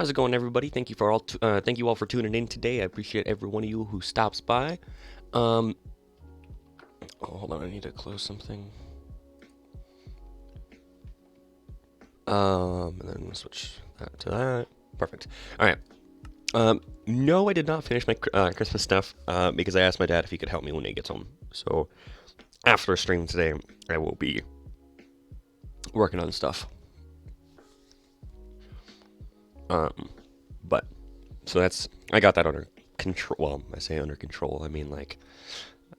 How's it going, everybody? Thank you all for tuning in today. I appreciate every one of you who stops by. Um, oh, hold on, I need to close something. And then switch that to that. Perfect. All right. No, I did not finish my Christmas stuff because I asked my dad if he could help me when he gets home. So after stream today, I will be working on stuff. But so I got that under control. Well, I say under control. I mean, like,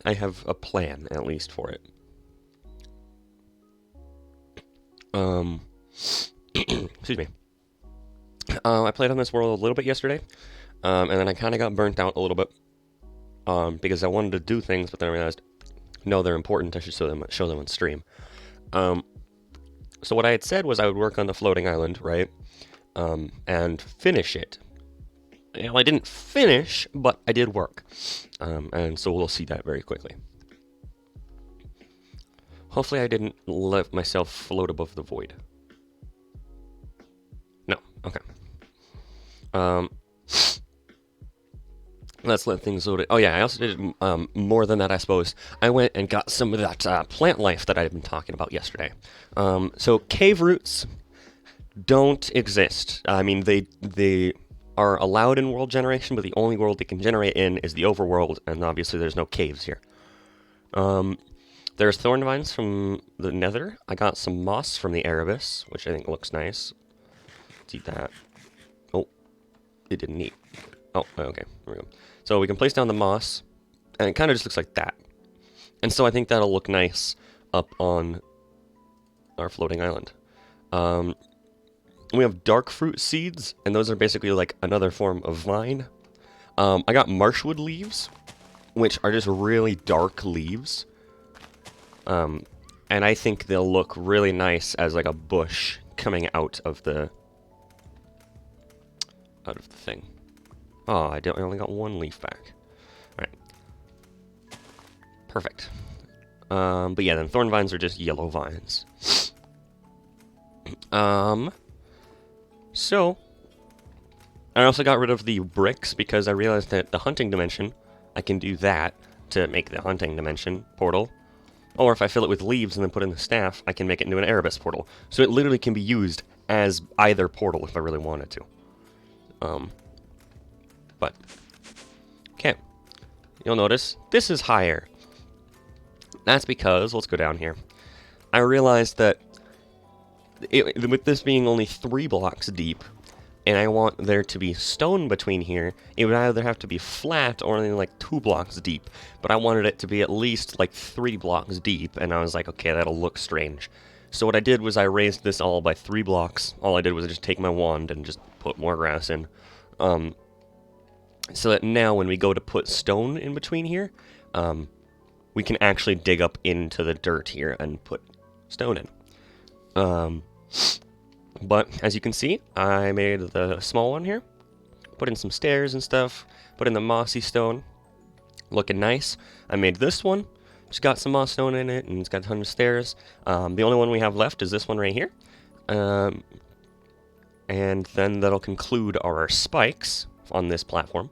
I have a plan at least for it. Excuse me. I played on this world a little bit yesterday, and then I kind of got burnt out a little bit because I wanted to do things, but then I realized, no, they're important. I should show them on stream. So what I had said was I would work on the floating island, right, and finish it. Well, I didn't finish, but I did work, and so we'll see that very quickly. Hopefully I didn't let myself float above the void. No, okay. Let's let things load it. Oh yeah, I also did more than that, I suppose. I went and got some of that plant life that I had been talking about yesterday. So cave roots don't exist. I mean, they are allowed in world generation, but the only world they can generate in is the overworld, and obviously there's no caves here. There's thorn vines from the nether. I got some moss from the Erebus, which I think looks nice. Let's eat that. Oh, it didn't eat. Oh, okay, there we go. So we can place down the moss, and it kind of just looks like that. And so I think that'll look nice up on our floating island. We have dark fruit seeds, and those are basically like another form of vine. I got marshwood leaves, which are just really dark leaves. And I think they'll look really nice as like a bush coming out of the thing. Oh, I only got one leaf back. All right. Perfect. But yeah, then thorn vines are just yellow vines. So I also got rid of the bricks because I realized that the hunting dimension, I can do that to make the hunting dimension portal. Or if I fill it with leaves and then put in the staff, I can make it into an Erebus portal. So it literally can be used as either portal if I really wanted to. But, okay. You'll notice this is higher. That's because, let's go down here. I realized that with this being only 3 blocks deep, and I want there to be stone between here, it would either have to be flat or only like 2 blocks deep. But I wanted it to be at least like 3 blocks deep, and I was like, okay, that'll look strange. So what I did was I raised this all by 3 blocks. All I did was just take my wand and just put more grass in. So that now when we go to put stone in between here, we can actually dig up into the dirt here and put stone in. But as you can see, I made the small one here, put in some stairs and stuff, put in the mossy stone, looking nice. I made this one, just got some moss stone in it, and it's got a ton of stairs. The only one we have left is this one right here. And then that'll conclude our spikes on this platform.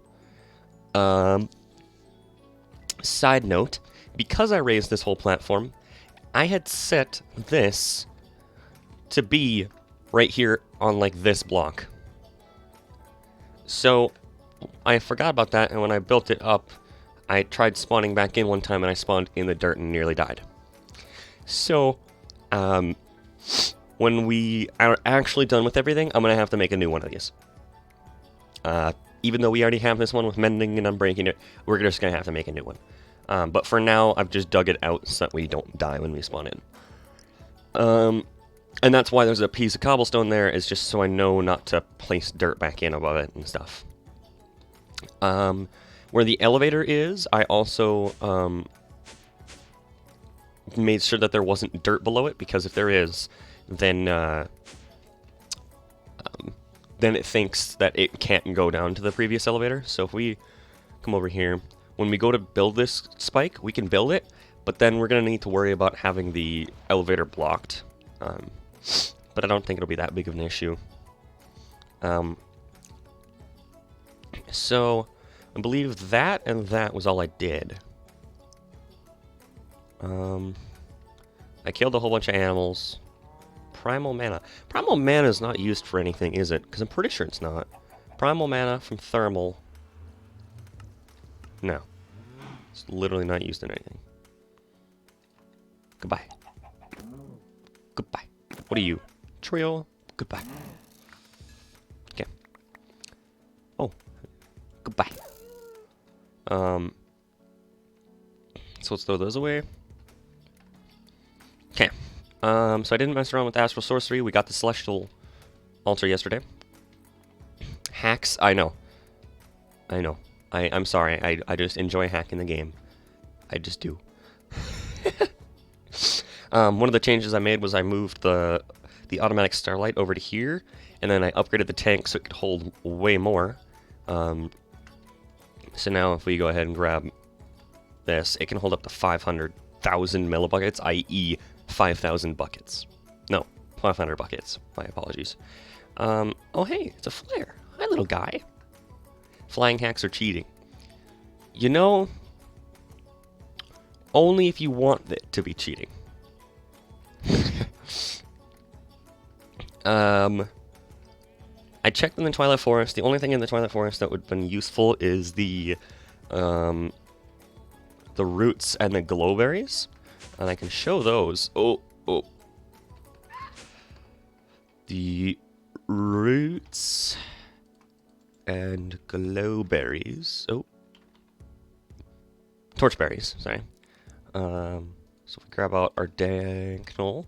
Side note, because I raised this whole platform, I had set this to be right here on like this block. So I forgot about that, and when I built it up, I tried spawning back in one time and I spawned in the dirt and nearly died. So when we are actually done with everything, I'm gonna have to make a new one of these. Even though we already have this one with mending and unbreaking it, we're just gonna have to make a new one. But for now, I've just dug it out so that we don't die when we spawn in. And that's why there's a piece of cobblestone there, is just so I know not to place dirt back in above it and stuff. Where the elevator is, I also made sure that there wasn't dirt below it, because if there is, then it thinks that it can't go down to the previous elevator. So if we come over here, when we go to build this spike, we can build it, but then we're going to need to worry about having the elevator blocked. But I don't think it'll be that big of an issue. So, I believe that and that was all I did. I killed a whole bunch of animals. Primal mana. Primal mana is not used for anything, is it? Because I'm pretty sure it's not. Primal mana from thermal. No. It's literally not used in anything. Goodbye. Goodbye. What are you? Trio? Goodbye. Okay. Oh. Goodbye. So let's throw those away. Okay. So I didn't mess around with Astral Sorcery. We got the Celestial Altar yesterday. Hacks, I know. I'm sorry. I just enjoy hacking the game. I just do. One of the changes I made was I moved the automatic Starlight over to here, and then I upgraded the tank so it could hold way more. So now if we go ahead and grab this, it can hold up to 500,000 millibuckets, i.e. 5,000 buckets. No, 500 buckets. My apologies. Oh hey, it's a flare. Hi, little guy. Flying hacks are cheating. You know, only if you want it to be cheating. I checked in the Twilight Forest. The only thing in the Twilight Forest that would have been useful is the roots and the glowberries. And I can show those. Oh. The roots and glowberries. Oh. Torchberries, sorry. So we grab out our diagonal.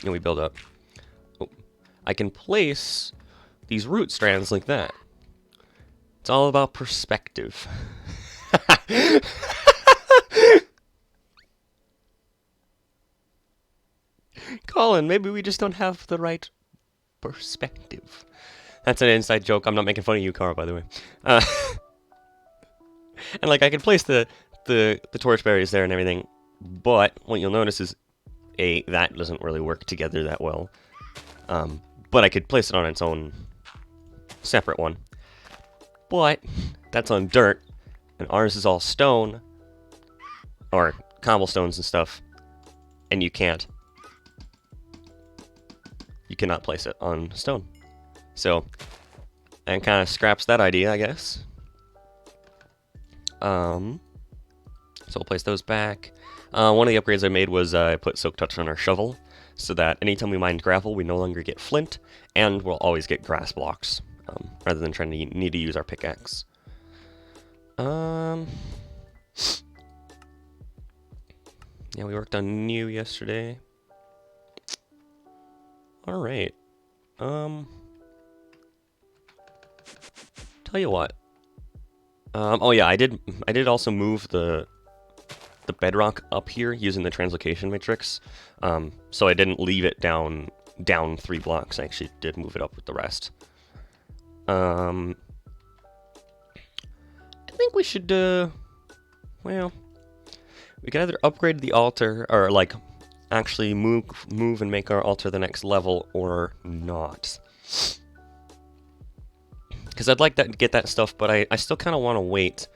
And we build up. Oh. I can place these root strands like that. It's all about perspective. Colin, maybe we just don't have the right perspective. That's an inside joke. I'm not making fun of you, Carl, by the way. And like I can place the torchberries there and everything, but what you'll notice is that doesn't really work together that well. But I could place it on its own separate one. But that's on dirt, and ours is all stone or cobblestones and stuff, and you cannot place it on stone. So that kind of scraps that idea, I guess. So we'll place those back. One of the upgrades I made was I put Silk Touch on our shovel, so that anytime we mine gravel, we no longer get flint, and we'll always get grass blocks, rather than trying to need to use our pickaxe. Yeah, we worked on new yesterday. All right. Tell you what. Oh yeah, I did also move the bedrock up here using the translocation matrix. So I didn't leave it down 3 blocks. I actually did move it up with the rest. I think we should well, we could either upgrade the altar or like actually move and make our altar the next level or not. Because I'd like to get that stuff, but I still kind of want to wait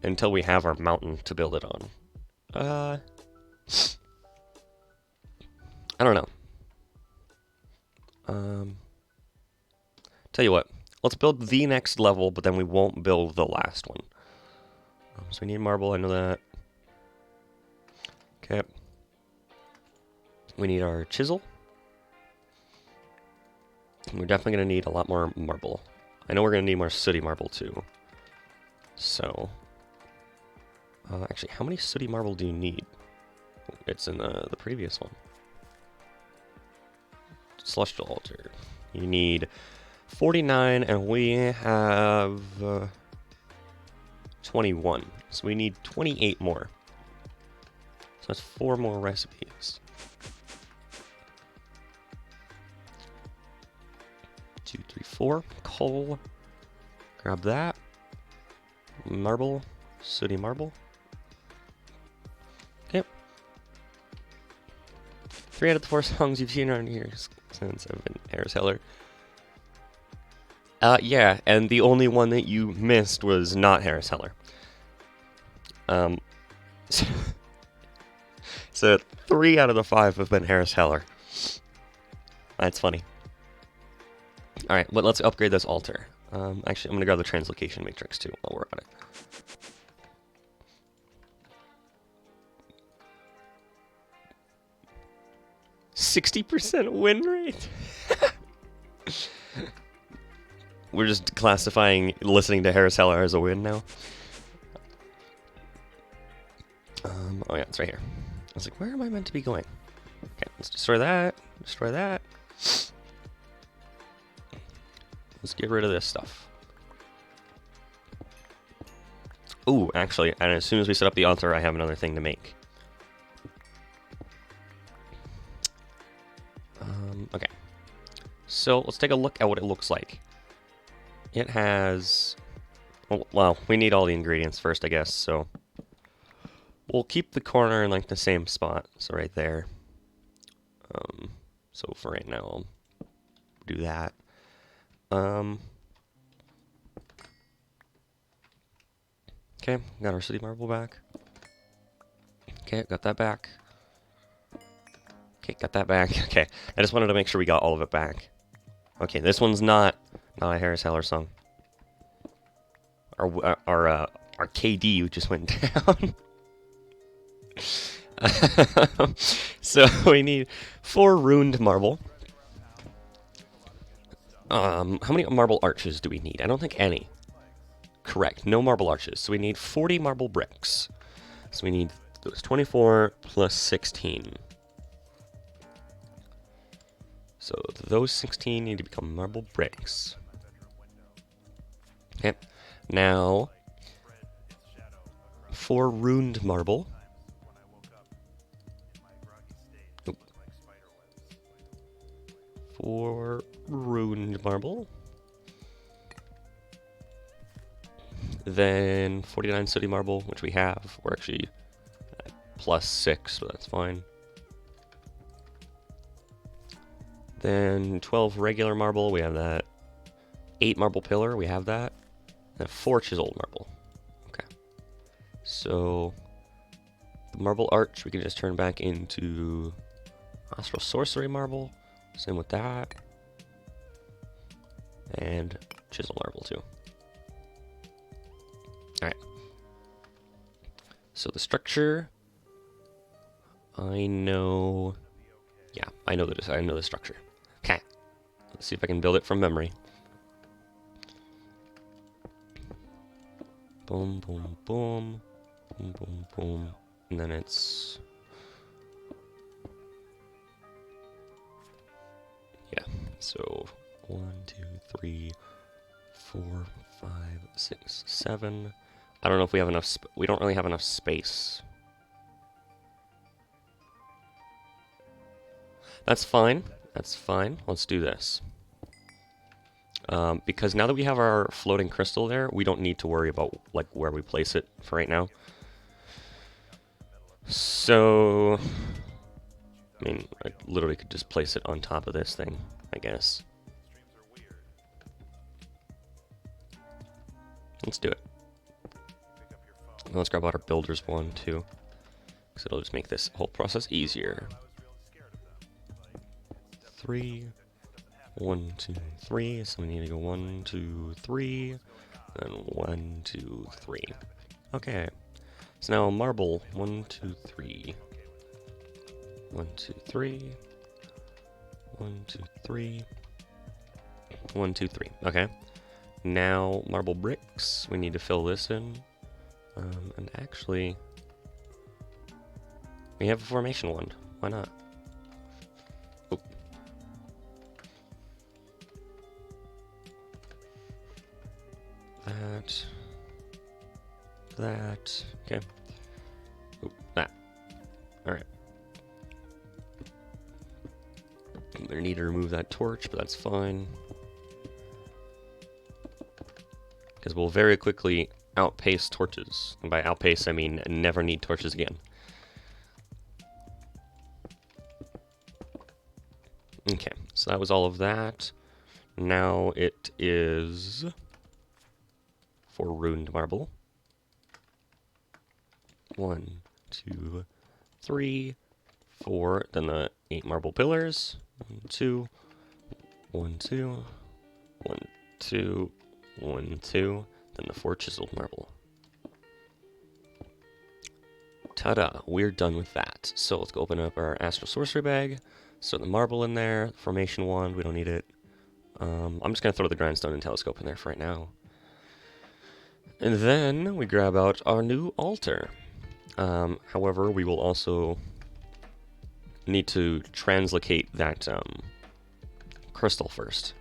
until we have our mountain to build it on. I don't know. Tell you what, let's build the next level, but then we won't build the last one. So we need marble, I know that. Okay. We need our chisel. And we're definitely going to need a lot more marble. I know we're going to need more sooty marble too. So, actually, how many sooty marble do you need? It's in the previous one. Celestial Altar. You need 49, and we have 21. So we need 28 more. So that's 4 more recipes. 2, 3, 4. Coal. Grab that. Marble. Sooty marble. Okay. 3 out of the 4 songs you've seen around here since I've been Harris Heller. Yeah, and the only one that you missed was not Harris Heller. So 3 out of the 5 have been Harris Heller. That's funny. Alright, but let's upgrade this altar. Actually, I'm going to grab the translocation matrix too while we're at it. %60 win rate? We're just classifying listening to Harris Heller as a win now. Oh yeah, it's right here. I was like, where am I meant to be going? Okay, let's destroy that. Destroy that. Let's get rid of this stuff. Ooh, actually, and as soon as we set up the altar, I have another thing to make. Okay. So let's take a look at what it looks like. It has... Well, we need all the ingredients first, I guess, so... We'll keep the corner in, like, the same spot, so right there. So for right now, I'll do that. Okay, got our city marble back. Okay, got that back. Okay, got that back. Okay, I just wanted to make sure we got all of it back. Okay, this one's not a Harris Heller song. Our KD just went down. So we need 4 ruined marble. How many marble arches do we need? I don't think any. Correct, no marble arches. So we need 40 marble bricks. So we need those 24 plus 16. So those 16 need to become marble bricks. Okay, now 4 ruined marble. Oop. 4 ruined marble. Then 49 city marble, which we have. We're actually at +6, but that's fine. Then 12 regular marble, we have that. 8 marble pillar, we have that. And 4 chiseled marble. Okay. So the marble arch we can just turn back into astral sorcery marble. Same with that. And chisel marble too. Alright. So the structure, I know. Yeah, I know the structure. Okay. Let's see if I can build it from memory. Boom, boom, boom. Boom, boom, boom. And then it's... Yeah, so 1, 2, 3, 4, 5, 6, 7. I don't know if we have enough... we don't really have enough space. That's fine. That's fine. Let's do this. Because now that we have our floating crystal there, we don't need to worry about like where we place it for right now. So, I mean, I literally could just place it on top of this thing, I guess. Let's do it. Let's grab out our builder's one too, because it'll just make this whole process easier. 3, 1, 2, 3. So we need to go 1, 2, 3, then 1, 2, 3. Okay. So now marble 1, 2, 3. 1, 2, 3. 1, 2, 3. 1, 2, 3. Okay. Now marble bricks. We need to fill this in. And actually, we have a formation wand. Why not? Oh. That. Okay. Oh, that. Alright. I'm gonna need to remove that torch, but that's fine. Because we'll very quickly outpace torches. And by outpace, I mean never need torches again. Okay, so that was all of that. Now it is for ruined marble. 1, 2, 3, 4. Then the 8 marble pillars. 1, 2, 1, 2, 1, 2, 1, 2. Then the 4 chiseled marble. Ta-da! We're done with that. So let's go open up our Astral Sorcery bag. So the marble in there, Formation Wand, we don't need it. I'm just going to throw the Grindstone and Telescope in there for right now. And then we grab out our new altar. However, we will also need to translocate that crystal first.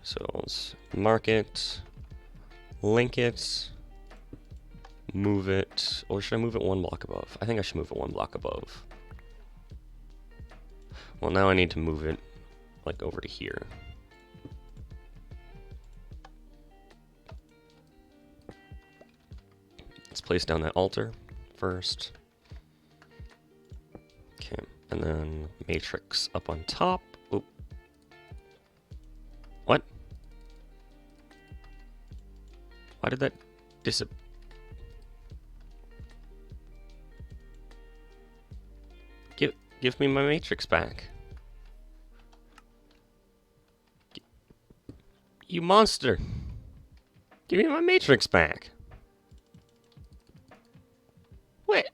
So let's mark it, link it, move it, or should I move it 1 block above? I think I should move it 1 block above. Well, now I need to move it, like, over to here. Let's place down that altar first. Okay, and then matrix up on top. Oop. What? Why did that disappear? Give me my matrix back. You monster! Give me my matrix back! What?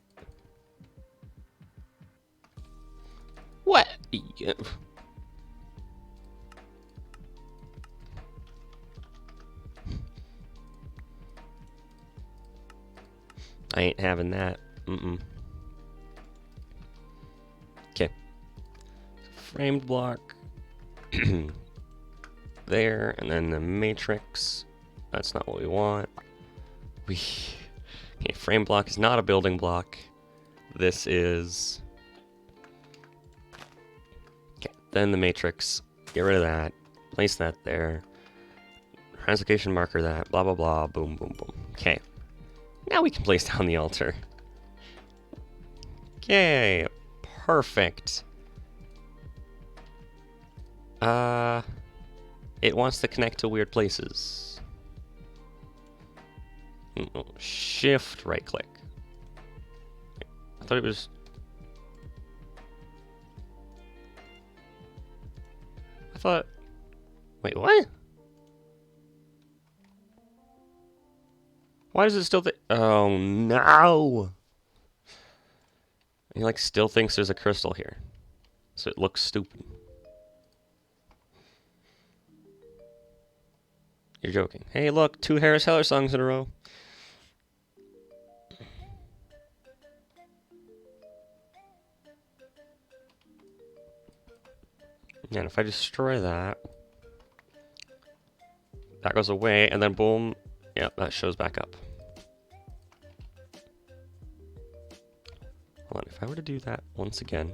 What? I ain't having that. Okay. Framed block. There, and then the matrix. That's not what we want. Okay, frame block is not a building block. This is... Okay, then the matrix. Get rid of that. Place that there. Translocation marker that. Blah, blah, blah. Boom, boom, boom. Okay. Now we can place down the altar. Okay. Perfect. It wants to connect to weird places. Shift right click. I thought it was... I thought... Wait, what? Why does it still think... Oh, no! He, like, still thinks there's a crystal here. So it looks stupid. You're joking. Hey, look, 2 Harris Heller songs in a row. And if I destroy that, that goes away, and then boom, yep, that shows back up. Hold on, if I were to do that once again.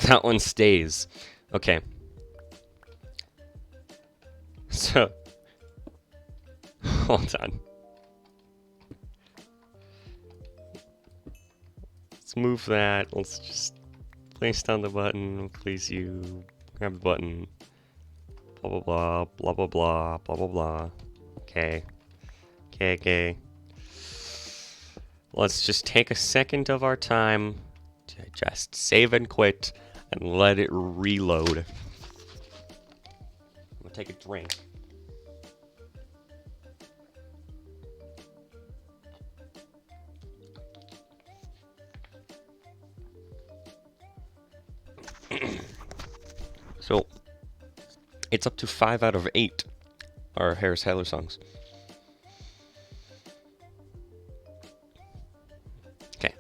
That one stays. Okay. So, hold on. Let's move that. Let's just place down the button. Please you. Grab the button. Blah, blah, blah. Blah, blah, blah. Blah, blah, blah. Okay. Okay, okay. Let's just take a second of our time to just save and quit and let it reload. I'm gonna take a drink. So, it's up to 5 out of 8 are Harris Heller songs. Okay,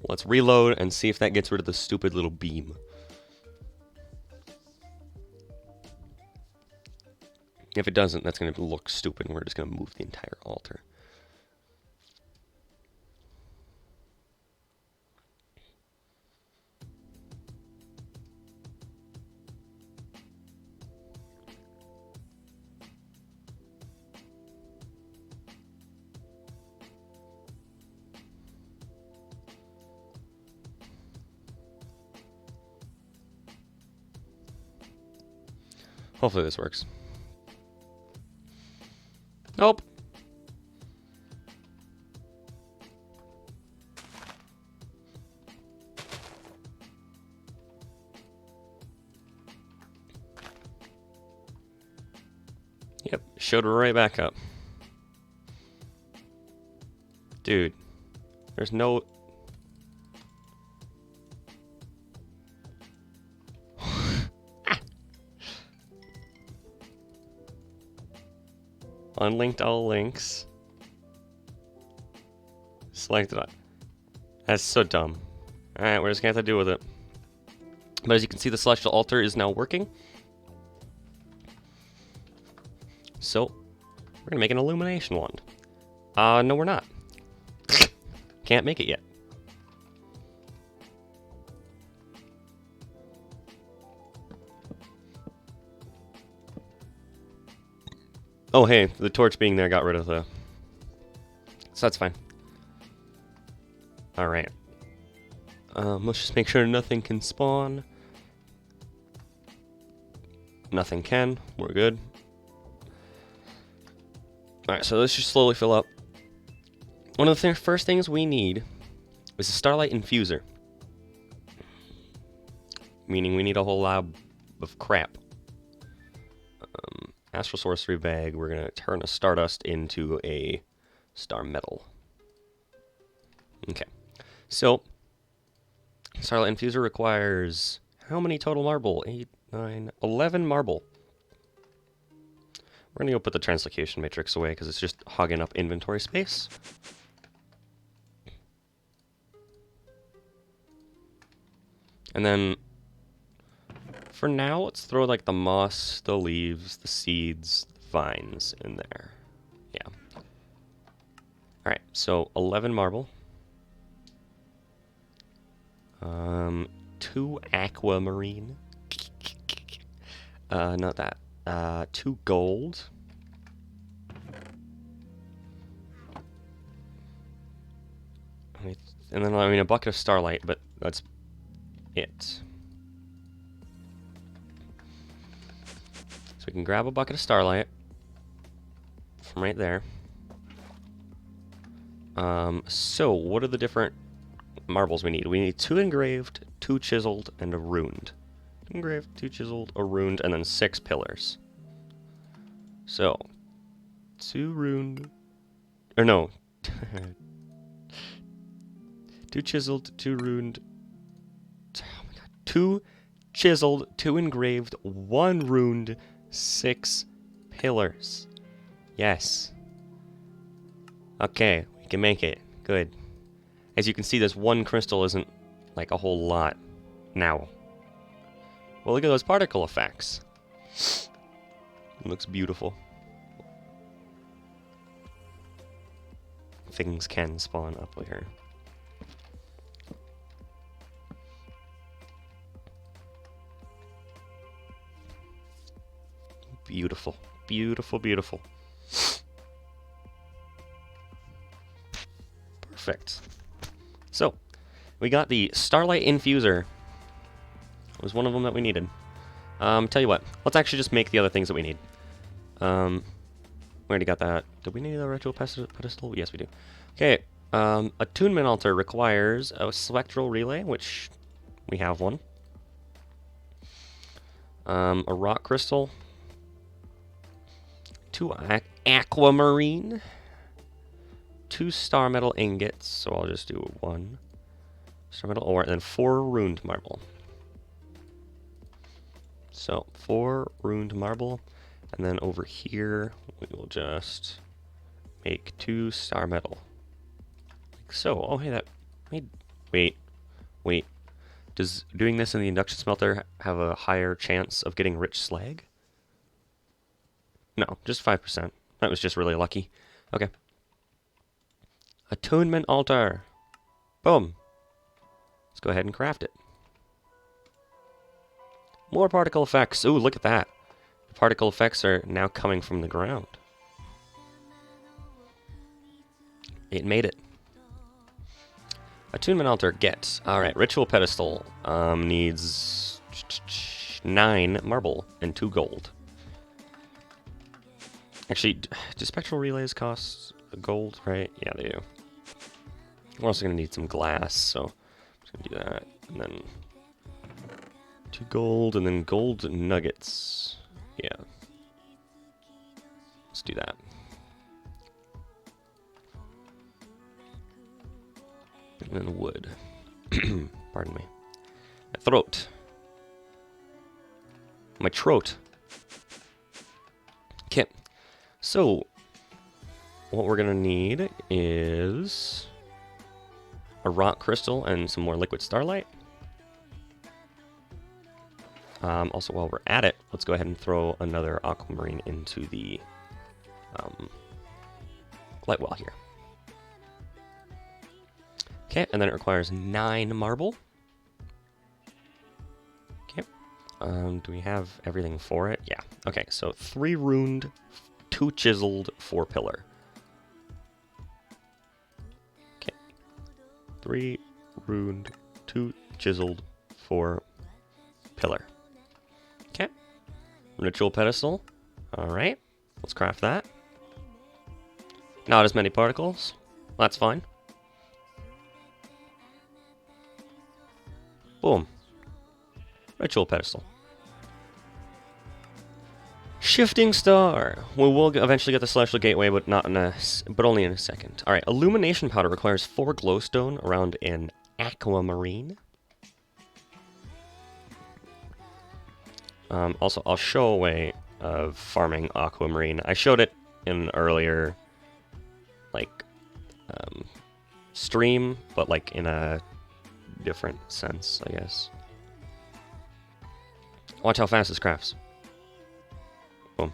let's reload and see if that gets rid of the stupid little beam. If it doesn't, that's going to look stupid and we're just going to move the entire altar. Hopefully this works. Nope. Yep, showed right back up. Dude, there's no... Unlinked all links. Selected it. That's so dumb. Alright, we're just gonna have to deal with it. But as you can see, the celestial altar is now working. So, we're gonna make an illumination wand. No we're not. Can't make it yet. Oh hey, the torch being there got rid of the... So that's fine. Alright. Let's just make sure nothing can spawn. Nothing can. We're good. Alright, so let's just slowly fill up. One of the first things we need is a starlight infuser. Meaning we need a whole lab of crap. Astral sorcery bag, we're going to turn a stardust into a star metal. Okay. So, starlight infuser requires how many total marble? 8, 9, 11 marble. We're going to go put the translocation matrix away because it's just hogging up inventory space. And then, for now, let's throw like the moss, the leaves, the seeds, the vines in there. Yeah. Alright, so 11 marble. 2 aquamarine. Not that. 2 gold. And then, I mean, a bucket of starlight, but that's it. So we can grab a bucket of starlight from right there. So what are the different marbles we need? We need 2 engraved, 2 chiseled, and a runed. 2 engraved, 2 chiseled, a runed, and then 6 pillars. So 2 runed, or no, 2 chiseled, 2 runed. Oh my god, 2 chiseled, 2 engraved, 1 runed, 6 pillars. Yes. Okay, we can make it. Good. As you can see, this 1 crystal isn't like a whole lot now. Well, look at those particle effects. It looks beautiful. Things can spawn up here. Beautiful. Beautiful, beautiful. Perfect. So, we got the Starlight Infuser. It was one of them that we needed. Tell you what, let's actually just make the other things that we need. We already got that. Did we need a ritual pedestal? Yes, we do. Okay, attunement altar requires a spectral relay, which we have one. A rock crystal. 2 aquamarine. 2 star metal ingots, so I'll just do 1 star metal ore, and then 4 runed marble. So 4 runed marble, and then over here we will just make 2 star metal. Like so. Oh, hey, that made. Wait. Does doing this in the induction smelter have a higher chance of getting rich slag? No, just 5%. That was just really lucky. Okay. Attunement altar. Boom. Let's go ahead and craft it. More particle effects. Ooh, look at that. The particle effects are now coming from the ground. It made it. Attunement altar, get. Alright, ritual pedestal needs 9 marble and 2 gold. Actually, do spectral relays cost gold, right? Yeah, they do. We're also going to need some glass, so I'm just going to do that. And then 2 gold, and then gold nuggets. Yeah. Let's do that. And then wood. Pardon me. My throat. My throat. Okay. So, what we're going to need is a rock crystal and some more liquid starlight. Also, while we're at it, let's go ahead and throw another aquamarine into the light well here. Okay, and then it requires 9 marble. Okay. Do we have everything for it? Yeah. Okay, so 3 runed, 2 chiseled, 4 pillar. Okay. 3 runed, 2 chiseled, 4 pillar. Okay. Ritual pedestal. Alright. Let's craft that. Not as many particles. That's fine. Boom. Ritual pedestal. Shifting star. We will eventually get the celestial gateway, but only in a second. All right. Illumination powder requires 4 glowstone around an aquamarine. Also, I'll show a way of farming aquamarine. I showed it in an earlier, stream, but in a different sense, I guess. Watch how fast this crafts. Boom.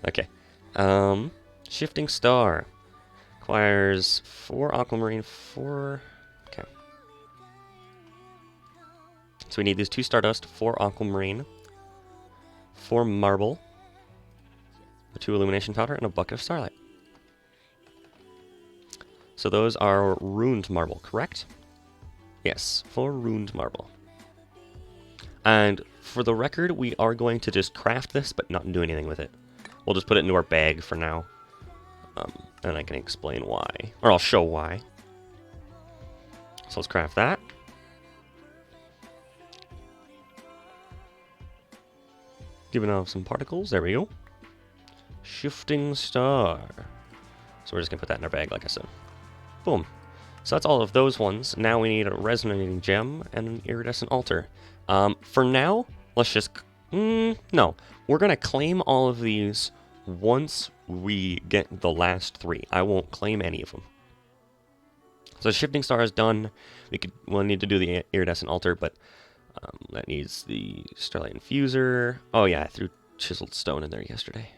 Okay. Shifting star. Requires 4 aquamarine, 4... Okay. So we need these 2 stardust, 4 aquamarine, 4 marble, 2 illumination powder, and a bucket of starlight. So those are runed marble, correct? Yes, 4 runed marble. And for the record, we are going to just craft this, but not do anything with it. We'll just put it into our bag for now. And I can explain why. Or I'll show why. So let's craft that. Giving off some particles. There we go. Shifting star. So we're just going to put that in our bag, like I said. Boom. So that's all of those ones. Now we need a resonating gem and an iridescent altar. For now, let's just... no. We're going to claim all of these once we get the last 3. I won't claim any of them. So shifting star is done. We'll need to do the iridescent altar, but that needs the starlight infuser. Oh yeah, I threw chiseled stone in there yesterday.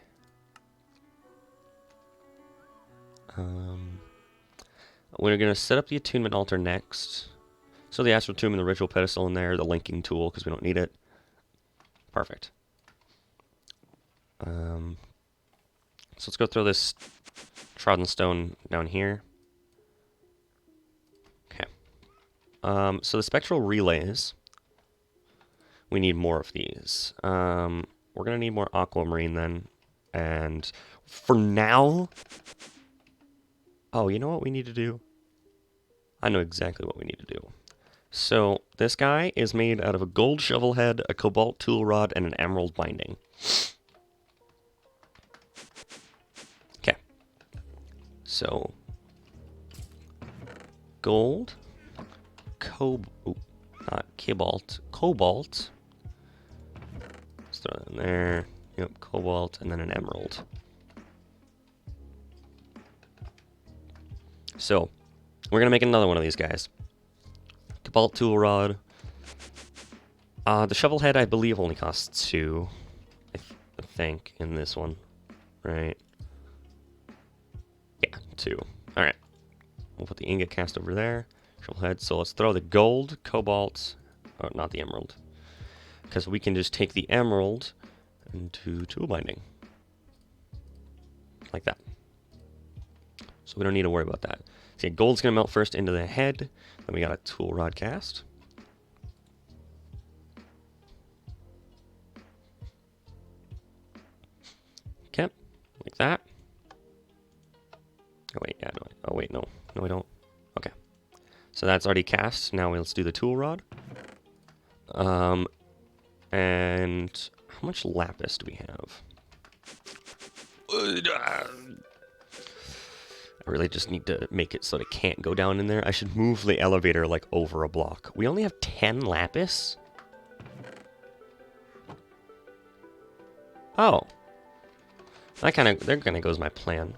We're going to set up the attunement altar next. So the astral tomb and the ritual pedestal in there, the linking tool, because we don't need it. Perfect. So let's go throw this trodden stone down here. Okay. So the spectral relays, we need more of these. We're going to need more aquamarine then. And for now... Oh, you know what we need to do? I know exactly what we need to do. So, this guy is made out of a gold shovel head, a cobalt tool rod, and an emerald binding. Okay. So, gold, not cobalt, cobalt. Let's throw that in there. Yep, cobalt, and then an emerald. So, we're going to make another one of these guys. Cobalt tool rod. The shovel head, I believe, only costs 2. I think, in this one. Right? Yeah, 2. Alright. We'll put the ingot cast over there. Shovel head. So let's throw the gold, cobalt... Oh, not the emerald. Because we can just take the emerald into tool binding. Like that. So we don't need to worry about that. See, gold's going to melt first into the head. Then we got a tool rod cast. like that. Oh wait, yeah, no. Oh wait, no, no, we don't. Okay, so that's already cast. Now let's do the tool rod. And how much lapis do we have? I really just need to make it so that it can't go down in there. I should move the elevator like over a block. We only have 10 lapis? Oh. That kind of goes my plan.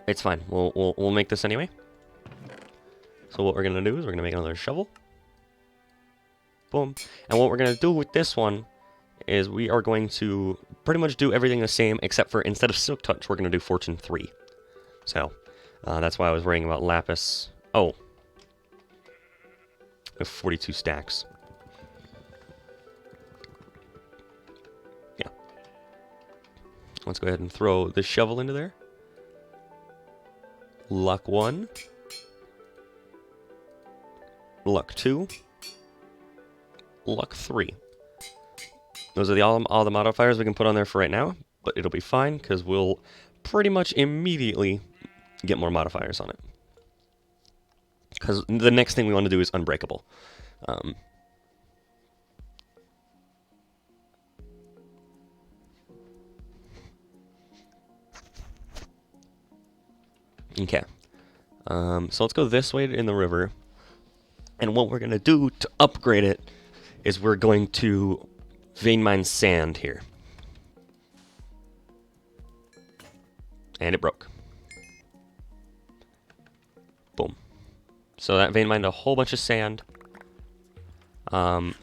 It's fine. We'll make this anyway. So what we're gonna do is we're gonna make another shovel. Boom. And what we're gonna do with this one is we are going to pretty much do everything the same, except for instead of Silk Touch, we're gonna do Fortune 3. So that's why I was worrying about lapis. Oh. We have 42 stacks. Yeah. Let's go ahead and throw this shovel into there. Luck 1. Luck 2. Luck 3. Those are all the modifiers we can put on there for right now, but it'll be fine because we'll pretty much immediately get more modifiers on it. Because the next thing we want to do is unbreakable. Okay. So let's go this way in the river. And what we're going to do to upgrade it is we're going to vein mine sand here. And it broke. Boom. So that vein mined a whole bunch of sand. And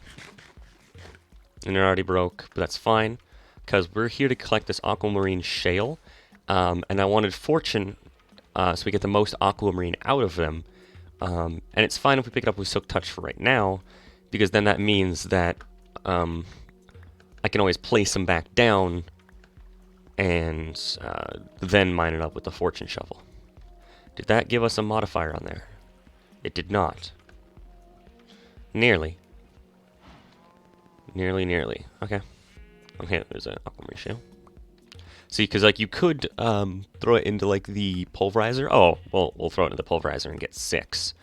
it already broke, but that's fine. Because we're here to collect this aquamarine shale. And I wanted fortune so we get the most aquamarine out of them. And it's fine if we pick it up with Silk Touch for right now, because then that means that I can always place them back down and then mine it up with the Fortune Shovel. Did that give us a modifier on there? It did not. Nearly. Nearly. Okay. Okay, there's an aquamarine shale. See, because like you could throw it into like the pulverizer. Oh, well, we'll throw it into the pulverizer and get 6.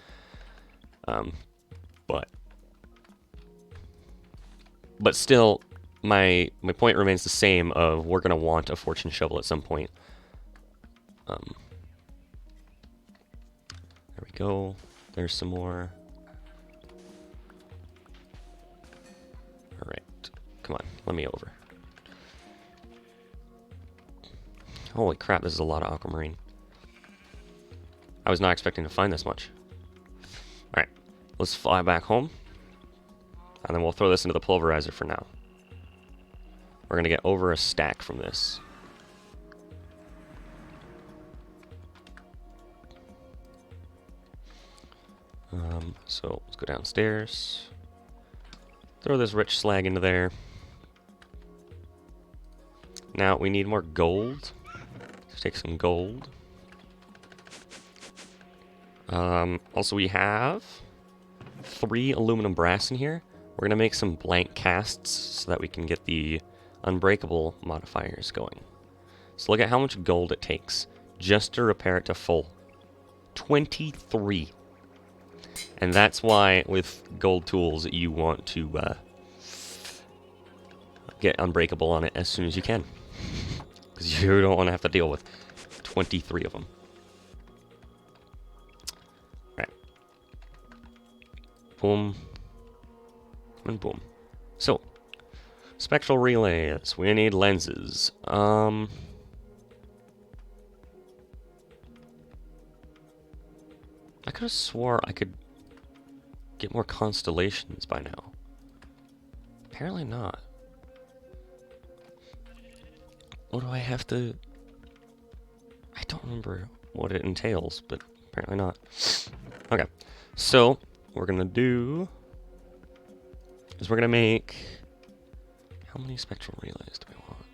But still, my point remains the same. Of we're gonna want a fortune shovel at some point. There we go. There's some more. All right, come on, let me over. Holy crap, this is a lot of aquamarine. I was not expecting to find this much. Alright, let's fly back home. And then we'll throw this into the pulverizer for now. We're going to get over a stack from this. So let's go downstairs. Throw this rich slag into there. Now we need more gold. Let's take some gold. Also we have 3 aluminum brass in here. We're going to make some blank casts so that we can get the unbreakable modifiers going. So look at how much gold it takes just to repair it to full. 23. And that's why with gold tools you want to get unbreakable on it as soon as you can. Because you don't want to have to deal with 23 of them. Alright. Boom. And boom. So, spectral relays. We need lenses. I could have swore I could get more constellations by now. Apparently not. What do I have to... I don't remember what it entails, but apparently not. Okay, so what we're gonna do is we're gonna make... How many spectral relays do we want?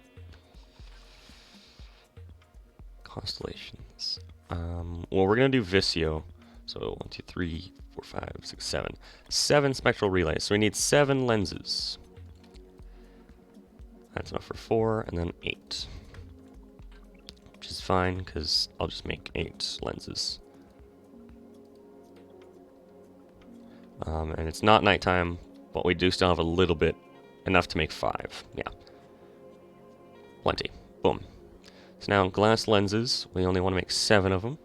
Constellations. Well, we're gonna do Visio. So 1, 2, 3, 4, 5, 6, 7. 7 spectral relays. So we need 7 lenses. That's enough for 4, and then 8. Which is fine, because I'll just make 8 lenses. And it's not nighttime, but we do still have a little bit, enough to make 5. Yeah. Plenty. Boom. So now glass lenses, we only want to make 7 of them.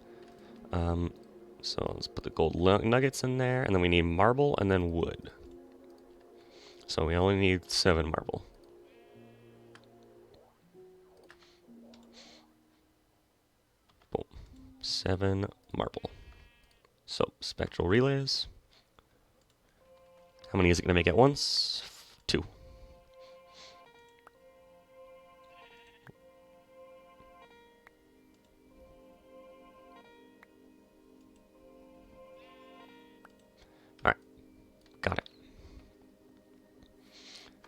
So let's put the gold nuggets in there, and then we need marble and then wood. So we only need 7 marble. Boom. 7 marble. So, spectral relays. How many is it going to make at once? 2. Alright. Got it.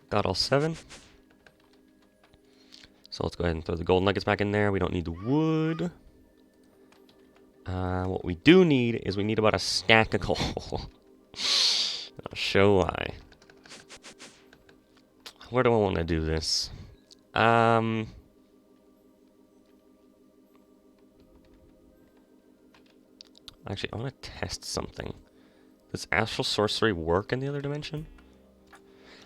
Got all 7. So let's go ahead and throw the gold nuggets back in there. We don't need the wood. What we do need is we need about a stack of coal. I'll show why. Where do I want to do this? Actually, I want to test something. Does astral sorcery work in the other dimension?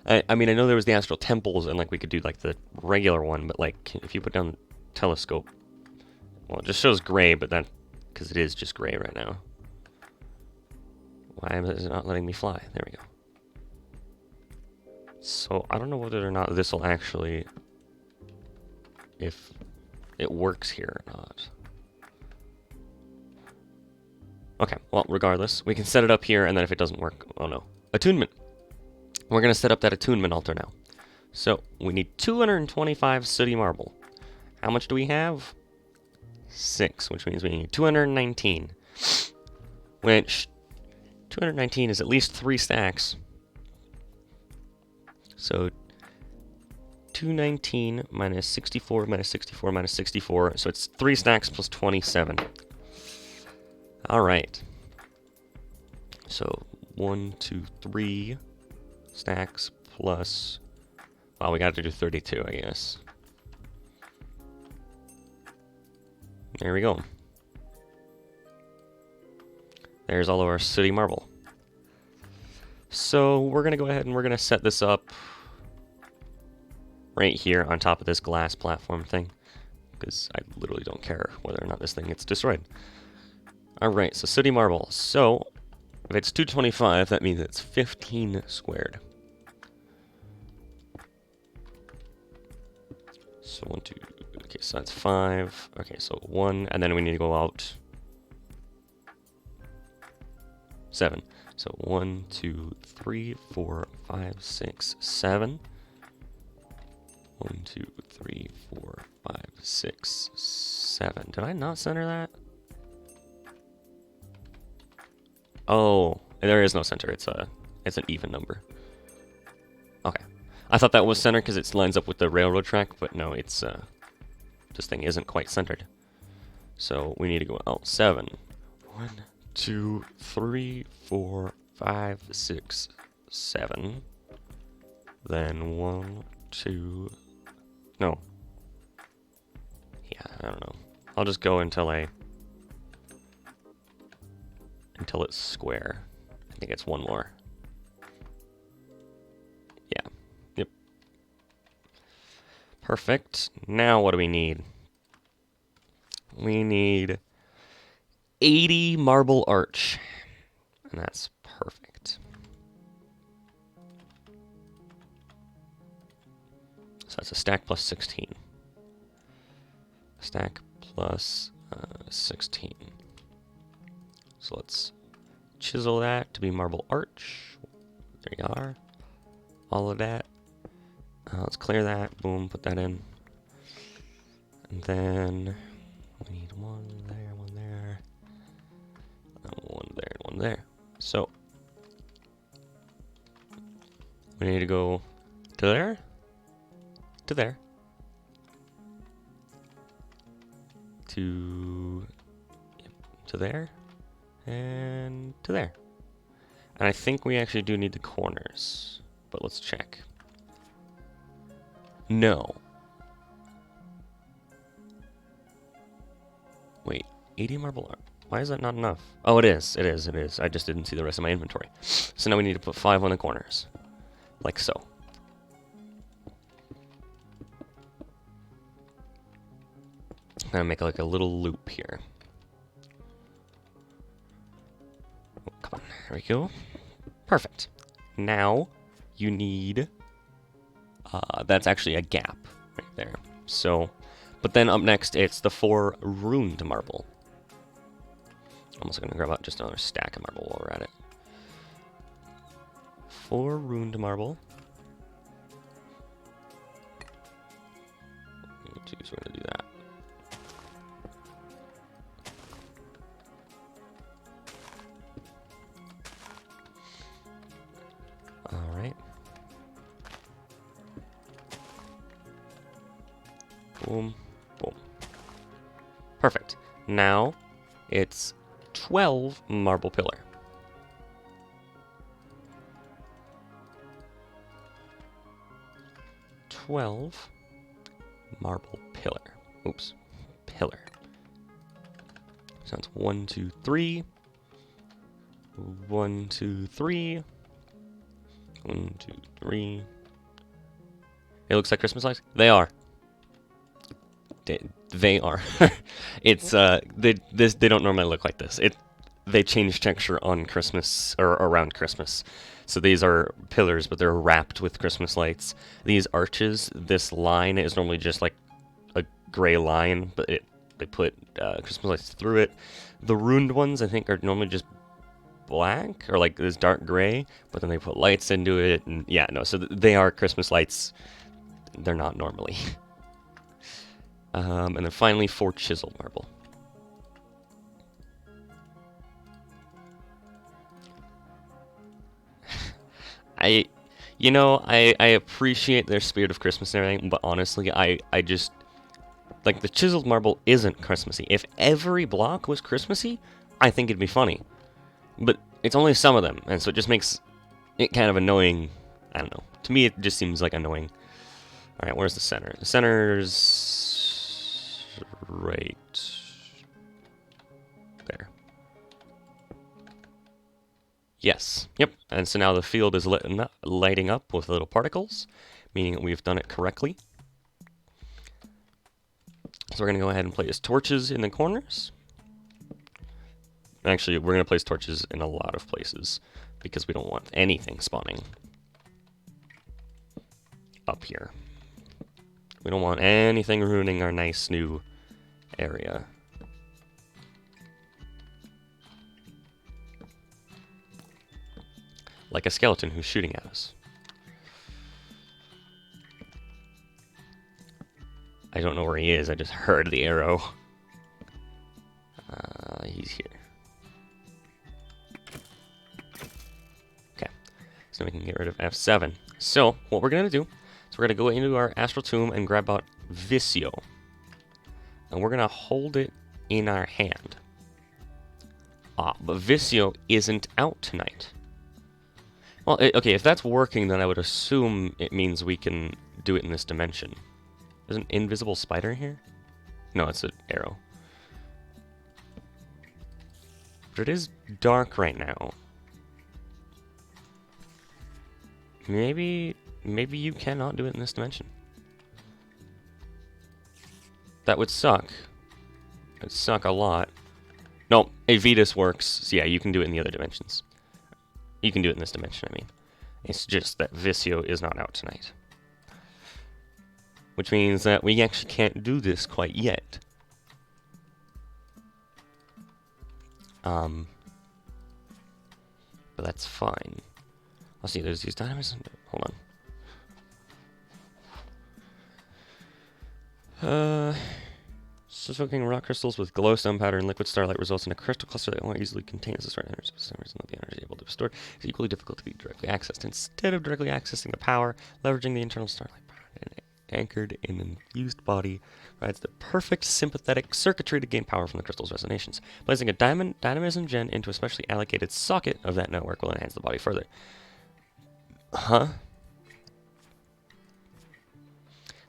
I mean, I know there was the astral temples, and like we could do like the regular one, but like if you put down the telescope, well, it just shows gray, but that because it is just gray right now. Why is it not letting me fly? There we go. So I don't know whether or not this will actually, if it works here or not. Okay, well, regardless, we can set it up here, and then if it doesn't work, oh no. Attunement. We're going to set up that attunement altar now. So, we need 225 sooty marble. How much do we have? 6, which means we need 219. Which, 219 is at least 3 stacks. So, 219 minus 64 minus 64 minus 64. So it's 3 stacks plus 27. Alright. So, 1, 2, 3 stacks plus... Well, we got to do 32, I guess. There we go. There's all of our sooty marble. So, we're going to go ahead and we're going to set this up right here on top of this glass platform thing. Because I literally don't care whether or not this thing gets destroyed. Alright, so sooty marble. So, if it's 225, that means it's 15 squared. So 1, 2, okay, so that's 5. Okay, so 1, and then we need to go out 7. So 1, 2, 3, 4, 5, 6, 7. 1, 2, 3, 4, 5, 6, 7. Did I not center that? Oh, there is no center. It's an even number. Okay. I thought that was centered because it lines up with the railroad track, but no, it's this thing isn't quite centered. So we need to go out 7. 1, 2, 3, 4, 5, 6, 7. Then 1, 2. No. Yeah, I don't know. I'll just go until it's square. I think it's 1 more. Yeah. Yep. Perfect. Now what do we need? We need 80 marble arch. And that's perfect. So that's a stack plus 16. Stack plus 16. So let's chisel that to be marble arch. There you are. All of that. Let's clear that. Boom, put that in. And then we need 1 there, 1 there. And 1 there, and 1 there. So we need to go to there, to there, to there, and to there. And I think we actually do need the corners, but let's check. No. Wait, 80 marble. Why is that not enough? Oh, it is. It is. It is. I just didn't see the rest of my inventory. So now we need to put 5 on the corners. Like so. I'm gonna make like a little loop here. Oh, come on. There we go. Perfect. Now you need... that's actually a gap right there. So, but then up next, it's the 4 ruined marble. I'm also going to grab out just another stack of marble while we're at it. 4 ruined marble. So we're going to do that. All right. Boom, boom. Perfect. Now it's 12 marble pillar. Marble pillar. Oops. Pillar. So it's 1, 2, 3. 1, 2, 3. 1, 2, 3. It looks like Christmas lights? They are. They are. It's they don't normally look like this. They change texture on Christmas or around Christmas. So these are pillars, but they're wrapped with Christmas lights. These arches, this line is normally just like a gray line, but they put Christmas lights through it. The ruined ones, I think, are normally just black or like this dark gray, but then they put lights into it, and yeah, no. So they are Christmas lights. They're not normally. And then finally 4 chiseled marble. I appreciate their spirit of Christmas and everything, but honestly, I just, like, the chiseled marble isn't Christmassy. If every block was Christmassy, I think it'd be funny. But it's only some of them, and so it just makes it kind of annoying. I don't know. To me, it just seems like annoying. Alright, where's the center? The center's right there. Yes. Yep. And so now the field is lighting up with little particles, meaning that we've done it correctly. So we're going to go ahead and place torches in the corners. Actually, we're going to place torches in a lot of places because we don't want anything spawning up here. We don't want anything ruining our nice new area. Like a skeleton who's shooting at us. I don't know where he is, I just heard the arrow. He's here. Okay, so we can get rid of F7. So, what we're going to do is we're going to go into our astral tomb and grab out Visio. And we're going to hold it in our hand. But Visio isn't out tonight. Well, okay, if that's working, then I would assume it means we can do it in this dimension. There's an invisible spider here? No, it's an arrow. But it is dark right now. Maybe you cannot do it in this dimension. That would suck. It'd suck a lot. No, Avitus works. So yeah, you can do it in the other dimensions. You can do it in this dimension, I mean. It's just that Visio is not out tonight. Which means that we actually can't do this quite yet. But that's fine. Let's see, there's these dynamism. Hold on. Soaking rock crystals with glowstone powder and liquid starlight results in a crystal cluster that more easily contains the stored energy. For some reason, the energy able to be stored is equally difficult to be directly accessed. Instead of directly accessing the power, leveraging the internal starlight power and anchored in an infused body provides the perfect sympathetic circuitry to gain power from the crystal's resonations. Placing a dynamism gen into a specially allocated socket of that network will enhance the body further. Huh?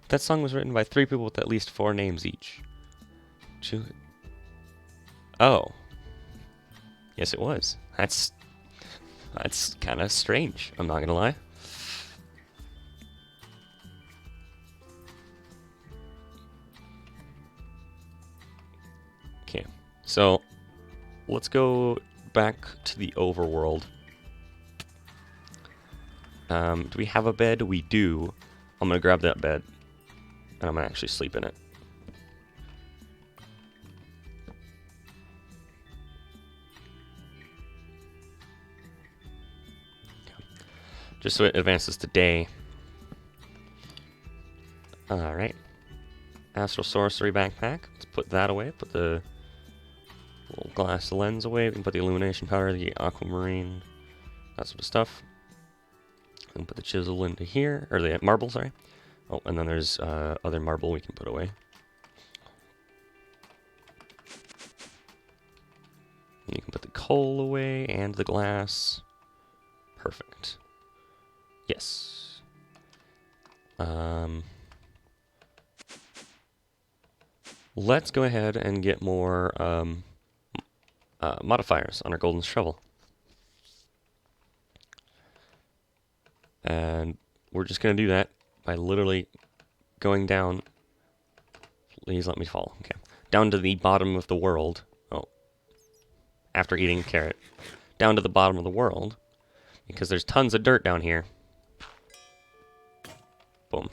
That song was written by 3 people with at least 4 names each. Oh. Yes, it was. That's kind of strange, I'm not gonna lie. Okay, so let's go back to the overworld. Do we have a bed? We do. I'm gonna grab that bed, and I'm gonna actually sleep in it. Just so it advances to day. Alright. Astral Sorcery backpack. Let's put that away. Put the little glass lens away. We can put the illumination powder, the aquamarine, that sort of stuff. And put the chisel into here, or the marble, sorry. Oh, and then there's other marble we can put away. You can put the coal away and the glass. Perfect. Yes. Let's go ahead and get more modifiers on our golden shovel. And we're just going to do that by literally going down. Please let me fall. Okay. Down to the bottom of the world. Oh. After eating a carrot. Down to the bottom of the world. Because there's tons of dirt down here. Boom.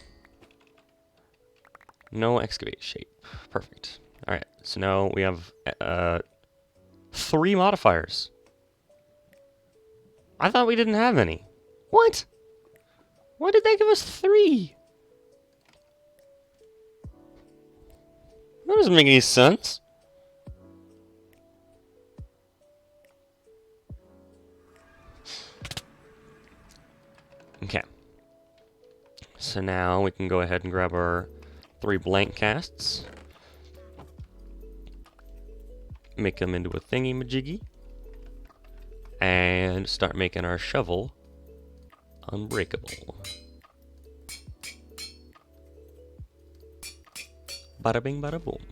No excavate shape. Perfect. Alright. So now we have 3 modifiers. I thought we didn't have any. What? Why did they give us 3? That doesn't make any sense. Okay. So now we can go ahead and grab our 3 blank casts. Make them into a thingy-majiggy. And start making our shovel unbreakable. Bada bing, bada boom.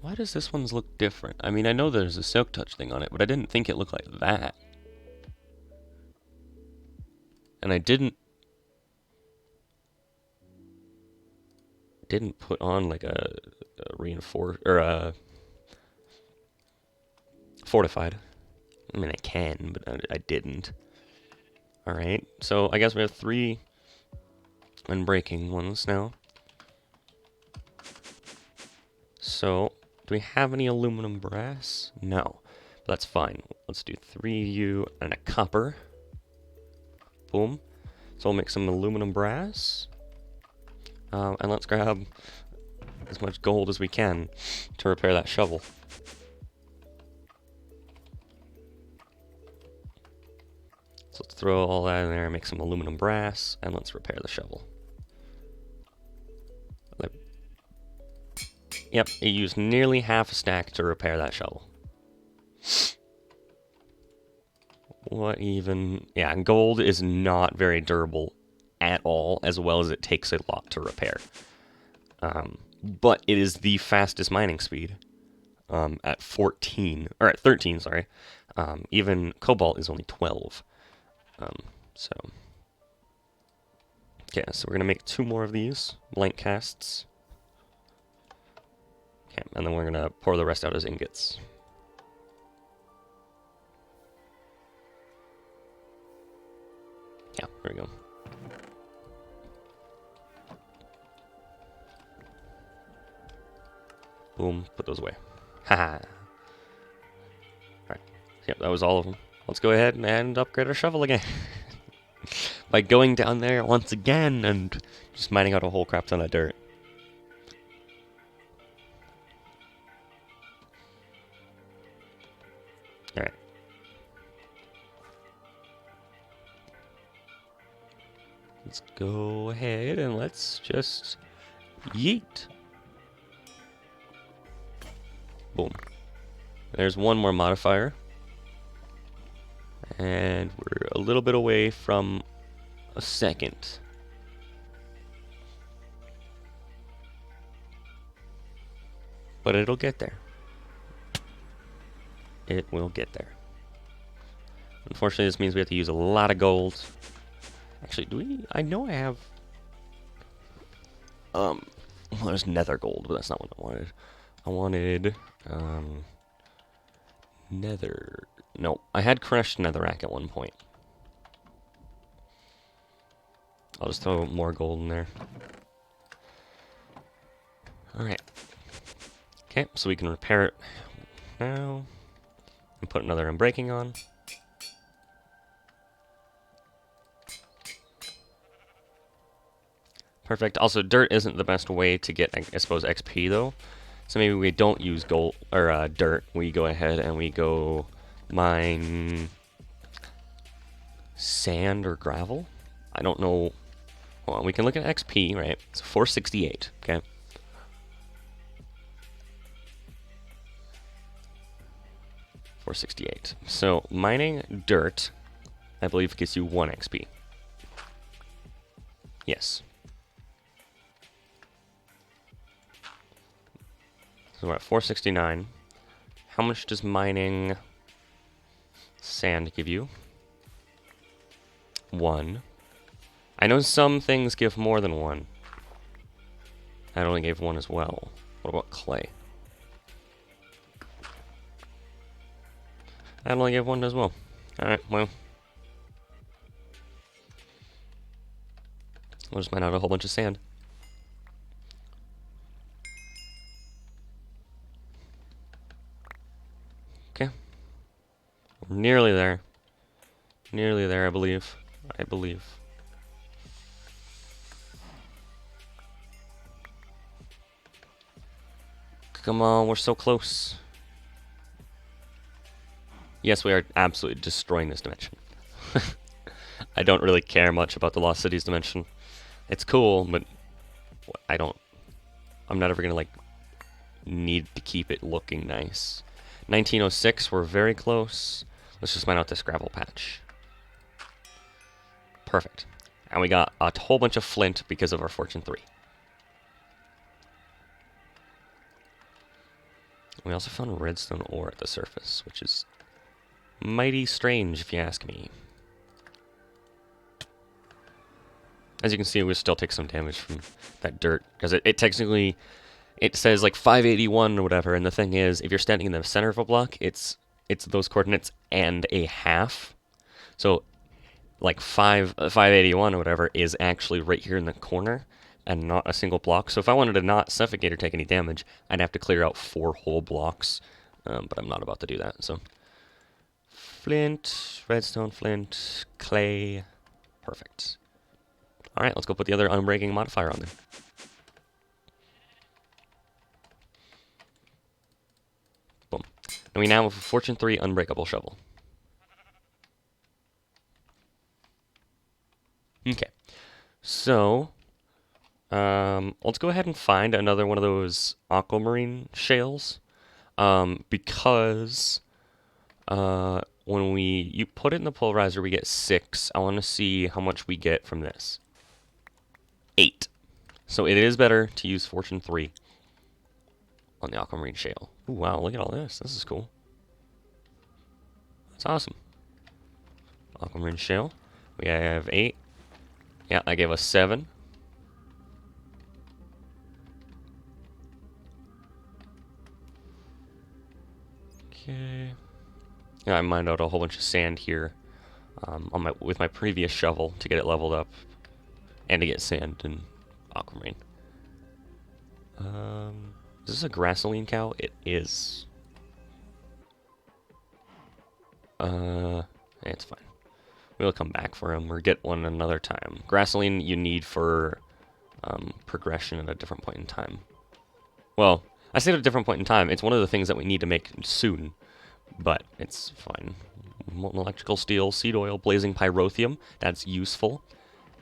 Why does this one's look different? I mean, I know there's a silk touch thing on it, but I didn't think it looked like that. And I didn't put on like a reinforced or a fortified. I mean, I can, but I didn't. All right, so I guess we have 3 unbreaking ones now. So, do we have any aluminum brass? No, but that's fine. Let's do 3U and a copper. Boom. So we'll make some aluminum brass. And let's grab as much gold as we can to repair that shovel. So let's throw all that in there and make some aluminum brass, and let's repair the shovel. Yep, it used nearly half a stack to repair that shovel. What even? Yeah, gold is not very durable at all, as well as it takes a lot to repair. But it is the fastest mining speed at 14, or at 13, sorry. Even cobalt is only 12. So we're gonna make 2 more of these blank casts. Okay, and then we're gonna pour the rest out as ingots. Yeah, there we go. Boom, put those away. Haha. Alright, yep, that was all of them. Let's go ahead and upgrade our shovel again. By going down there once again and just mining out a whole crap ton of dirt. Alright. Let's go ahead and let's just yeet. Boom. There's 1 more modifier. And we're a little bit away from a second. But it'll get there. It will get there. Unfortunately, this means we have to use a lot of gold. Actually, do we? I know I have... well, there's nether gold, but that's not what I wanted. I wanted, nether... No, I had crushed netherrack at one point. I'll just throw more gold in there. Alright. Okay, so we can repair it now. And put another unbreaking on. Perfect. Also, dirt isn't the best way to get, I suppose, XP, though. So maybe we don't use gold, or dirt. We go ahead and we go mine sand or gravel. I don't know. Hold on, we can look at XP, right? It's 468, okay? $468. So mining dirt, I believe, gives you 1 XP. Yes. So we're at 469. How much does mining sand give you? 1. I know some things give more than 1. That only gave 1 as well. What about clay? That only gave 1 as well. Alright, well. We'll just mine out a whole bunch of sand. Okay. We're nearly there. Nearly there, I believe. I believe. Come on, we're so close. Yes, we are absolutely destroying this dimension. I don't really care much about the Lost Cities dimension. It's cool, but I'm not ever gonna, like, need to keep it looking nice. 1906, we're very close. Let's just mine out this gravel patch. Perfect. And we got a whole bunch of flint because of our Fortune 3. We also found redstone ore at the surface, which is mighty strange if you ask me. As you can see, we still take some damage from that dirt, because it technically, it says like 581 or whatever, and the thing is, if you're standing in the center of a block, it's those coordinates and a half. So, like 581 or whatever is actually right here in the corner, and not a single block. So if I wanted to not suffocate or take any damage, I'd have to clear out 4 whole blocks, but I'm not about to do that, so. Flint, redstone, flint, clay, perfect. Alright, let's go put the other unbreaking modifier on there. Boom. And we now have a Fortune 3 unbreakable shovel. Okay. So, let's go ahead and find another one of those aquamarine shales. Because when you put it in the pulverizer, we get 6. I want to see how much we get from this. 8. So it is better to use Fortune 3 on the aquamarine shale. Ooh, wow, look at all this. This is cool. That's awesome. Aquamarine shale. We have 8. Yeah, I gave us 7. Okay. Yeah, I mined out a whole bunch of sand here with my previous shovel to get it leveled up and to get sand and aquamarine. Is this a grassoline cow? It is. It's fine. We'll come back for him or get one another time. Grassoline you need for progression at a different point in time. Well, I say at a different point in time. It's one of the things that we need to make soon, but it's fine. Molten electrical steel, seed oil, blazing pyrotheum. That's useful.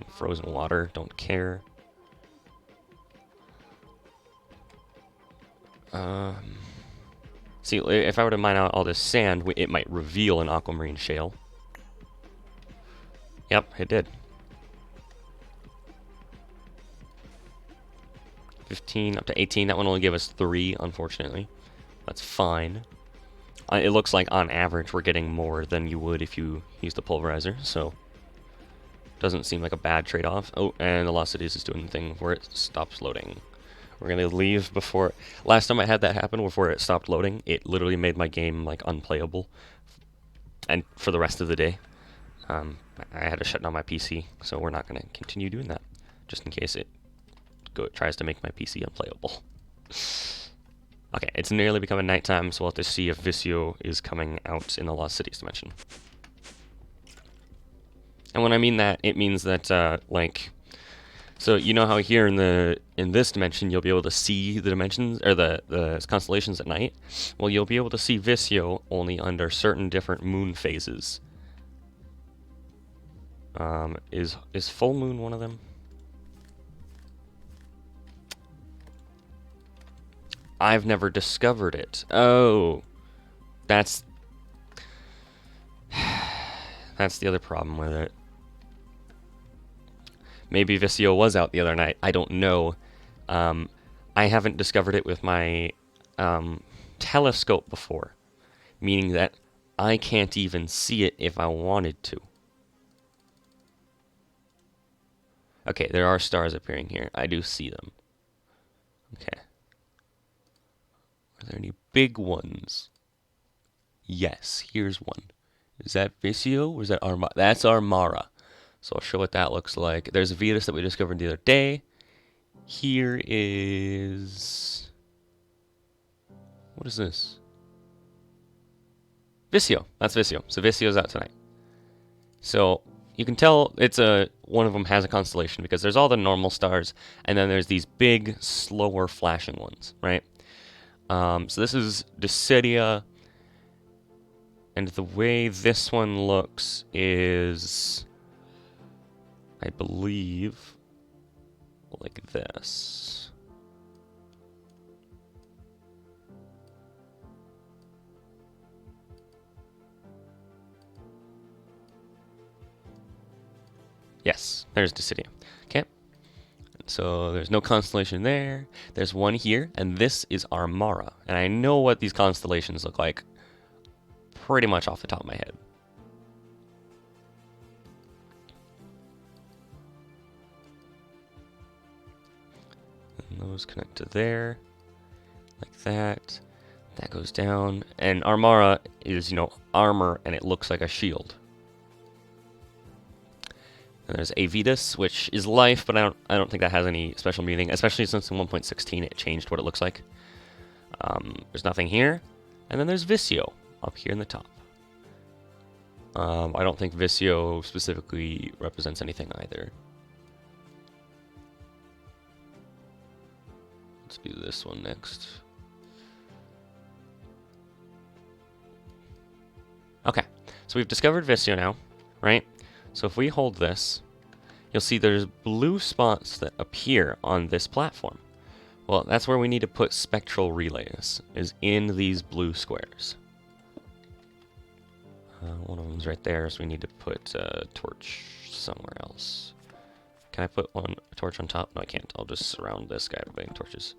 Frozen water, don't care. See, if I were to mine out all this sand, it might reveal an aquamarine shale. Yep, it did. 15 up to 18. That one only gave us 3, unfortunately. That's fine. It looks like on average we're getting more than you would if you used the pulverizer, so doesn't seem like a bad trade-off. Oh, and the Lost Cities is doing the thing where it stops loading. We're gonna leave before... Last time I had that happen before it stopped loading, it literally made my game like unplayable, and for the rest of the day. I had to shut down my PC, so we're not gonna continue doing that, just in case it tries to make my PC unplayable. Okay, it's nearly becoming nighttime, so we'll have to see if Visio is coming out in the Lost Cities dimension. And when I mean that, it means that, like, so you know how here in this dimension you'll be able to see the dimensions or the constellations at night. Well, you'll be able to see Visio only under certain different moon phases. Is full moon one of them? I've never discovered it. Oh, that's the other problem with it. Maybe Visio was out the other night. I don't know. I haven't discovered it with my telescope before, meaning that I can't even see it if I wanted to. Okay, there are stars appearing here. I do see them. Okay. Are there any big ones? Yes, here's one. Is that Visio or is that Armara? That's Armara. So I'll show what that looks like. There's a Venus that we discovered the other day. Here is... What is this? Visio. That's Visio. So Visio's out tonight. So you can tell it's one of them has a constellation because there's all the normal stars, and then there's these big, slower flashing ones, right? So this is Decidia, and the way this one looks is, I believe, like this. Yes, there's Decidia. Okay. So there's no constellation there. There's one here, and this is Armara. And I know what these constellations look like pretty much off the top of my head. And those connect to there, like that. That goes down. And Armara is, armor, and it looks like a shield. And there's Avitus, which is life, but I don't think that has any special meaning, especially since in 1.16 it changed what it looks like. There's nothing here. And then there's Visio up here in the top. I don't think Visio specifically represents anything either. Let's do this one next. Okay, so we've discovered Visio now, right? So if we hold this, you'll see there's blue spots that appear on this platform. Well, that's where we need to put spectral relays, is in these blue squares. One of them's right there, so we need to put a torch somewhere else. Can I put a torch on top? No, I can't. I'll just surround this guy with torches.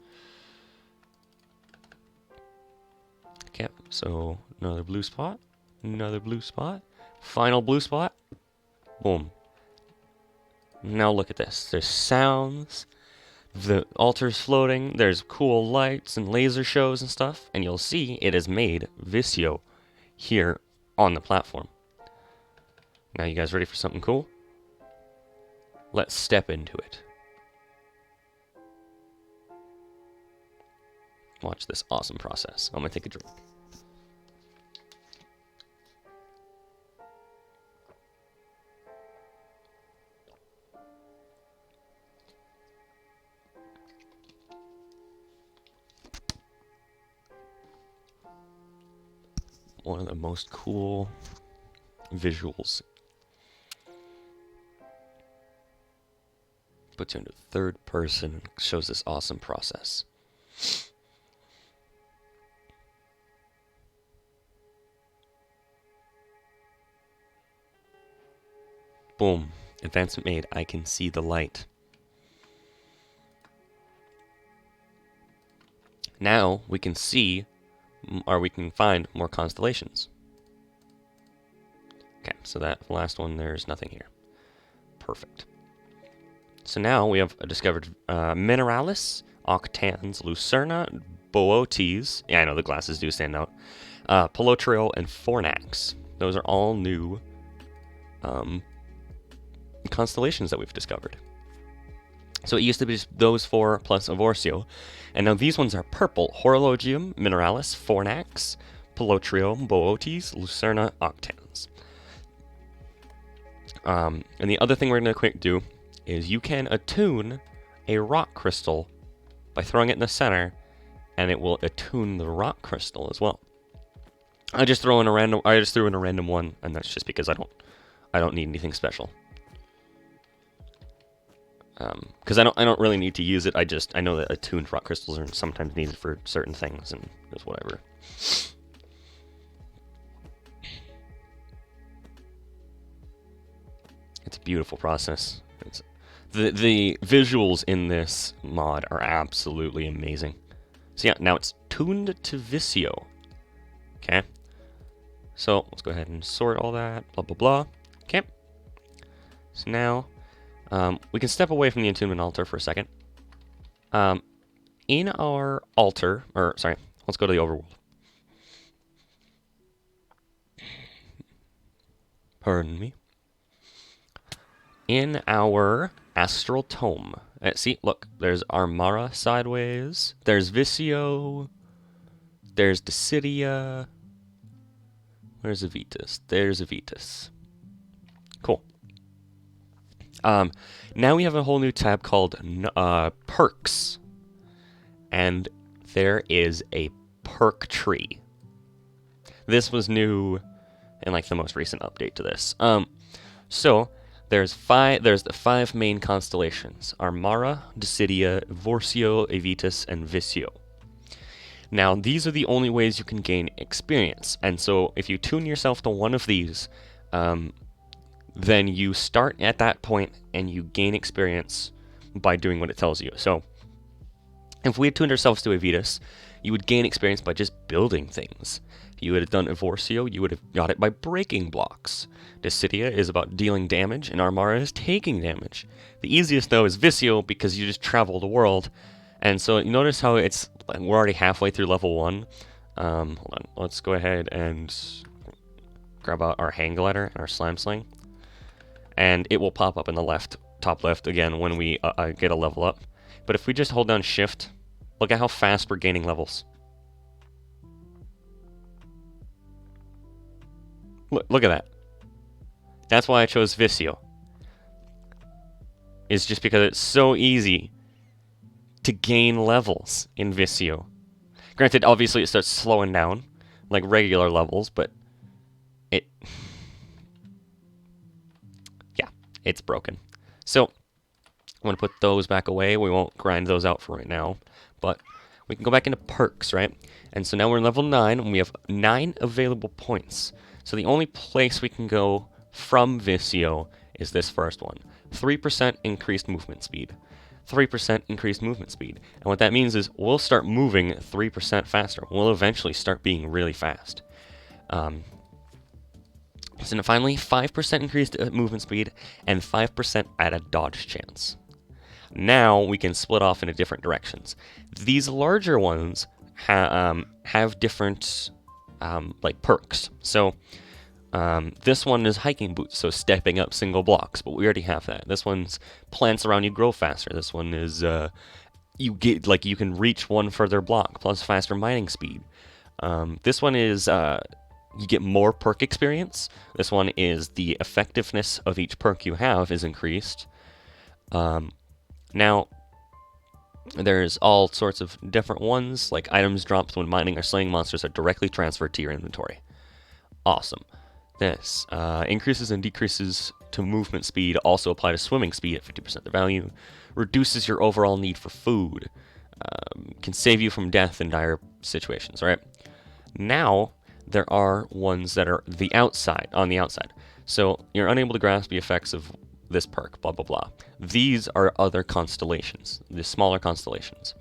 Okay, so another blue spot. Another blue spot. Final blue spot. Boom. Now look at this. There's sounds. The altar's floating. There's cool lights and laser shows and stuff. And you'll see it has made Visio here on the platform. Now you guys ready for something cool? Let's step into it. Watch this awesome process. I'm gonna take a drink. One of the most cool visuals. Puts you into third person and shows this awesome process. Boom. Advancement made. I can see the light. Now we can see, or we can find more constellations. Okay, so that last one, there's nothing here. Perfect. So now we have discovered Mineralis, Octans, Lucerna, Boötes. Yeah, I know the glasses do stand out. Pelotrio, and Fornax. Those are all new constellations that we've discovered. So it used to be just those 4 plus Evorsio, and now these ones are purple: Horologium, Mineralis, Fornax, Pelotrio, Boötes, Lucerna, Octans. And the other thing we're going to quick do is you can attune a rock crystal by throwing it in the center, and it will attune the rock crystal as well. I just threw in a random one, and that's just because I don't need anything special. Because I don't really need to use it. I know that attuned rock crystals are sometimes needed for certain things, and just whatever. It's a beautiful process. The visuals in this mod are absolutely amazing. So yeah, now it's tuned to Visio. Okay. So let's go ahead and sort all that. Blah blah blah. Okay. So now we can step away from the attunement altar for a second. In our altar, or sorry, let's go to the overworld. Pardon me. In our astral tome, see, look, there's Armara sideways, there's Visio, there's Decidia, where's Avitus? There's Avitus. Cool. Now we have a whole new tab called Perks, and there is a perk tree. This was new in like the most recent update to this. So there's the 5 main constellations: Armara, Decidia, Evorsio, Avitus, and Visio. Now these are the only ways you can gain experience, and so if you tune yourself to one of these, then you start at that point and you gain experience by doing what it tells you. So if we had tuned ourselves to Avitus, you would gain experience by just building things. If you would have done Evorsio, you would have got it by breaking blocks. Decidia is about dealing damage, and Armara is taking damage. The easiest, though, is Visio, because you just travel the world. And so you notice how we're already halfway through level 1. Hold on, let's go ahead and grab out our hang glider and our slime sling. And it will pop up in the top left again when we get a level up. But if we just hold down shift, look at how fast we're gaining levels. Look at that. That's why I chose Visio. It's just because it's so easy to gain levels in Visio. Granted, obviously it starts slowing down, like regular levels, but it's broken. So I'm going to put those back away. We won't grind those out for right now, but we can go back into perks, right? And so now we're in level 9, and we have 9 available points. So the only place we can go from Visio is this first one. 3% increased movement speed. 3% increased movement speed. And what that means is we'll start moving 3% faster. We'll eventually start being really fast. So now finally, 5% increased movement speed and 5% added dodge chance. Now we can split off into different directions. These larger ones have different like perks. So this one is hiking boots, so stepping up single blocks, but we already have that. This one's plants around you grow faster. This one is you can reach one further block plus faster mining speed. This one is you get more perk experience. This one is the effectiveness of each perk you have is increased. Now, there's all sorts of different ones, like items dropped when mining or slaying monsters are directly transferred to your inventory. Awesome. This increases and decreases to movement speed also apply to swimming speed at 50% the value. Reduces your overall need for food. Can save you from death in dire situations, right? Now, there are ones that are on the outside. So you're unable to grasp the effects of this perk, blah, blah, blah. These are other constellations, the smaller constellations.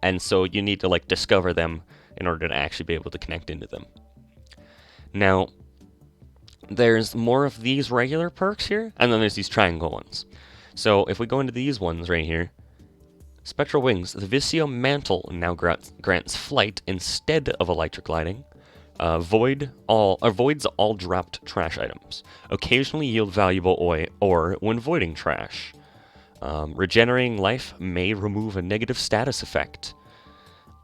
and so you need to like discover them in order to actually be able to connect into them. Now, there's more of these regular perks here, and then there's these triangle ones. So if we go into these ones right here, Spectral Wings, the Visio Mantle now grants flight instead of electric gliding. Voids all dropped trash items. Occasionally yield valuable ore when voiding trash. Regenerating life may remove a negative status effect.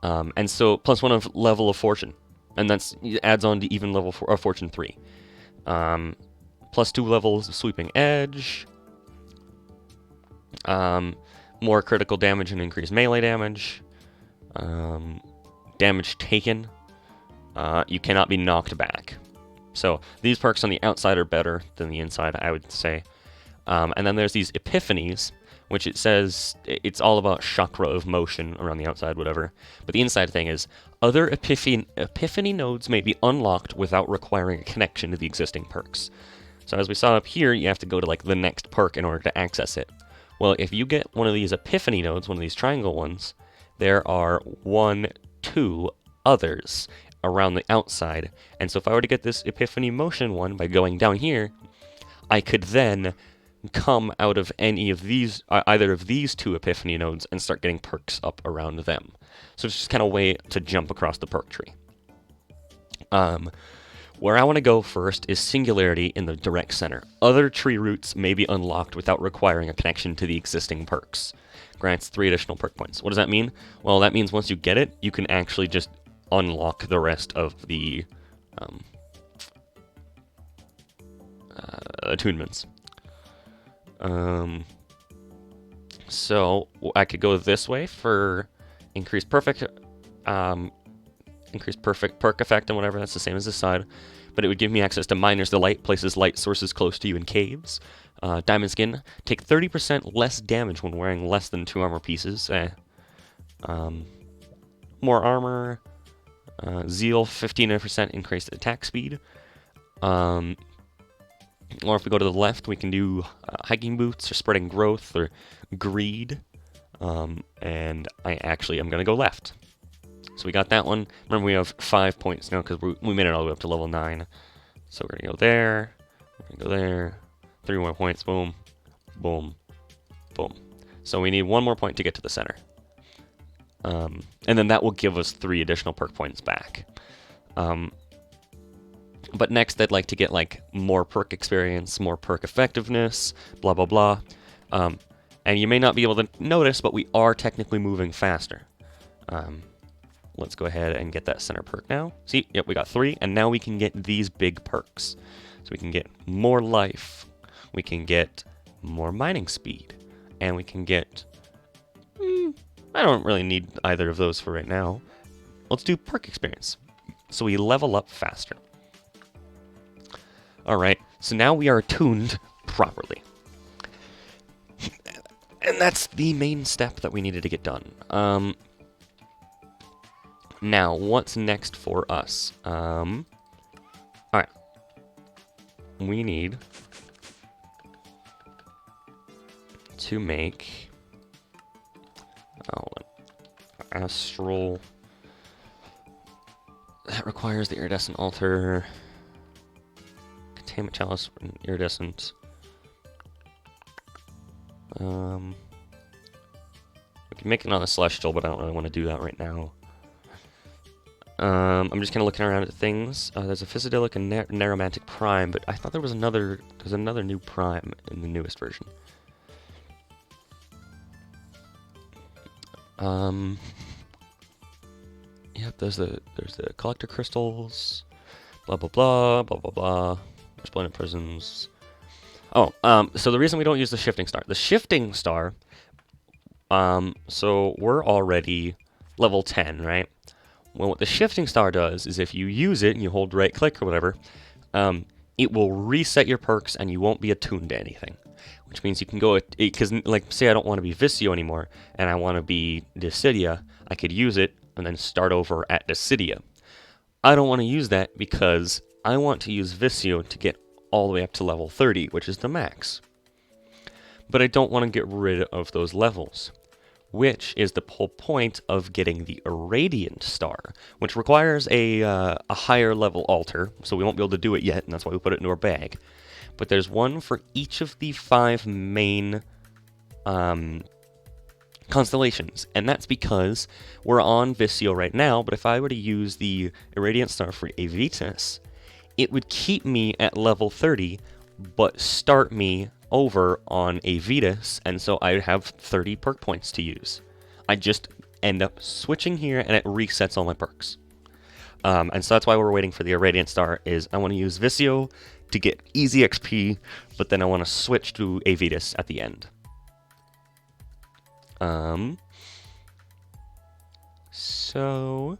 And so +1 of level of fortune. And that's adds on to even level fortune 3. +2 levels of sweeping edge. More critical damage and increased melee damage. Damage taken. You cannot be knocked back. So these perks on the outside are better than the inside, I would say. And then there's these epiphanies, which it says it's all about chakra of motion around the outside, whatever. But the inside thing is, other epiphany nodes may be unlocked without requiring a connection to the existing perks. So as we saw up here, you have to go to like the next perk in order to access it. Well, if you get one of these epiphany nodes, one of these triangle ones, there are 1, 2 others around the outside. And so if I were to get this epiphany motion one by going down here, I could then come out of any of these, either of these 2 epiphany nodes and start getting perks up around them. So it's just kind of a way to jump across the perk tree. Where I want to go first is Singularity in the direct center. Other tree roots may be unlocked without requiring a connection to the existing perks. Grants 3 additional perk points. What does that mean? Well, that means once you get it, you can actually just unlock the rest of the attunements. So I could go this way for increased perfect perk effect and whatever. That's the same as this side, but it would give me access to Miner's Delight, places light sources close to you in caves. Diamond Skin, take 30% less damage when wearing less than 2 armor pieces. More armor. Zeal, 15% increased attack speed. Or if we go to the left, we can do hiking boots or spreading growth or greed. And I actually am going to go left. So we got that one. Remember, we have 5 points now because we made it all the way up to level 9. So we're going to go there. We're going to go there. 3 more points. Boom. Boom. Boom. So we need 1 more point to get to the center. And then that will give us 3 additional perk points back. But next, I'd like to get like more perk experience, more perk effectiveness, blah, blah, blah. And you may not be able to notice, but we are technically moving faster. Let's go ahead and get that center perk now. See, yep, we got 3, and now we can get these big perks. So we can get more life, we can get more mining speed, and we can get... I don't really need either of those for right now. Let's do perk experience. So we level up faster. Alright, so now we are attuned properly. And that's the main step that we needed to get done. Now, what's next for us? Alright. We need to make... Astral... That requires the iridescent altar. Containment chalice, iridescent. We can make it on a celestial, but I don't really want to do that right now. I'm just kind of looking around at things. There's a Physidelic and Neromantic Prime, but I thought there's another new Prime in the newest version. Yep, there's the collector crystals, blah blah blah blah blah blah. Splendid prisms. Oh, so the reason we don't use the shifting star, so we're already level 10, right? Well, what the shifting star does is if you use it and you hold right click or whatever, it will reset your perks and you won't be attuned to anything. Which means you can go, because like say I don't want to be Visio anymore and I want to be Dissidia, I could use it and then start over at Dissidia. I don't want to use that because I want to use Visio to get all the way up to level 30, which is the max. But I don't want to get rid of those levels. which is the whole point of getting the Irradiant Star, which requires a higher level altar, so we won't be able to do it yet, and that's why we put it into our bag. But there's one for each of the 5 main constellations, and that's because we're on Visio right now, but if I were to use the Irradiant Star for Aevitas, it would keep me at level 30, but start me over on Aevitas, and so I would have 30 perk points to use. I just end up switching here, and it resets all my perks. And so that's why we're waiting for the Irradiant Star, is I want to use Visio to get easy XP, but then I want to switch to Aevitas at the end. So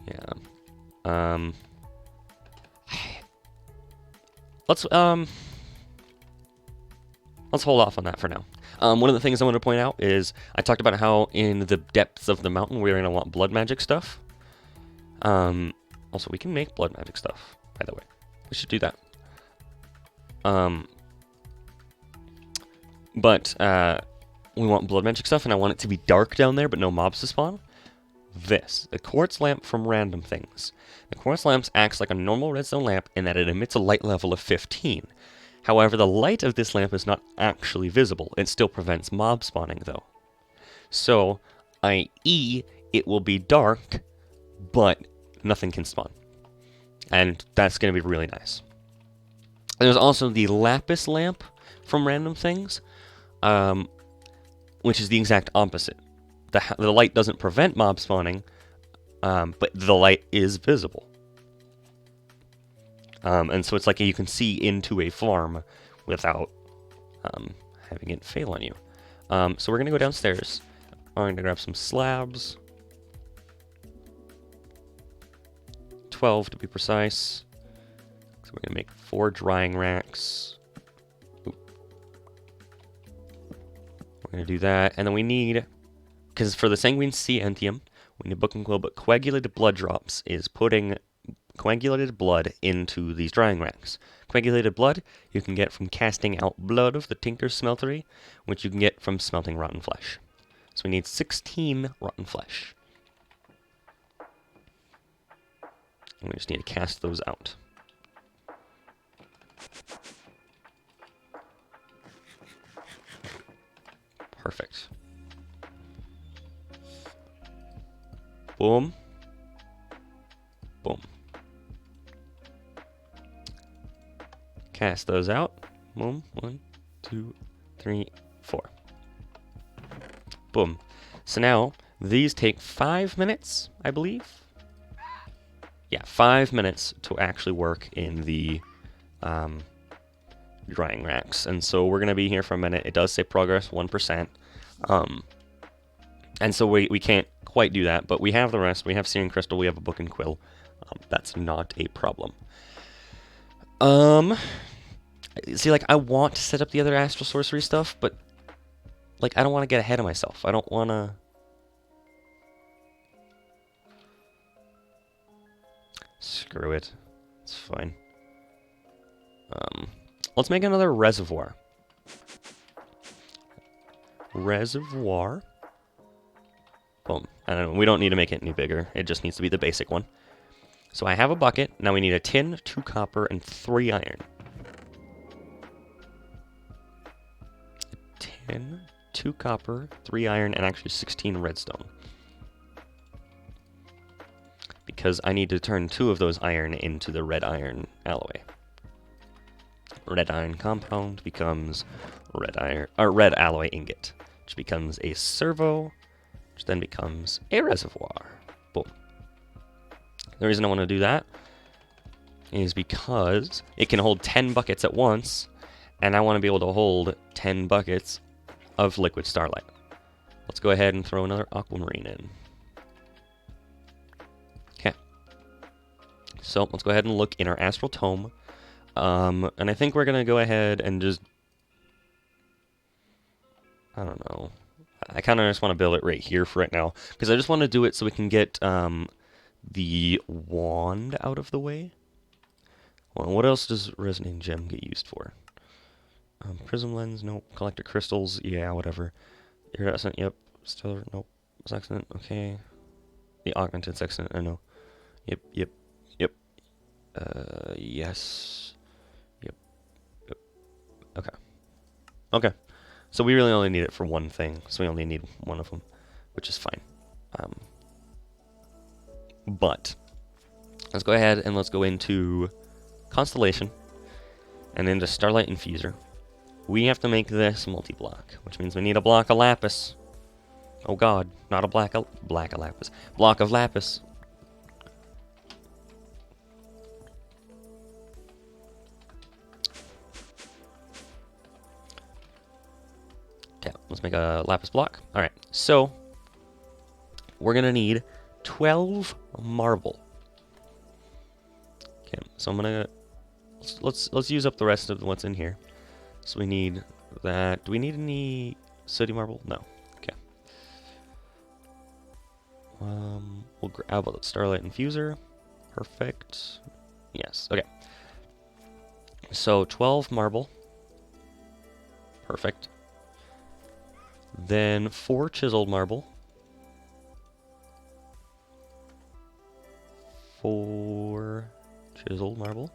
yeah, let's hold off on that for now. One of the things I want to point out is I talked about how in the depths of the mountain we're going to want blood magic stuff. Also, we can make blood magic stuff, by the way. We should do that. But we want blood magic stuff, and I want it to be dark down there, but no mobs to spawn. The quartz lamp from Random Things. The quartz lamp acts like a normal redstone lamp in that it emits a light level of 15. However, the light of this lamp is not actually visible. It still prevents mob spawning, though. So, i.e., it will be dark, but nothing can spawn. And that's going to be really nice. There's also the lapis lamp from Random Things, which is the exact opposite. The light doesn't prevent mob spawning, but the light is visible. And so it's like you can see into a farm without having it fail on you. So we're going to go downstairs. I'm going to grab some slabs. 12 to be precise. So we're going to make 4 drying racks. Oop. We're going to do that. And then we need, because for the Sanguine Sea Entium, we need Book and Quill, but Coagulated Blood Drops is putting coagulated blood into these drying racks. Coagulated blood you can get from casting out blood of the Tinker's Smeltery, which you can get from smelting rotten flesh. So we need 16 rotten flesh. And we just need to cast those out. Perfect. Boom. Boom. Cast those out. Boom. 1, 2, 3, 4. Boom. So now, these take 5 minutes, I believe. Yeah, 5 minutes to actually work in the drying racks. And so we're going to be here for a minute. It does say progress 1%. And so we can't quite do that, but we have the rest. We have Searing Crystal, we have a Book and Quill. That's not a problem. See, like, I want to set up the other Astral Sorcery stuff, but, like, I don't want to get ahead of myself. I don't want to... Screw it. It's fine. Let's make another reservoir. Reservoir. Boom. I don't know, we don't need to make it any bigger. It just needs to be the basic one. So I have a bucket. Now we need a tin, 2 copper, and 3 iron. A tin, 2 copper, 3 iron, and actually 16 redstone. Because I need to turn 2 of those iron into the red iron alloy. Red iron compound becomes red alloy ingot, which becomes a servo, which then becomes a reservoir. Boom. The reason I want to do that is because it can hold 10 buckets at once, and I want to be able to hold 10 buckets of liquid starlight. Let's go ahead and throw another aquamarine in. Okay. So let's go ahead and look in our astral tome. And I think we're going to go ahead and just... I don't know. I kind of just want to build it right here for right now, because I just want to do it so we can get the wand out of the way. Well, what else does Resonating Gem get used for? Prism lens, nope. Collector crystals, yeah, whatever. Iridescent, yep. Stellar, nope. Sextant, okay. The augmented sextant, I know. Yep, yep, yep. Yes. Yep, yep. Okay. Okay. So we really only need it for one thing, so we only need one of them, which is fine. But let's go ahead and let's go into Constellation and into Starlight Infuser. We have to make this multi-block, which means we need a block of lapis. Oh god, not a black of lapis. Block of lapis. Okay, let's make a lapis block. Alright, so we're gonna need 12 marble. Okay, so I'm gonna let's use up the rest of what's in here. So we need that. Do we need any city marble? No. Okay. We'll grab a Starlight Infuser. Perfect. Yes. Okay. So 12 marble. Perfect. Then 4 chiseled marble. 4 chiseled marble.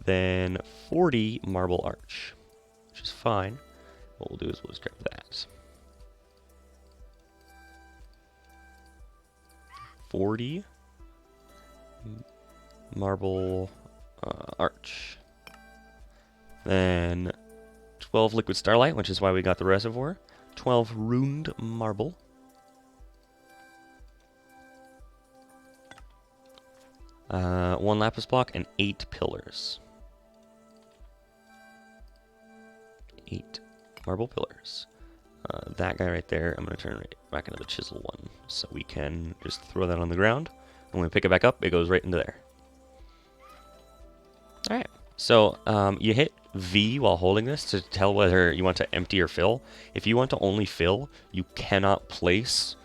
Then 40 marble arch, which is fine. What we'll do is we'll just grab that. 40 marble arch. Then 12 liquid starlight, which is why we got the reservoir. 12 runed marble. One lapis block and 8 pillars. 8 marble pillars. That guy right there, I'm going to turn right back into the chisel one, so we can just throw that on the ground. And when we pick it back up, it goes right into there. Alright, so you hit V while holding this to tell whether you want to empty or fill. If you want to only fill, you cannot place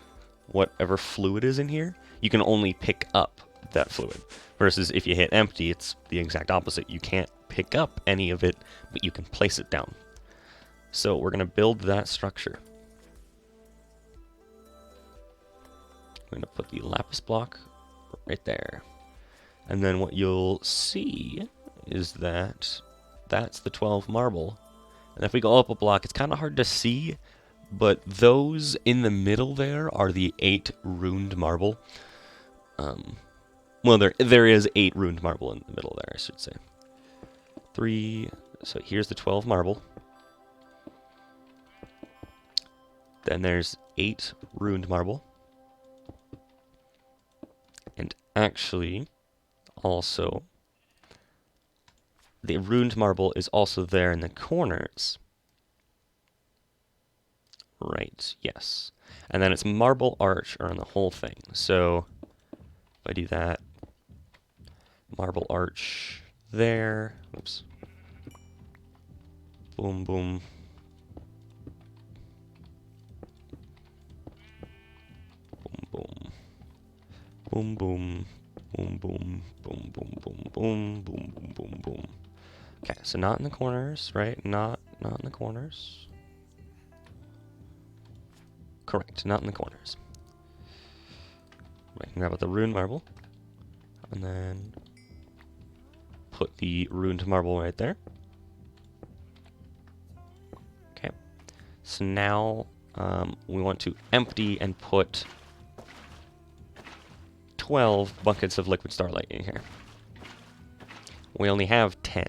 whatever fluid is in here. You can only pick up that fluid. Versus if you hit empty, it's the exact opposite. You can't pick up any of it, but you can place it down. So we're going to build that structure. We're going to put the lapis block right there. And then what you'll see is that that's the 12 marble. And if we go up a block, it's kind of hard to see, but those in the middle there are the 8 runed marble. Well, there is 8 runed marble in the middle there, I should say. 3, so here's the 12 marble. Then there's 8 runed marble. And actually, also, the runed marble is also there in the corners. Right, yes. And then it's marble arch around the whole thing. So, if I do that, marble arch there. Oops. Boom, boom. Boom, boom, boom, boom, boom, boom, boom, boom, boom, boom, boom, boom. Okay, so not in the corners, right? Not in the corners. Correct, not in the corners. I can grab out the ruined marble, and then put the ruined marble right there. Okay, so now we want to empty and put 12 buckets of liquid starlight in here. We only have 10,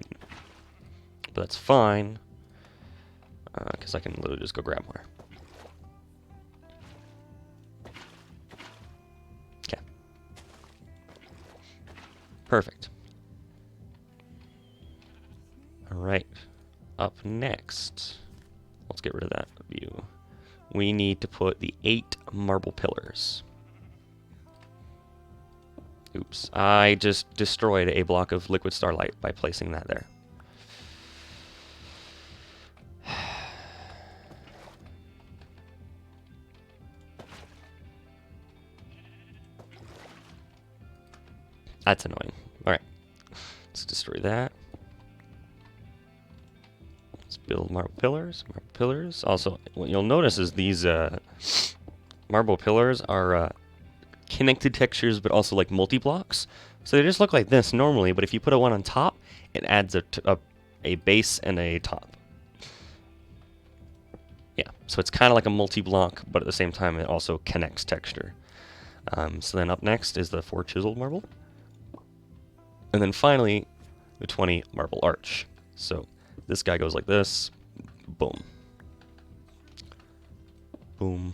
but that's fine, because I can literally just go grab more. Okay. Perfect. Alright, up next, let's get rid of that view. We need to put the 8 marble pillars. Oops, I just destroyed a block of liquid starlight by placing that there. That's annoying. Alright, let's destroy that. build marble pillars. Marble pillars. Also, what you'll notice is these marble pillars are connected textures, but also like multi-blocks. So they just look like this normally, but if you put a one on top, it adds a base and a top. Yeah, so it's kind of like a multi-block, but at the same time, it also connects texture. So then up next is the 4 chiseled marble. And then finally, the 20 marble arch. So this guy goes like this. Boom. Boom.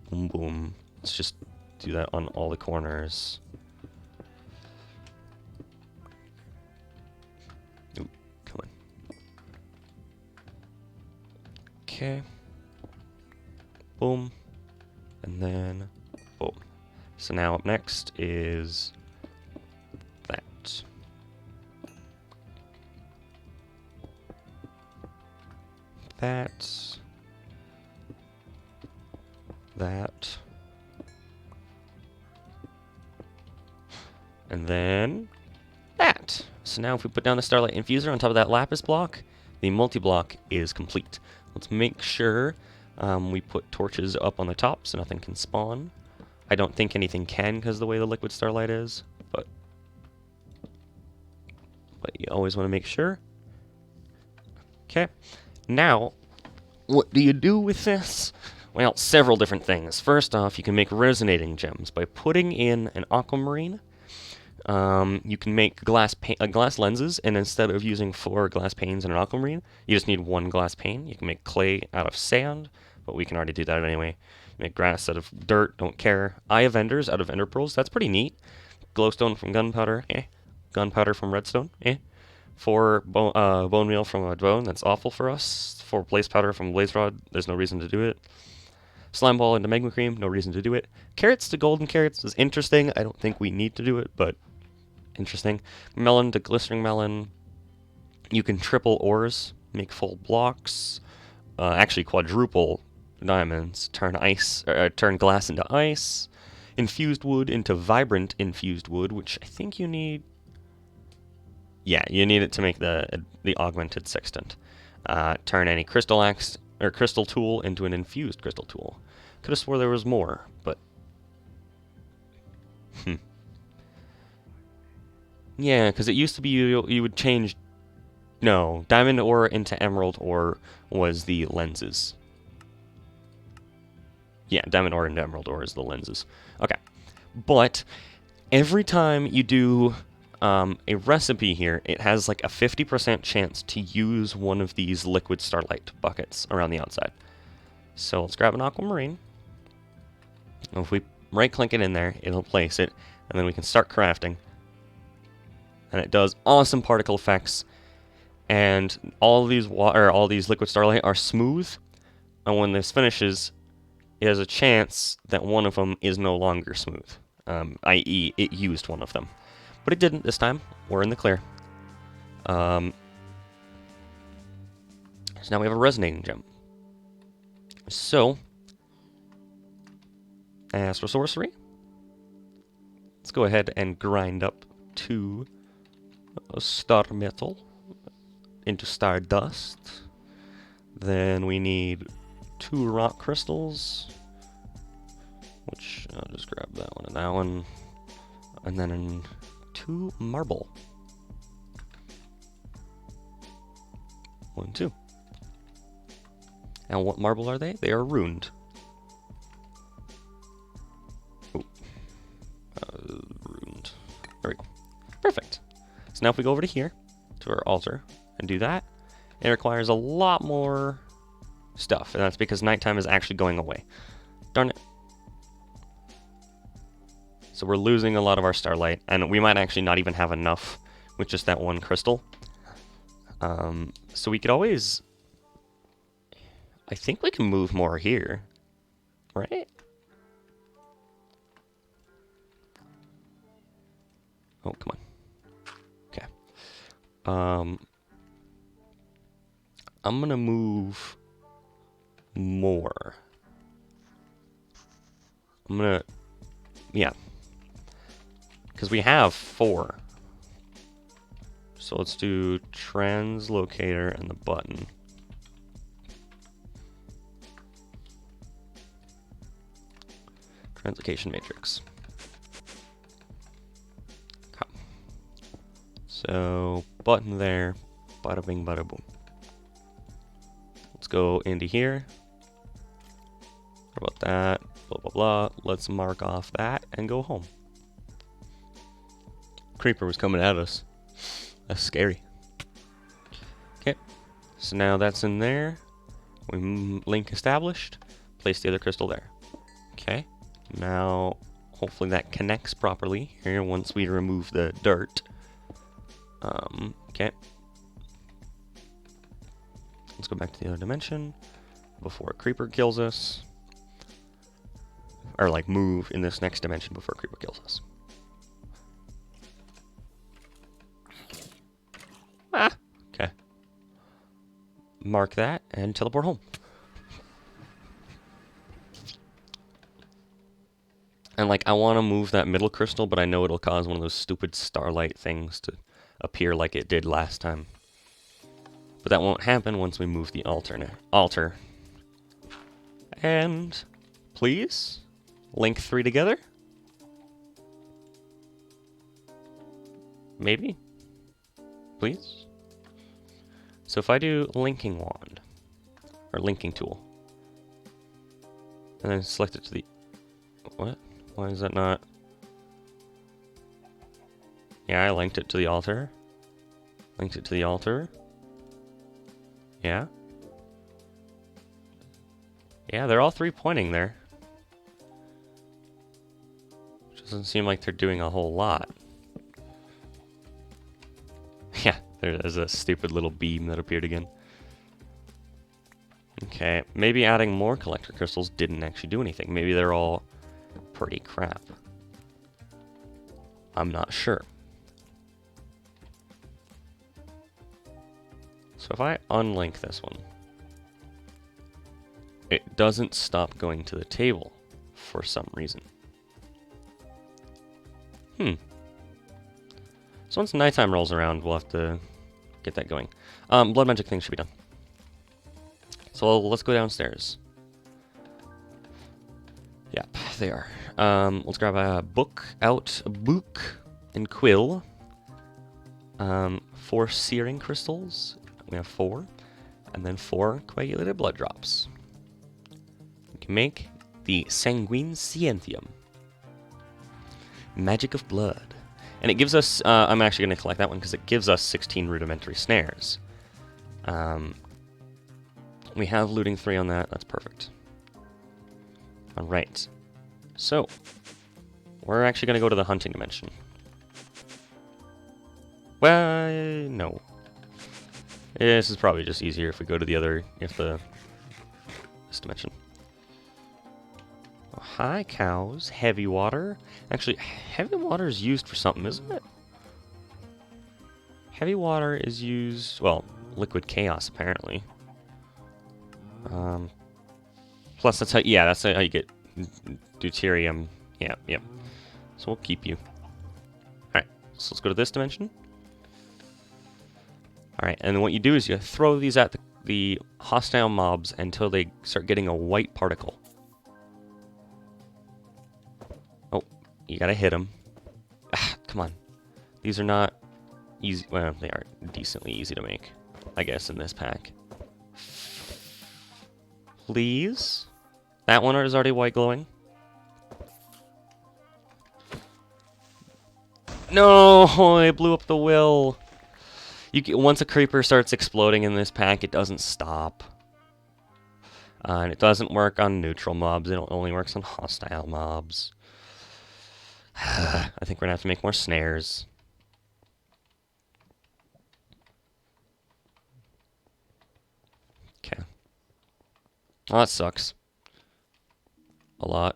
Boom, boom. Let's just do that on all the corners. Ooh, come on. Okay. Boom. And then boom. So now up next is that. That. That. And then that. So now if we put down the Starlight Infuser on top of that Lapis block, the multi-block is complete. Let's make sure we put torches up on the top so nothing can spawn. I don't think anything can because of the way the Liquid Starlight is, but you always want to make sure. Okay. Now, what do you do with this? Well, several different things. First off, you can make resonating gems by putting in an aquamarine. You can make glass lenses, and instead of using 4 glass panes and an aquamarine, you just need 1 glass pane. You can make clay out of sand, but we can already do that anyway. Make grass out of dirt, don't care. Eye of Enders out of ender pearls, that's pretty neat. Glowstone from gunpowder, eh. Gunpowder from redstone, eh. 4 bone meal from a bone, that's awful for us. 4 blaze powder from blaze rod, there's no reason to do it. Slime ball into magma cream, no reason to do it. Carrots to golden carrots is interesting. I don't think we need to do it, but interesting. Melon to glistening melon. You can triple ores, make full blocks. Actually quadruple diamonds. Turn glass into ice. Infused wood into vibrant infused wood, which I think you need. Yeah, you need it to make the augmented sextant. Turn any crystal axe or crystal tool into an infused crystal tool. Could have swore there was more, but yeah, because it used to be you would change. No, diamond ore into emerald ore was the lenses. Yeah, diamond ore into emerald ore is the lenses. Okay, but every time you do a recipe here, it has like a 50% chance to use one of these liquid starlight buckets around the outside. So let's grab an aquamarine. If we right-click it in there, it'll place it, and then we can start crafting. And it does awesome particle effects, and all these liquid starlight are smooth. And when this finishes, it has a chance that one of them is no longer smooth, i.e., it used one of them. But it didn't this time. We're in the clear. So now we have a resonating gem. So, as for sorcery, let's go ahead and grind up 2 star metal into star dust. Then we need 2 rock crystals, which I'll just grab that one and that one. And then 2 marble. 1, 2. And what marble are they? They are runed. Oh. Runed. There we go. Perfect. So now if we go over to here, to our altar, and do that, it requires a lot more stuff. And that's because nighttime is actually going away. Darn it. So we're losing a lot of our starlight, and we might actually not even have enough with just that 1 crystal. So we could always... I think we can move more here, right? Oh, come on. Okay. I'm gonna move more. Yeah. Because we have 4. So let's do translocator and the button. Translocation matrix. So, button there, bada bing, bada boom. Let's go into here. What about that? Blah, blah, blah. Let's mark off that and go home. Creeper was coming at us. That's scary. Okay, so now that's in there. Link established. Place the other crystal there. Okay, now hopefully that connects properly here once we remove the dirt. Okay. Let's go back to the other dimension before a creeper kills us. Or like move in this next dimension before a creeper kills us. Ah, okay. Mark that and teleport home. And like, I want to move that middle crystal, but I know it'll cause one of those stupid starlight things to appear like it did last time. But that won't happen once we move the altar. And please link 3 together. Maybe. Please. So if I do linking wand or linking tool, and then select it to the what? Why is that not? Yeah, I linked it to the altar. Linked it to the altar. Yeah. Yeah, they're all 3 pointing there. Which doesn't seem like they're doing a whole lot. Yeah, there's a stupid little beam that appeared again. Okay, maybe adding more collector crystals didn't actually do anything. Maybe they're all pretty crap. I'm not sure. So if I unlink this one, it doesn't stop going to the table for some reason. So once nighttime rolls around, we'll have to get that going. Blood magic things should be done. So let's go downstairs. Yep, they are. Let's grab a book and quill. 4 searing crystals. We have 4. And then 4 coagulated blood drops. We can make the sanguine scientium. Magic of blood. And it gives us, I'm actually going to collect that one because it gives us 16 rudimentary snares. We have looting 3 on that. That's perfect. Alright. So, we're actually going to go to the hunting dimension. Well, no. This is probably just easier if we go to the other, this dimension. Oh, hi, cows. Heavy water. Actually, heavy water is used for something, isn't it? Heavy water is used, well, liquid chaos, apparently. Plus, that's how you get deuterium. Yeah. So we'll keep you. Alright, so let's go to this dimension. Alright, and then what you do is you throw these at the hostile mobs until they start getting a white particle. Oh, you gotta hit them. Ah, come on. These are not easy. Well, they are decently easy to make, I guess, in this pack. Please? That one is already white glowing. No, it blew up the will. Once a creeper starts exploding in this pack, it doesn't stop. And it doesn't work on neutral mobs. It only works on hostile mobs. I think we're going to have to make more snares. Okay. Oh, that sucks. A lot.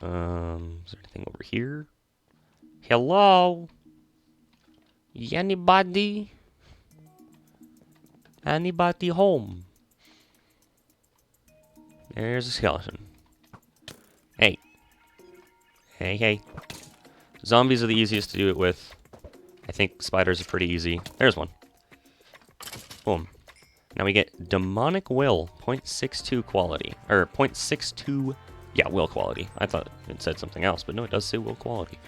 Is there anything over here? Hello? Anybody? Anybody home? There's a skeleton. Hey. Hey. Zombies are the easiest to do it with. I think spiders are pretty easy. There's one. Boom. Now we get Demonic Will, 0.62 quality. Or 0.62 Yeah, will quality. I thought it said something else, but no, it does say will quality.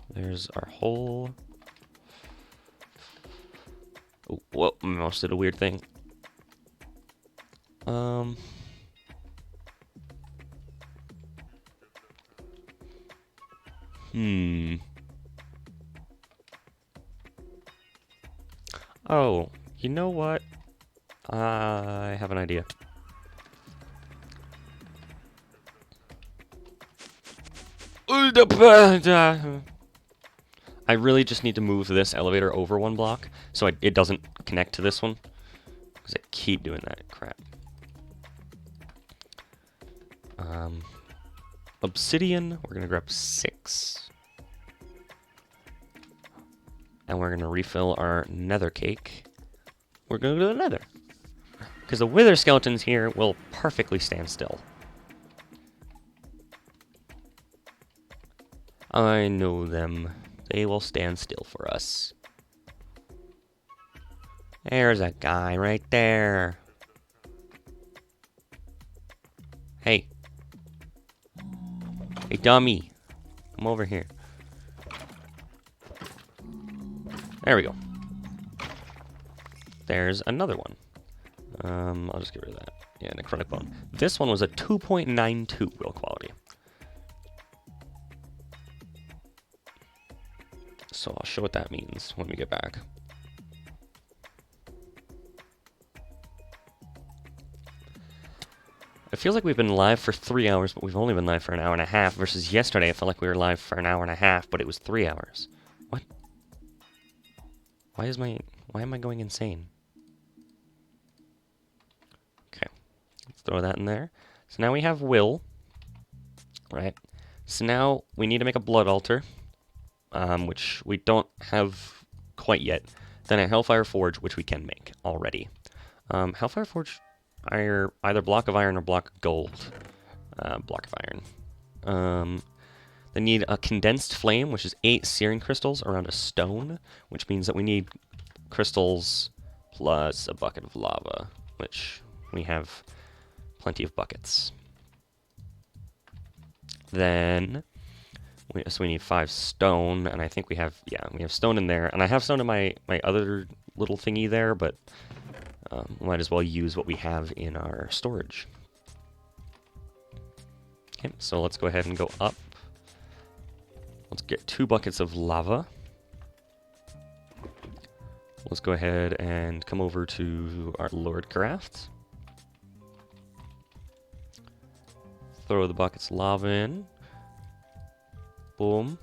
There's our whole... Oh, whoa, I almost did a weird thing. Oh, you know what? I have an idea. I really just need to move this elevator over one block so it doesn't connect to this one. Because I keep doing that crap. Obsidian, we're going to grab 6. And we're going to refill our nether cake. We're going to go to the nether. Because the wither skeletons here will perfectly stand still. I know them. They will stand still for us. There's a guy right there. Hey. Hey, dummy. Come over here. There we go. There's another one. I'll just get rid of that. Yeah, necrotic bone. This one was a 2.92 will quality. So I'll show what that means when we get back. It feels like we've been live for 3 hours, but we've only been live for an hour and a half, versus yesterday it felt like we were live for an hour and a half, but it was 3 hours. What? Why am I going insane? Okay. Let's throw that in there. So now we have will. Right? So now we need to make a blood altar. Which we don't have quite yet. Then a Hellfire Forge, which we can make already. Hellfire Forge, either block of iron or block of gold. Block of iron. They need a condensed flame, which is 8 searing crystals around a stone, which means that we need crystals plus a bucket of lava, which we have plenty of buckets. Then... So we need 5 stone, and I think we have stone in there. And I have stone in my other little thingy there, but might as well use what we have in our storage. Okay, so let's go ahead and go up. Let's get 2 buckets of lava. Let's go ahead and come over to our Lord Craft. Throw the buckets of lava in. Boom,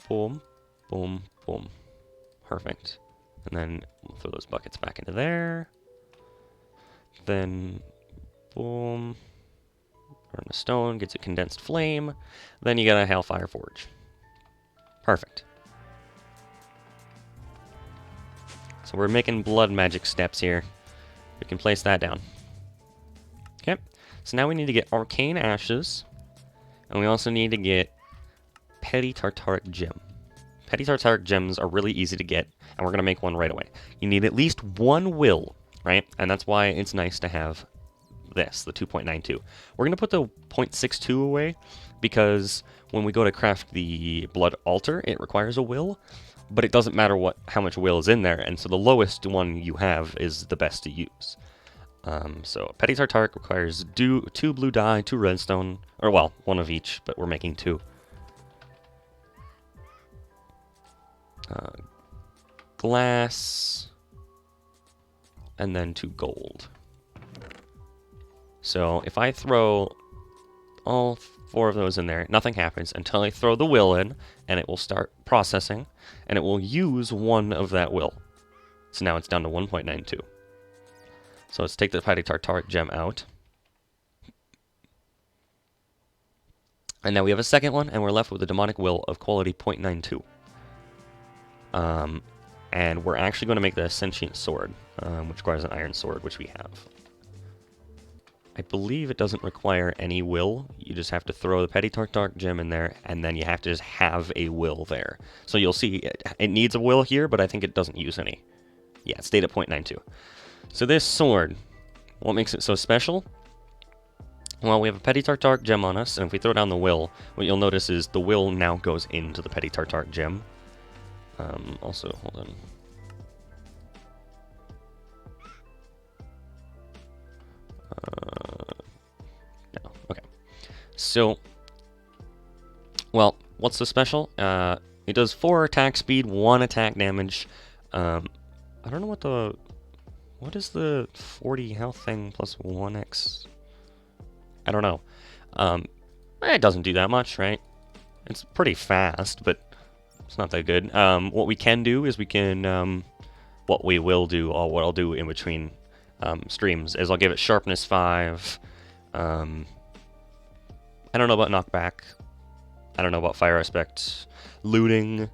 boom, boom, boom. Perfect. And then we'll throw those buckets back into there. Then, boom. Burn the stone, gets a condensed flame. Then you got a Hellfire Forge. Perfect. So we're making blood magic steps here. We can place that down. Okay. So now we need to get Arcane Ashes. And we also need to get Petty Tartaric Gem. Petty Tartaric Gems are really easy to get, and we're going to make one right away. You need at least 1 will, right? And that's why it's nice to have this, the 2.92. We're going to put the 0.62 away, because when we go to craft the Blood Altar, it requires a will, but it doesn't matter how much will is in there, and so the lowest one you have is the best to use. So Petty Tartaric requires 2 blue dye, 2 redstone, or well, 1 of each, but we're making 2. Glass, and then 2 gold. So if I throw all 4 of those in there, nothing happens until I throw the will in, and it will start processing, and it will use 1 of that will. So now it's down to 1.92. So let's take the Petty Tartaric Gem out. And now we have a second one, and we're left with a Demonic Will of quality 0.92. And we're actually going to make the Sentient Sword, which requires an iron sword, which we have. I believe it doesn't require any will. You just have to throw the Petty Tartaric Gem in there, and then you have to just have a will there. So you'll see it needs a will here, but I think it doesn't use any. Yeah, it stayed at 0.92. So this sword, what makes it so special Well, we have a Petty Tartaric gem on us, and if we throw down the will, what you'll notice is the will now goes into the Petty Tartaric gem. Also, hold on. No, okay. So, well, what's so special? It does 4 attack speed, 1 attack damage. I don't know what is the 40 health thing plus 1x? I don't know. It doesn't do that much, right? It's pretty fast, but it's not that good. What we can do is we can, what we will do, or what I'll do in between streams, is I'll give it sharpness 5. I don't know about knockback. I don't know about fire aspect, looting,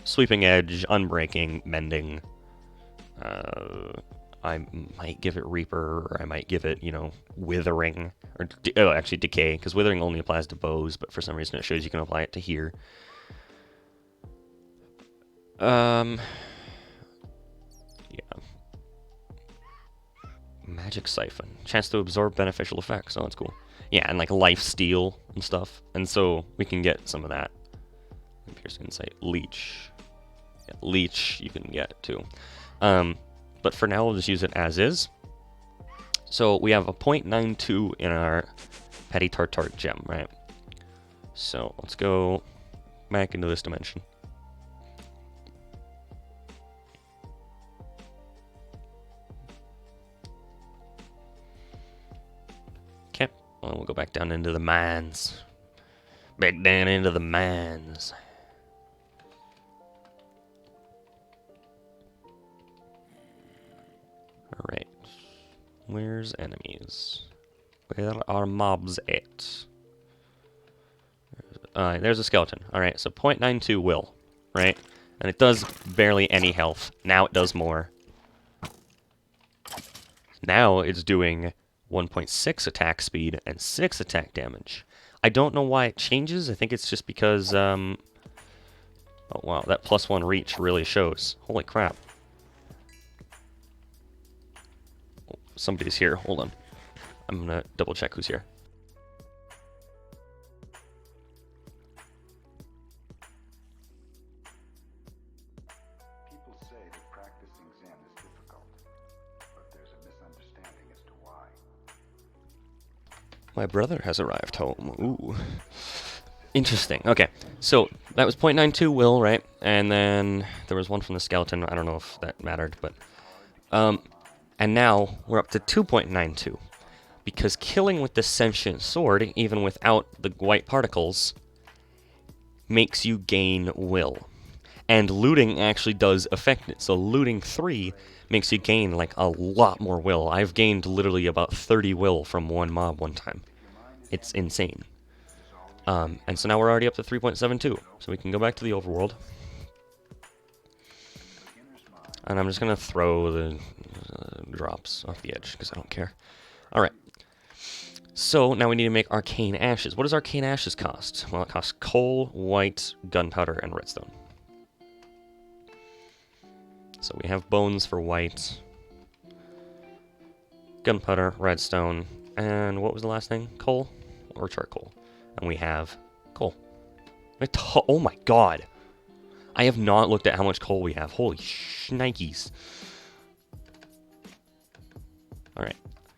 sweeping edge, unbreaking, mending. I might give it Reaper, or I might give it, Withering, or actually Decay, because Withering only applies to bows, but for some reason it shows you can apply it to here. Yeah. Magic Siphon. Chance to absorb beneficial effects. Oh, that's cool. Yeah, and like Life Steal and stuff. And so we can get some of that. Piercing Insight. Leech. Yeah, Leech you can get too. But for now, we'll just use it as is. So we have a 0.92 in our Petty Tartaric gem, right? So let's go back into this dimension. Okay, well, we'll go back down into the mines. Back down into the mines. Alright. Where's enemies? Where are mobs at? There's a skeleton. Alright, so 0.92 will, right? And it does barely any health. Now it does more. Now it's doing 1.6 attack speed and 6 attack damage. I don't know why it changes. I think it's just because, oh wow, that +1 reach really shows. Holy crap. Somebody's here. Hold on. I'm gonna double check who's here. People say that practicing Zen is difficult, but there's a misunderstanding as to why. My brother has arrived home. Ooh. Interesting. Okay, so that was 0.92 will, right? And then there was one from the skeleton. I don't know if that mattered, but... And now we're up to 2.92. Because killing with the sentient sword, even without the white particles, makes you gain will. And looting actually does affect it. So looting 3 makes you gain like a lot more will. I've gained literally about 30 will from one mob one time. It's insane. And so now we're already up to 3.72. So we can go back to the overworld. And I'm just going to throw the drops off the edge, because I don't care. Alright. So, now we need to make Arcane Ashes. What does Arcane Ashes cost? Well, it costs coal, white, gunpowder, and redstone. So we have bones for white, gunpowder, redstone, and what was the last thing? Coal? Or charcoal. And we have coal. Oh my god! I have not looked at how much coal we have. Holy shnikes. Alright,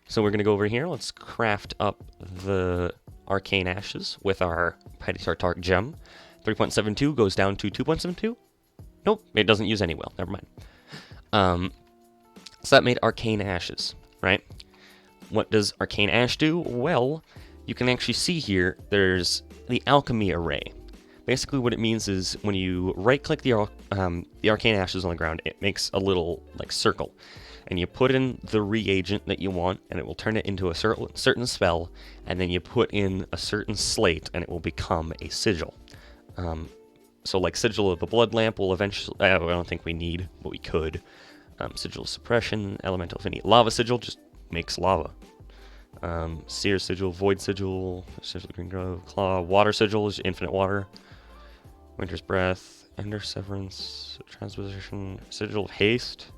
so we're going to go over here. Let's craft up the Arcane Ashes with our Petty Tartaric gem. 3.72 goes down to 2.72? Nope, it doesn't use any will. Never mind. So that made Arcane Ashes, right? What does Arcane Ash do? Well, you can actually see here, there's the Alchemy Array. Basically what it means is when you right-click the Arcane Ashes on the ground, it makes a little, like, circle. And you put in the reagent that you want, and it will turn it into a certain spell, and then you put in a certain slate, and it will become a sigil. So, like, Sigil of the Blood Lamp will eventually... I don't think we need, but we could. Sigil of Suppression, Elemental Affinity. Lava Sigil just makes lava. Seer Sigil, Void Sigil, Sigil of Green Grove, Claw, Water Sigil is infinite water. Winter's Breath, Ender Severance, Transposition, Sigil of Haste,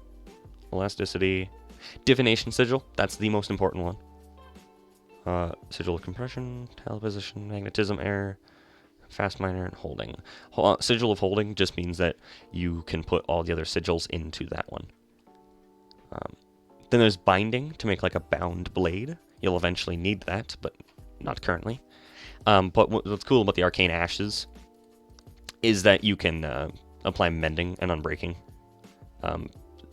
Elasticity, Divination Sigil, that's the most important one. Sigil of compression, teleposition, magnetism, air, fast miner, and holding. Sigil of holding just means that you can put all the other sigils into that one. Then there's binding to make like a bound blade. You'll eventually need that, but not currently. But what's cool about the arcane ashes is that you can apply mending and unbreaking,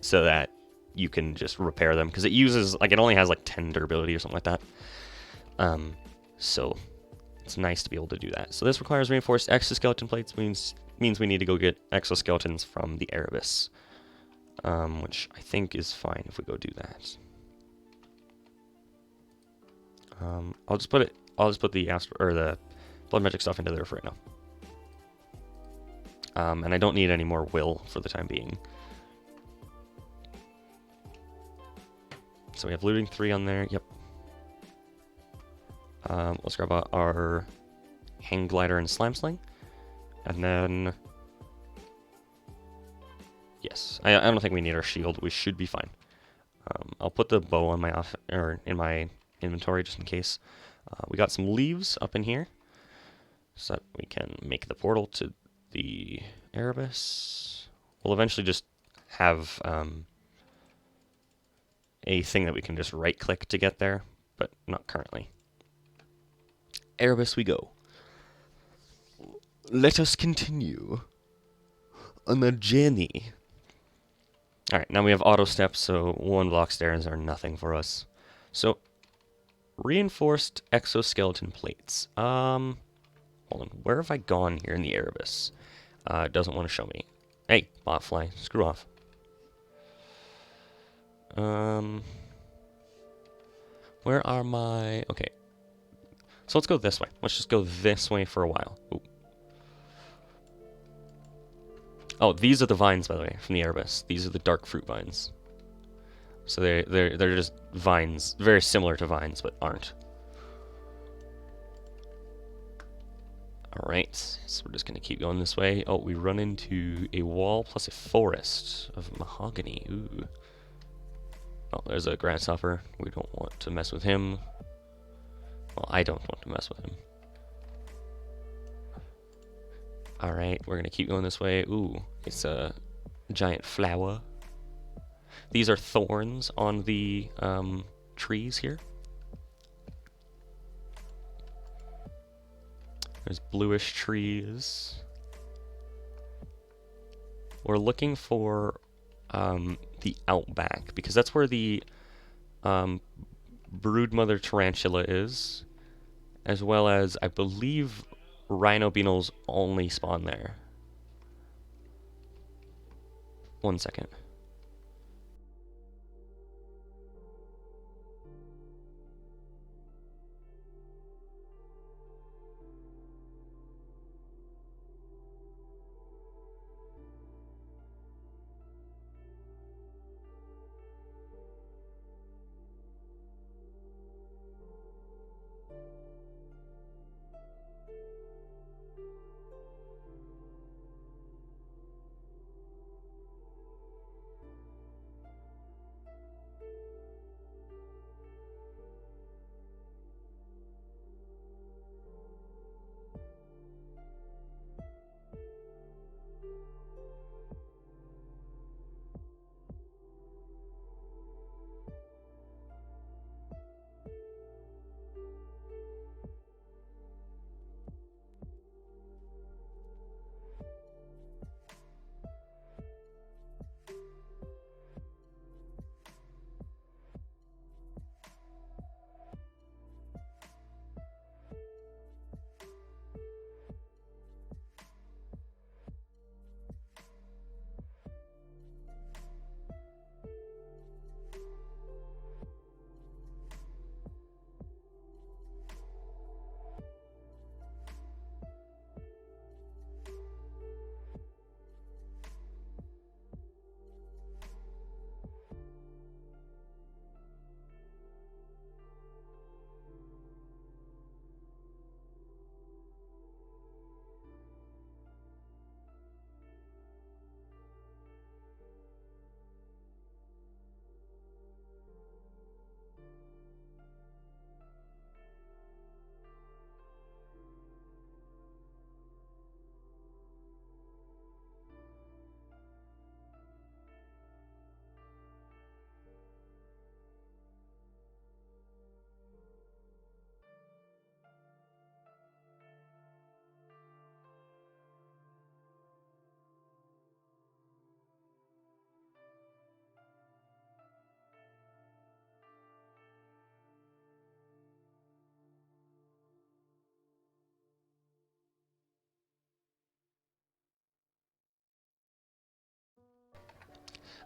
so that you can just repair them, because it uses, like, it only has like 10 durability or something like that. So it's nice to be able to do that. So this requires reinforced exoskeleton plates, means we need to go get exoskeletons from the Erebus, which I think is fine if we go do that. I'll just put the blood magic stuff into there for right now. And I don't need any more will for the time being. So we have looting 3 on there. Yep. Let's grab our hang glider and slime sling, and then yes, I don't think we need our shield. We should be fine. I'll put the bow on in my inventory just in case. We got some leaves up in here, so that we can make the portal to the Erebus. We'll eventually just have a thing that we can just right-click to get there, but not currently. Erebus we go. Let us continue on the journey. Alright, now we have auto steps, so 1 block stairs are nothing for us. So, reinforced exoskeleton plates. Hold on, where have I gone here in the Erebus? It doesn't want to show me. Hey, botfly, screw off. Where are my... Okay. So let's go this way. Let's just go this way for a while. Ooh. Oh, these are the vines, by the way, from the Erebus. These are the dark fruit vines. So they're just vines, very similar to vines, but aren't. Alright, so we're just going to keep going this way. Oh, we run into a wall plus a forest of mahogany. Ooh. Oh, there's a grasshopper. We don't want to mess with him. Well, I don't want to mess with him. Alright, we're going to keep going this way. Ooh, it's a giant flower. These are thorns on the trees here. There's bluish trees. We're looking for the outback, because that's where the broodmother tarantula is, as well as, I believe, rhino beetles only spawn there. 1 second.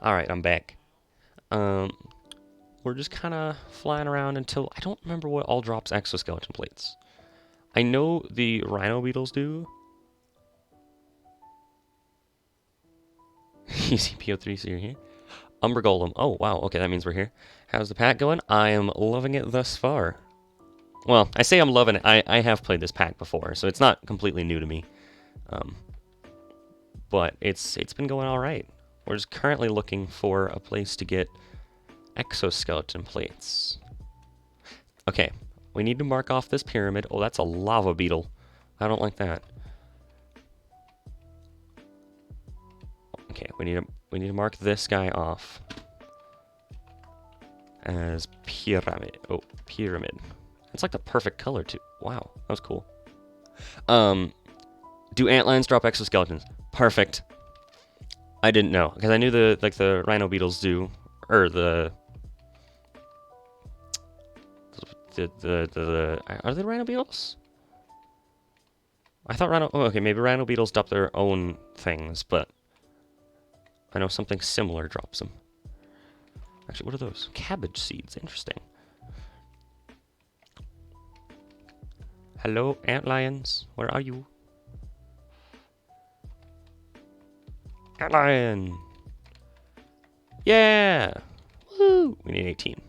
Alright, I'm back. We're just kind of flying around until... I don't remember what all drops exoskeleton plates. I know the rhino beetles do. Easy PO3, so you're here. Umber Golem. Oh, wow. Okay, that means we're here. How's the pack going? I am loving it thus far. Well, I say I'm loving it. I have played this pack before, so it's not completely new to me. But it's been going all right. We're just currently looking for a place to get exoskeleton plates. Okay, we need to mark off this pyramid. Oh, that's a lava beetle. I don't like that. Okay, we need to mark this guy off as pyramid. Oh, pyramid. It's like the perfect color too. Wow, that was cool. Do antlions drop exoskeletons? Perfect. I didn't know because I knew the rhino beetles do, or are they rhino beetles? I thought rhino. Oh, okay, maybe rhino beetles drop their own things, but I know something similar drops them. Actually, what are those? Cabbage seeds. Interesting. Hello, antlions. Where are you? Antlion. Yeah. Woo. We need 18.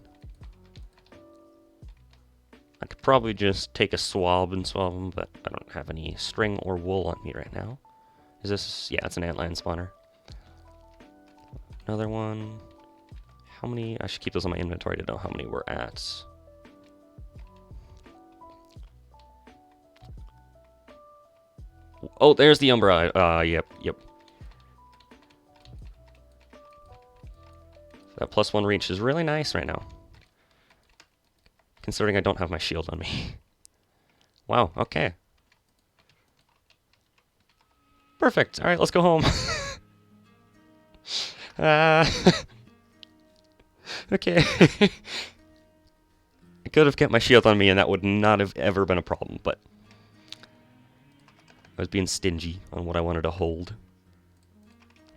I could probably just take a swab and swab them, but I don't have any string or wool on me right now. Is this... Yeah, it's an antlion spawner. Another one. How many? I should keep those on my inventory to know how many we're at. Oh, there's the Umbra. Yep. That +1 reach is really nice right now. Considering I don't have my shield on me. Wow, okay. Perfect. Alright, let's go home. Okay. I could have kept my shield on me and that would not have ever been a problem, but I was being stingy on what I wanted to hold.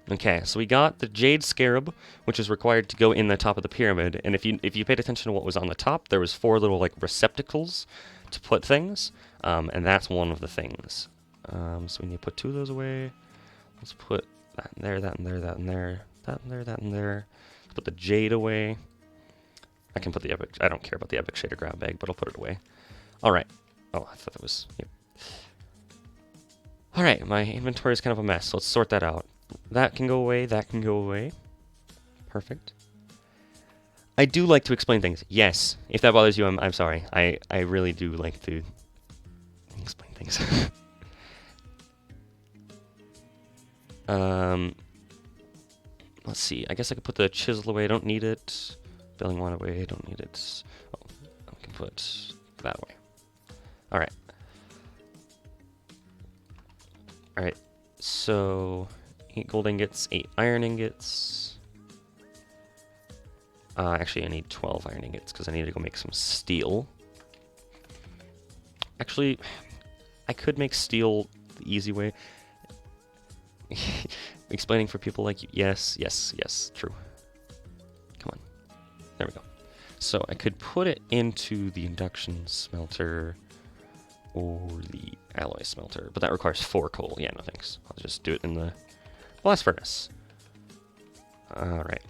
Okay, so we got the Jade Scarab, which is required to go in the top of the pyramid, and if you paid attention to what was on the top, there was 4 little like receptacles to put things, and that's one of the things. So we need to put 2 of those away. Let's put that in there, that in there, that in there, that in there, that in there. Let's put the Jade away. I can put the Epic... I don't care about the Epic Shader grab bag, but I'll put it away. Alright. Oh, I thought that was... Yep. Alright, my inventory is kind of a mess, so let's sort that out. That can go away, that can go away. Perfect. I do like to explain things. Yes. If that bothers you, I'm sorry. I really do like to explain things. Let's see. I guess I could put the chisel away. I don't need it. Building one away. I don't need it. Oh, I can put that away. Alright. Alright. So... 8 gold ingots, 8 iron ingots. Actually, I need 12 iron ingots because I need to go make some steel. Actually, I could make steel the easy way. Explaining for people like you. Yes, true. Come on. There we go. So I could put it into the induction smelter or the alloy smelter, but that requires 4 coal. Yeah, no thanks. I'll just do it in the blast furnace. Alright.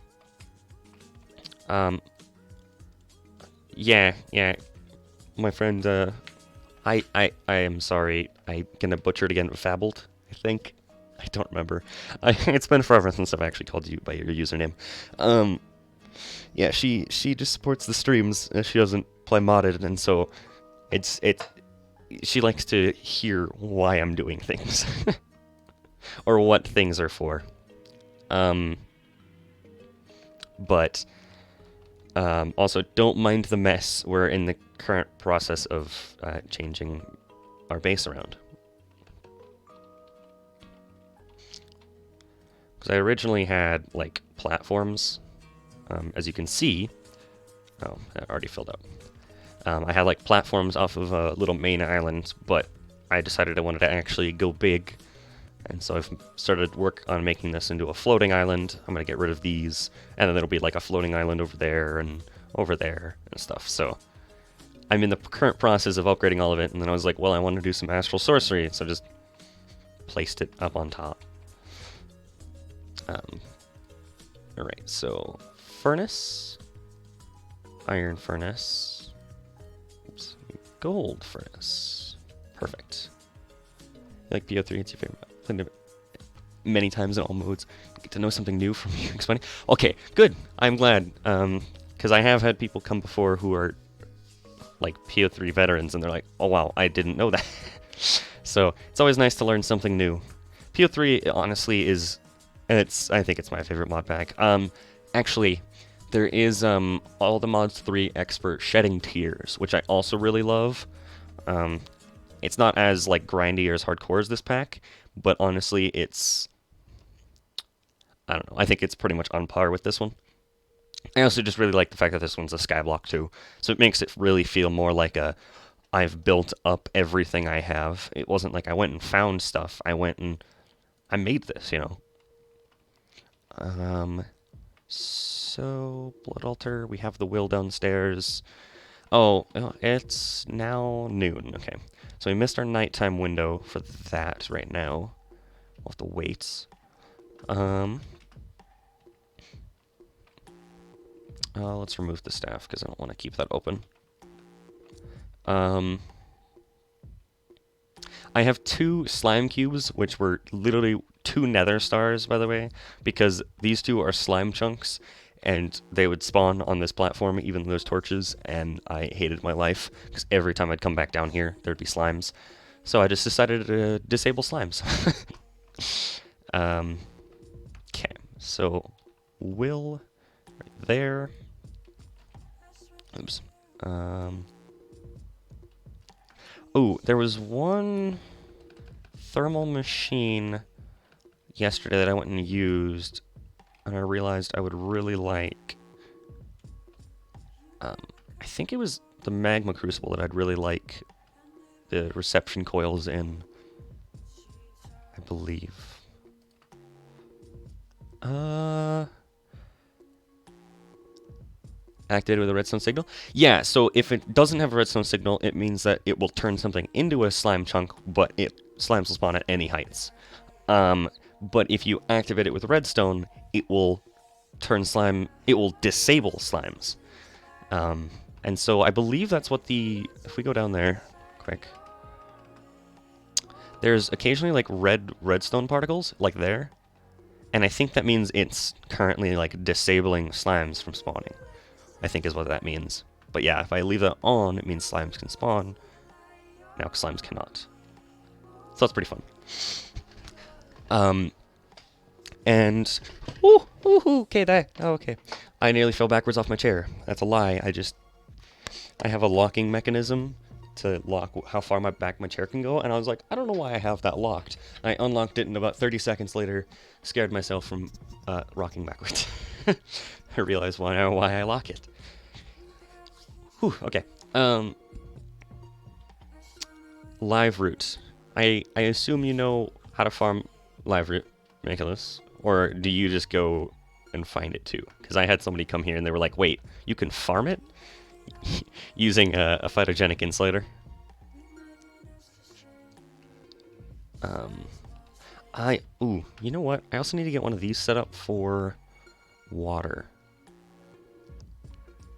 Yeah. My friend, I am sorry. I'm gonna butcher it again. Fabbled, I think. I don't remember. It's been forever since I've actually called you by your username. Yeah, she just supports the streams. She doesn't play modded, and so she likes to hear why I'm doing things. Or what things are for. But also, don't mind the mess. We're in the current process of changing our base around. Because I originally had, like, platforms. As you can see... Oh, that already filled up. I had, like, platforms off of a little main island, but I decided I wanted to actually go big. And so I've started work on making this into a floating island. I'm going to get rid of these, and then there'll be like a floating island over there and stuff. So I'm in the current process of upgrading all of it, and then I was like, well, I want to do some astral sorcery, so I just placed it up on top. Alright, so furnace, iron furnace, oops, gold furnace. Perfect. Like PO3, it's your favorite. Played it many times in all modes. Get to know something new from you. Explaining. Okay, good. I'm glad. Because I have had people come before who are like PO3 veterans, and they're like, "Oh wow, I didn't know that." So it's always nice to learn something new. PO3 honestly is, I think it's my favorite mod pack. Actually, there is all the mods 3 expert shedding tiers, which I also really love. It's not as like grindy or as hardcore as this pack, but honestly, it's, I don't know, I think it's pretty much on par with this one. I also just really like the fact that this one's a skyblock too, so it makes it really feel more like I've built up everything I have. It wasn't like I went and found stuff. I went and I made this, you know. So blood altar. We have the will downstairs. Oh, it's now noon. Okay. So we missed our nighttime window for that right now. We'll have to wait. Let's remove the staff because I don't want to keep that open. I have 2 slime cubes, which were literally 2 nether stars, by the way, because these 2 are slime chunks, and they would spawn on this platform, even those torches, and I hated my life, because every time I'd come back down here, there'd be slimes. So I just decided to disable slimes. Okay, so will right there. Oops. Oh, there was one thermal machine yesterday that I went and used, and I realized I would really like. I think it was the magma crucible that I'd really like the reception coils in, I believe. Activated with a redstone signal? Yeah, so if it doesn't have a redstone signal, it means that it will turn something into a slime chunk, but slimes will spawn at any heights. But if you activate it with redstone, it will it will disable slimes. And so I believe that's what if we go down there, quick, there's occasionally like redstone particles, like there, and I think that means it's currently like disabling slimes from spawning, I think is what that means. But yeah, if I leave that on, it means slimes can spawn. Now slimes cannot. So that's pretty fun. And okay, okay. I nearly fell backwards off my chair. That's a lie. I have a locking mechanism to lock how far my chair can go, and I was like, I don't know why I have that locked. I unlocked it, and about 30 seconds later, scared myself from rocking backwards. I realized why I lock it. Whew, okay. Live root. I assume you know how to farm live root, Nicholas, or do you just go and find it too? Because I had somebody come here and they were like, wait, you can farm it? Using a phytogenic insulator. You know what? I also need to get one of these set up for water.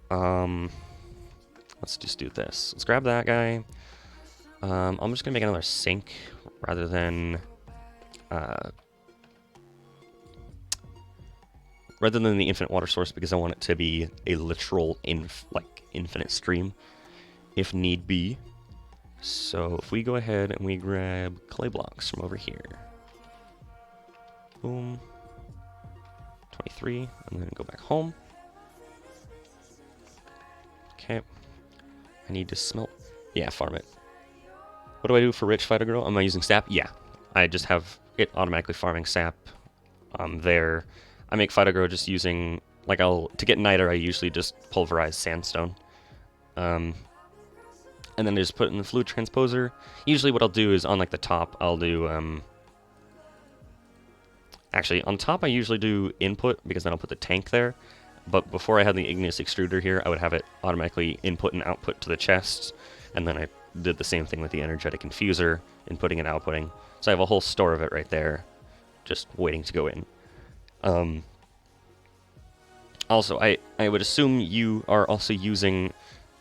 Let's just do this. Let's grab that guy. I'm just gonna make another sink rather than the infinite water source, because I want it to be a literal infinite stream if need be. So if we go ahead and we grab clay blocks from over here. Boom. 23, and then go back home. Okay. I need to smelt. Yeah, farm it. What do I do for rich phytogro? Am I using sap? Yeah. I just have it automatically farming sap there. I make phytogro just using, to get niter, I usually just pulverize sandstone. And then I just put it in the fluid transposer. Usually what I'll do is on the top, I'll do Actually, on top I usually do input, because then I'll put the tank there. But before I had the igneous extruder here, I would have it automatically input and output to the chest, and then I did the same thing with the energetic infuser, inputting and outputting. So I have a whole store of it right there, just waiting to go in. Also, I would assume you are also using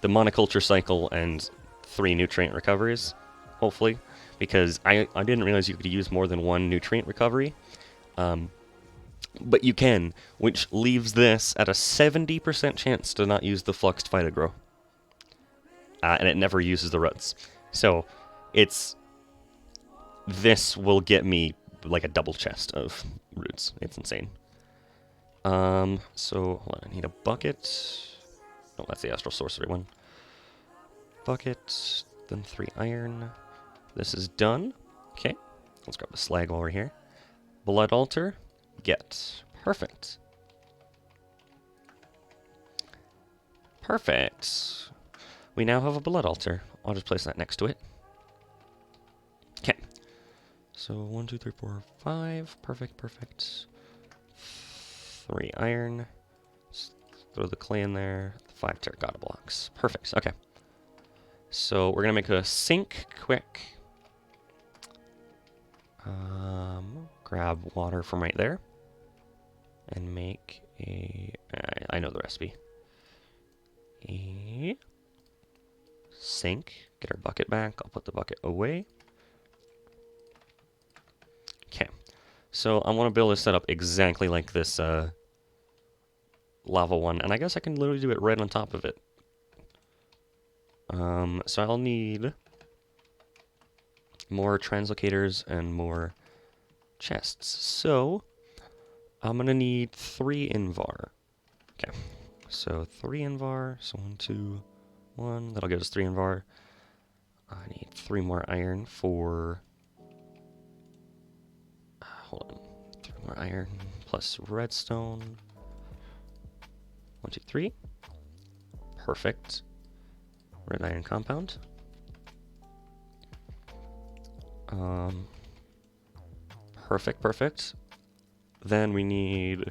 the monoculture cycle and 3 nutrient recoveries, hopefully, because I didn't realize you could use more than 1 nutrient recovery. But you can, which leaves this at a 70% chance to not use the fluxed phytogrow. And it never uses the roots. So, this will get me like a double chest of roots. It's insane. So, hold on, I need a bucket. Oh, that's the astral sorcery one. Bucket, then 3 iron. This is done. Okay, let's grab the slag while we're here. Blood altar, get. Perfect. Perfect. We now have a blood altar. I'll just place that next to it. Okay. So 1, 2, 3, 4, 5. Perfect, perfect. 3 iron. Just throw the clay in there. 5 terracotta blocks. Perfect. Okay. So we're gonna make a sink quick. Grab water from right there. And make a... I know the recipe. A sink. Get our bucket back. I'll put the bucket away. Okay. So I want to build this setup exactly like this lava one. And I guess I can literally do it right on top of it. So I'll need more translocators and more chests. So I'm going to need 3 invar. Okay. So 3 invar. So 1, 2, 1. That'll give us 3 invar. I need 3 more iron for... hold on. 3 more iron plus redstone. 1, 2, 3. Perfect. Red iron compound. Perfect, perfect. Then we need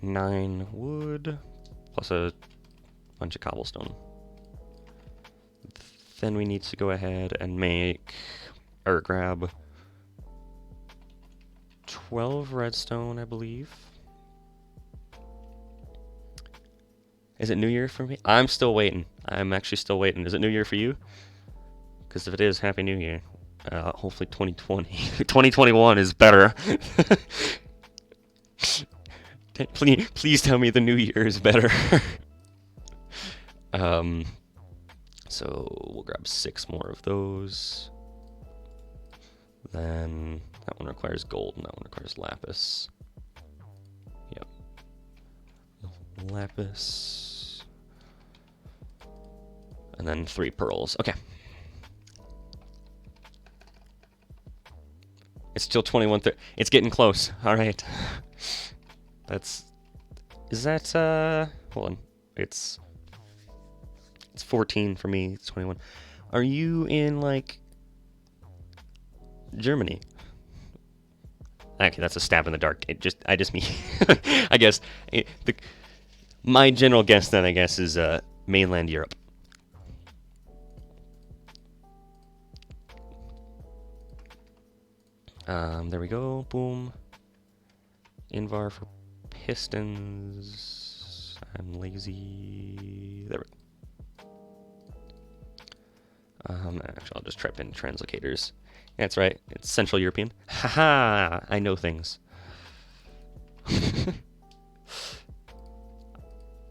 9 wood plus a bunch of cobblestone. Then we need to go ahead and make, or grab 12 redstone, I believe. Is it New Year for me? I'm still waiting. I'm actually still waiting. Is it New Year for you? Because if it is, Happy New Year. Hopefully 2020. 2021 is better. Please tell me the New Year is better. So we'll grab 6 more of those. Then that one requires gold, and that one requires lapis. Yep. Lapis. And then 3 pearls. Okay. It's still 21:30. It's getting close. All right. Is that, hold on. It's 14 for me. It's 21. Are you in, like, Germany? Okay, that's a stab in the dark. I just mean, I guess, my general guess then, I guess, is, mainland Europe. There we go. Boom. Invar for pistons. I'm lazy. There we go. Actually, I'll just trap in translocators. That's right. It's Central European. Haha! I know things.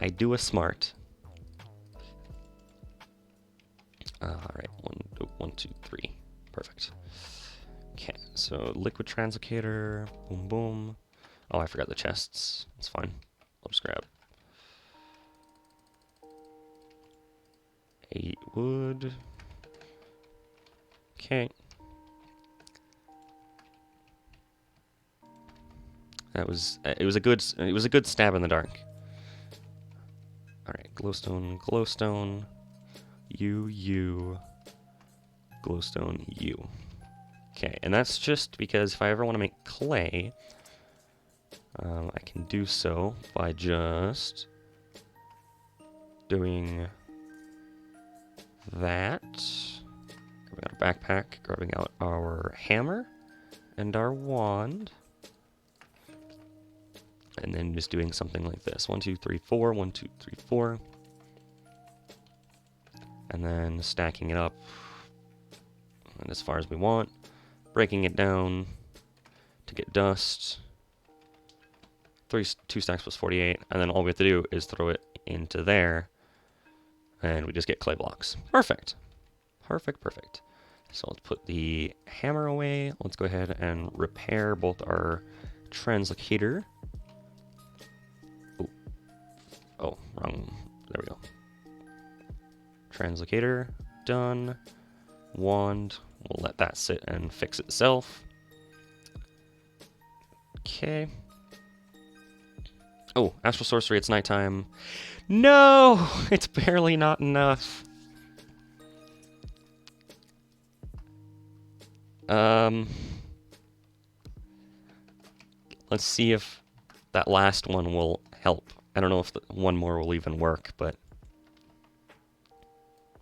I do a smart. Alright. 1, 2, 3. Perfect. Okay, so liquid translocator. Boom, boom. Oh, I forgot the chests. It's fine. I'll just grab 8 wood. Okay. It was a good stab in the dark. All right, glowstone, glowstone, you, glowstone, you. Okay, and that's just because if I ever want to make clay, I can do so by just doing that. Grabbing out our backpack, grabbing out our hammer and our wand, and then just doing something like this. 1, 2, 3, 4, 1, 2, 3, 4. And then stacking it up and as far as we want, breaking it down to get dust. 2 stacks plus 48, and then all we have to do is throw it into there, and we just get clay blocks. Perfect. Perfect, perfect. So let's put the hammer away. Let's go ahead and repair both our translocator. Oh, wrong. There we go. Translocator, done. Wand, we'll let that sit and fix itself. Okay. Oh, astral sorcery, it's nighttime. No! It's barely not enough. Let's see if that last one will help. I don't know if one more will even work, but...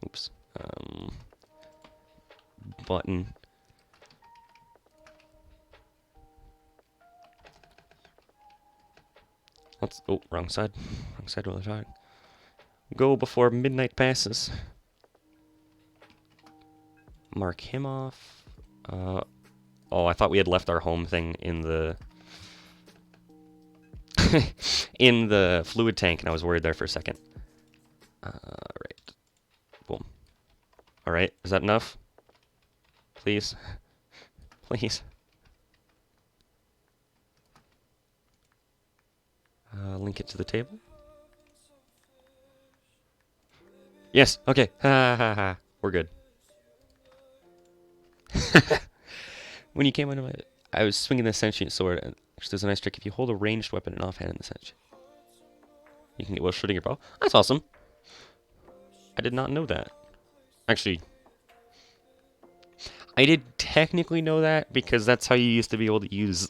Oops. Button. Let's... Oh, wrong side. Wrong side of the shot. Go before midnight passes. Mark him off. Oh, I thought we had left our home thing in the... in the fluid tank, and I was worried there for a second. Right. Boom. Alright, is that enough? Please? Please? Link it to the table. Yes, okay. Ha ha ha. We're good. When you came into my... I was swinging the sentient sword, and there's a nice trick. If you hold a ranged weapon in offhand in the sentient, you can get while shooting your bow. That's awesome. I did not know that. Actually, I did technically know that because that's how you used to be able to use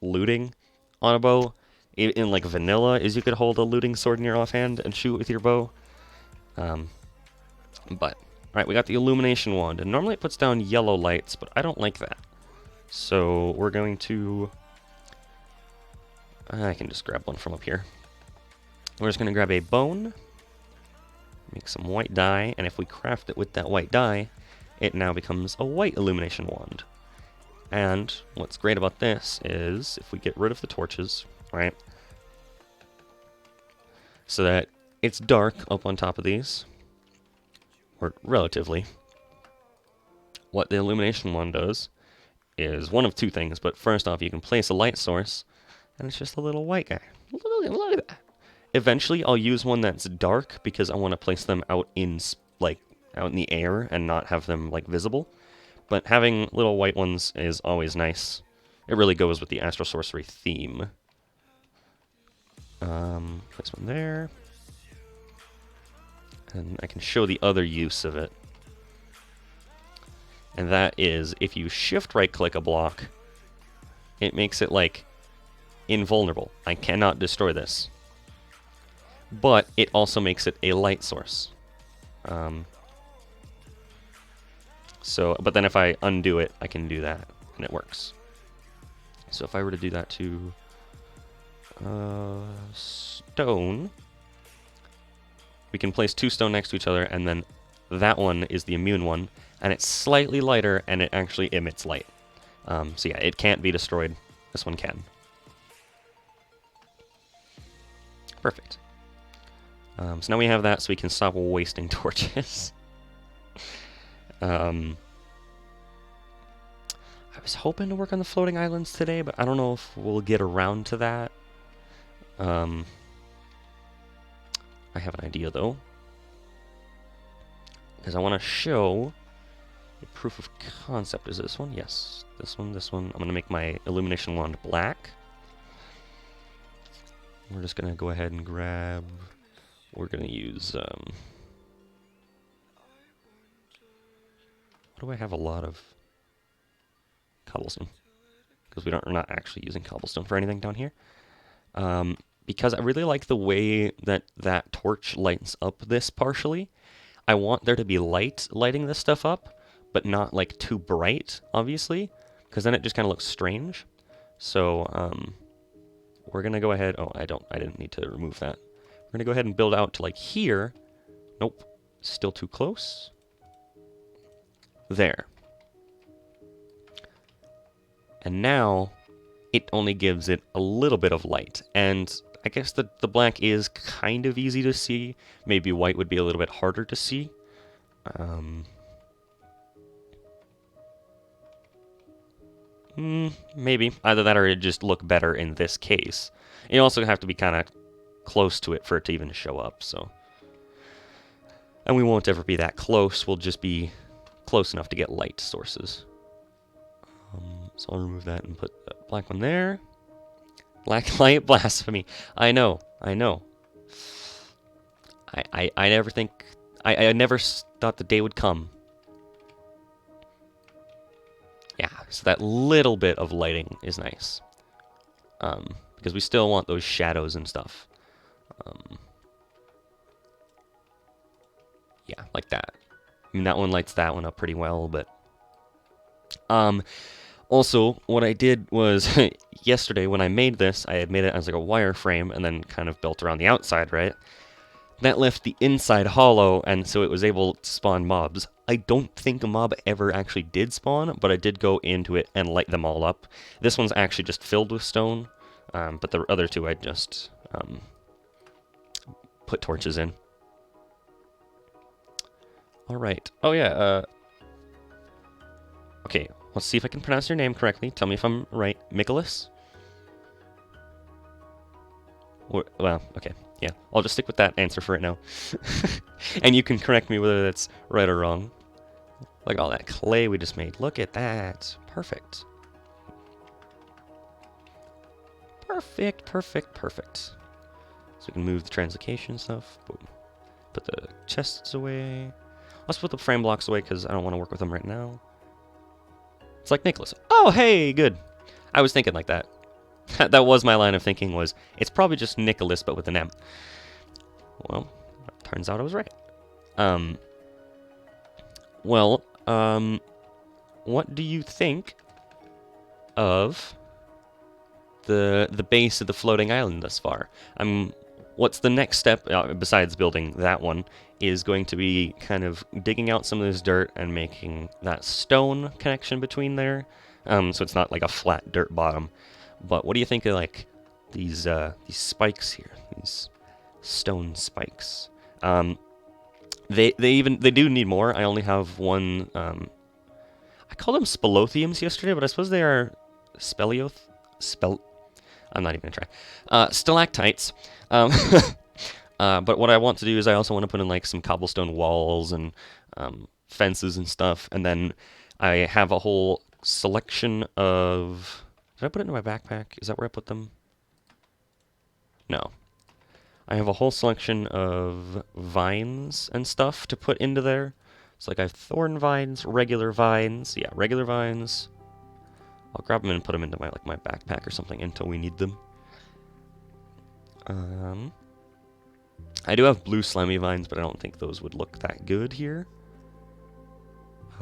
looting on a bow. In like vanilla, is you could hold a looting sword in your offhand and shoot with your bow. But alright, we got the illumination wand, and normally it puts down yellow lights, but I don't like that. So we're going to... I can just grab one from up here. We're just going to grab a bone, make some white dye, and if we craft it with that white dye, it now becomes a white illumination wand. And what's great about this is if we get rid of the torches, right, so that it's dark up on top of these, or relatively, what the illumination wand does is one of two things, but first off, you can place a light source, and it's just a little white guy. Look at that. Eventually, I'll use one that's dark because I want to place them out in the air and not have them like visible. But having little white ones is always nice. It really goes with the astral sorcery theme. Place one there, and I can show the other use of it. And that is, if you shift right-click a block, it makes it, like, invulnerable. I cannot destroy this. But it also makes it a light source. But then if I undo it, I can do that, and it works. So if I were to do that to stone, we can place 2 stone next to each other, and then that one is the immune one, and it's slightly lighter, and it actually emits light. So yeah, it can't be destroyed. This one can. Perfect. So now we have that, so we can stop wasting torches. I was hoping to work on the floating islands today, but I don't know if we'll get around to that. I have an idea, though. Because I want to show the proof of concept. Is it this one? Yes. This one, this one. I'm going to make my illumination wand black. We're just going to go ahead and grab... We're going to use... What do I have a lot of? cobblestone. Because we're not actually using cobblestone for anything down here. Because I really like the way that that torch lights up this partially. I want there to be light lighting this stuff up, but not like too bright, obviously, because then it just kind of looks strange. So we're gonna go ahead. Oh, I didn't need to remove that. We're gonna go ahead and build out to like here. Nope, still too close. There. And now it only gives it a little bit of light. And I guess the black is kind of easy to see. Maybe white would be a little bit harder to see. Maybe. Either that or it'd just look better in this case. You also have to be kind of close to it for it to even show up, so. And we won't ever be that close. We'll just be close enough to get light sources. So I'll remove that and put the black one there. Black light blasphemy. I know. I never think... I never thought the day would come. Yeah, so that little bit of lighting is nice. Because we still want those shadows and stuff. Yeah, like that. I mean, that one lights that one up pretty well, but... Also, what I did was, yesterday when I made this, I had made it as like a wireframe and then kind of built around the outside, right? That left the inside hollow, and so it was able to spawn mobs. I don't think a mob ever actually did spawn, but I did go into it and light them all up. This one's actually just filled with stone, but the other two I just put torches in. Alright. Oh yeah, okay, let's see if I can pronounce your name correctly. Tell me if I'm right. Nicholas? Well, okay. Yeah, I'll just stick with that answer for right now. And you can correct me whether that's right or wrong. Look at all that clay we just made. Look at that. Perfect. Perfect. So we can move the translocation stuff. Boom. Put the chests away. Let's put the frame blocks away because I don't want to work with them right now. It's like Nicholas. Oh, hey, good. I was thinking like that. That was my line of thinking was, it's probably just Nicholas, but with an M. Well, turns out I was right. What do you think of the base of the floating island thus far? What's the next step, besides building that one, is going to be kind of digging out some of this dirt and making that stone connection between there, so it's not like a flat dirt bottom. But what do you think of like these spikes here? These stone spikes. They do need more. I only have one. I called them spelothiums yesterday, but I suppose they are I'm not even gonna try. Stalactites. But what I want to do is I also want to put in like some cobblestone walls and fences and stuff, and then I have a whole selection of. Did I put it in my backpack? Is that where I put them? No. I have a whole selection of vines and stuff to put into there. So like I have thorn vines, regular vines. Yeah, regular vines. I'll grab them and put them into my my backpack or something until we need them. I do have blue slimy vines, but I don't think those would look that good here.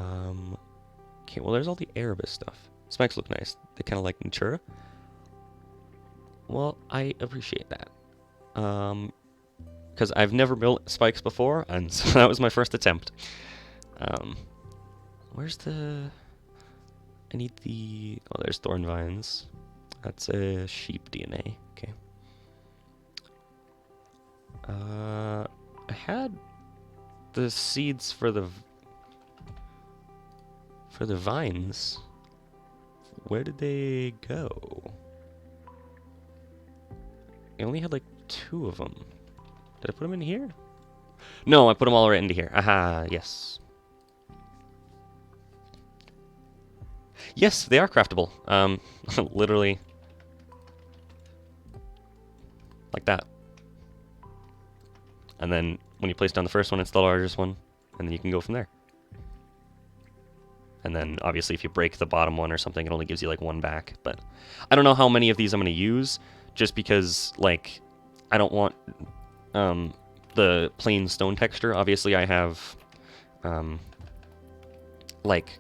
Okay, well there's all the Erebus stuff. Spikes look nice. They kind of like Natura. Well, I appreciate that. Because I've never built spikes before, and so that was my first attempt. Where's the... I need the... Oh, there's thorn vines. That's a sheep DNA. Okay. I had the seeds for the vines. Where did they go? I only had like 2 of them. Did I put them in here? No, I put them all right into here. Aha, yes. Yes, they are craftable. Literally. Like that. And then when you place down the first one, it's the largest one. And then you can go from there. And then obviously if you break the bottom one or something, it only gives you like 1 back. But I don't know how many of these I'm going to use, just because like I don't want the plain stone texture. Obviously I have like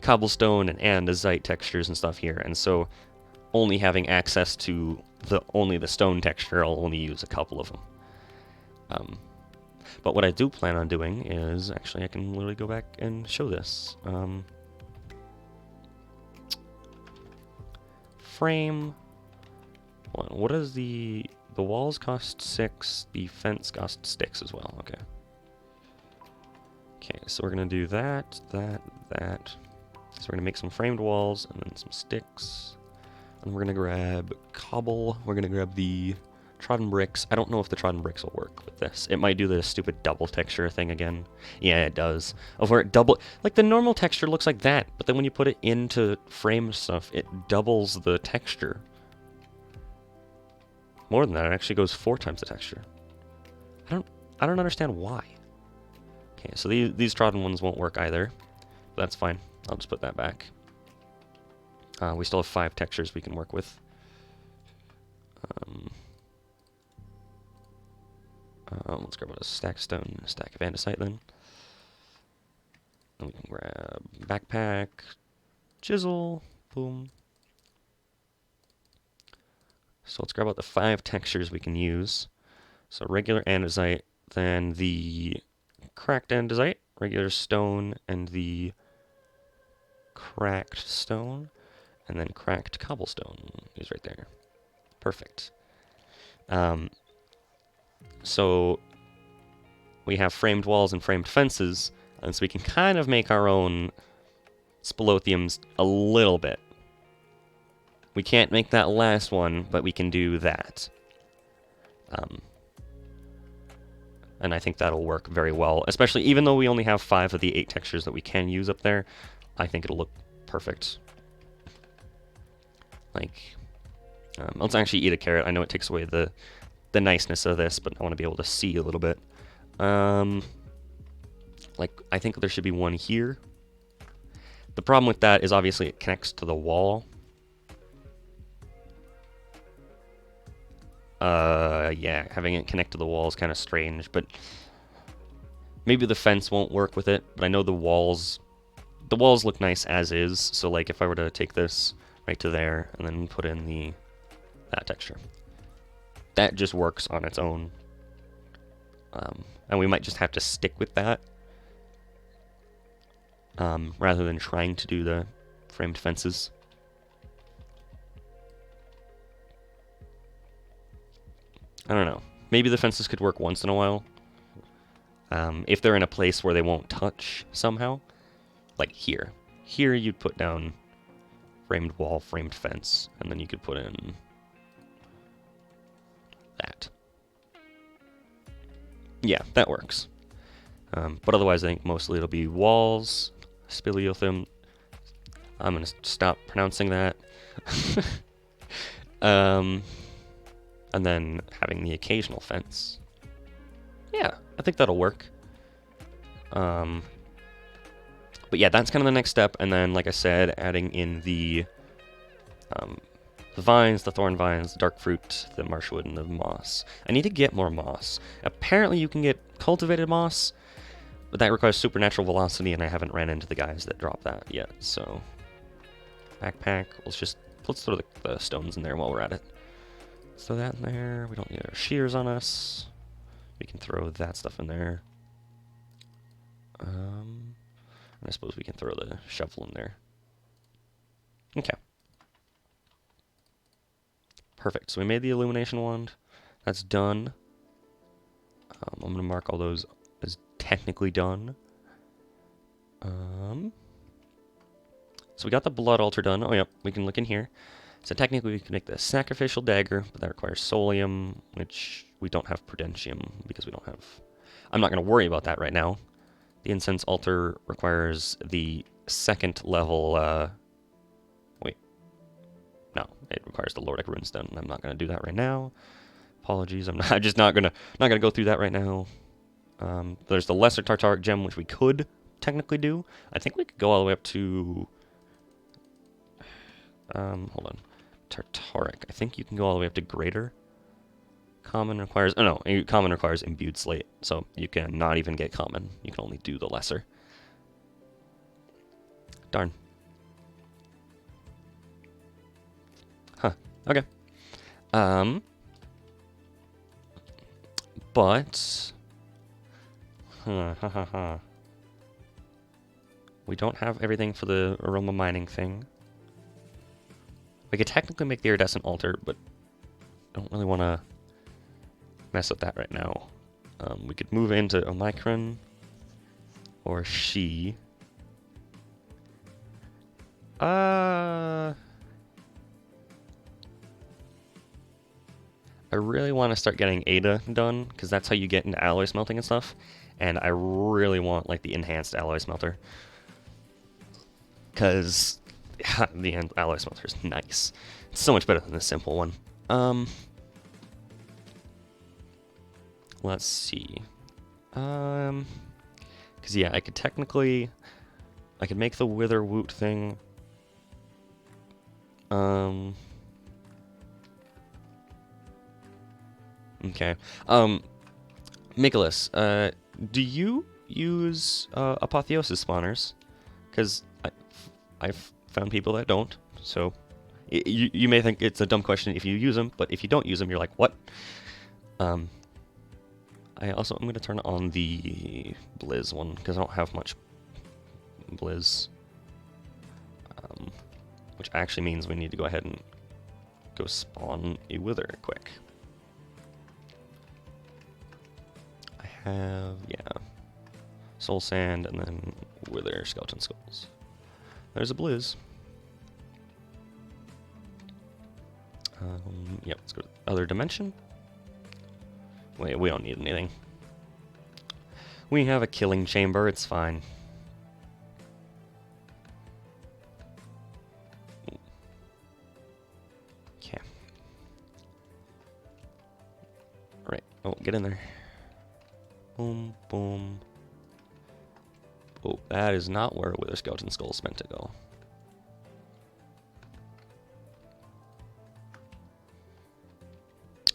cobblestone and andesite textures and stuff here, and so only having access to only the stone texture, I'll only use a couple of them. But what I do plan on doing is, actually I can literally go back and show this. Frame. What does the walls cost 6, the fence costs 6 as well, okay. Okay, so we're gonna do that. So we're gonna make some framed walls and then some sticks. And we're gonna grab cobble. We're gonna grab the trodden bricks. I don't know if the trodden bricks will work with this. It might do the stupid double texture thing again. Yeah, it does. Of where it double, like the normal texture looks like that, but then when you put it into frame stuff, it doubles the texture. More than that, it actually goes 4 times the texture. I don't understand why. Okay, so these trodden ones won't work either. But that's fine. I'll just put that back. We still have 5 textures we can work with. Let's grab a stack of stone and a stack of andesite then. And we can grab backpack, chisel, boom. So let's grab out the 5 textures we can use. So regular andesite, then the cracked andesite, regular stone, and the cracked stone, and then cracked cobblestone is right there. Perfect. So we have framed walls and framed fences, and so we can kind of make our own spelothiums a little bit. We can't make that last one, but we can do that. And I think that'll work very well, especially even though we only have 5 of the 8 textures that we can use up there, I think it'll look perfect. Like, let's actually eat a carrot. I know it takes away the niceness of this, but I want to be able to see a little bit. Like, I think there should be one here. The problem with that is obviously it connects to the wall. Yeah, having it connect to the wall is kind of strange, but maybe the fence won't work with it, but I know the walls look nice as is, so like if I were to take this right to there and then put in that texture, that just works on its own. And we might just have to stick with that rather than trying to do the framed fences. I don't know. Maybe the fences could work once in a while. If they're in a place where they won't touch somehow. Like here. Here you'd put down framed wall, framed fence, and then you could put in that. Yeah, that works. But otherwise I think mostly it'll be walls, speleothem. I'm going to stop pronouncing that. And then having the occasional fence. Yeah, I think that'll work. But yeah, that's kind of the next step. And then, like I said, adding in the vines, the thorn vines, the dark fruit, the marshwood, and the moss. I need to get more moss. Apparently you can get cultivated moss, but that requires supernatural velocity, and I haven't ran into the guys that drop that yet. So, backpack. Let's throw the stones in there while we're at it. Throw that in there. We don't need our shears on us. We can throw that stuff in there. And I suppose we can throw the shovel in there. Okay. Perfect. So we made the illumination wand. That's done. I'm going to mark all those as technically done. So we got the blood altar done. Oh, yep. We can look in here. So technically we can make the sacrificial dagger, but that requires solium, which we don't have prudentium because we don't have... I'm not going to worry about that right now. The incense altar requires the 2nd level... Wait. No, it requires the Lordic runestone. I'm not going to do that right now. Apologies, I'm just not gonna go through that right now. There's the lesser Tartaric gem, which we could technically do. I think we could go all the way up to... hold on. Tartaric. I think you can go all the way up to greater. Common requires... Oh, no. Common requires imbued slate. So you can not even get common. You can only do the lesser. Darn. Huh. Okay. But... We don't have everything for the aroma mining thing. We could technically make the iridescent altar, but I don't really want to mess with that right now. We could move into Omicron or She. I really want to start getting Ada done, because that's how you get into alloy smelting and stuff. And I really want, like, the enhanced alloy smelter. Because the alloy smelter is nice. It's so much better than the simple one. Let's see. Because, yeah, I could technically... I could make the Wither Woot thing. Okay. Nicholas, do you use apotheosis spawners? Because I've found people that don't, so you may think it's a dumb question if you use them, but if you don't use them, you're like, what? I'm going to turn on the Blizz one, because I don't have much Blizz. Which actually means we need to go ahead and go spawn a Wither quick. I have, yeah, Soul Sand and then Wither Skeleton Skulls. There's a Blizz. Yep, let's go to other dimension. Wait, we don't need anything. We have a killing chamber, it's fine. Okay. Right, oh, get in there. Boom, boom. Oh, that is not where Wither Skeleton Skull is meant to go.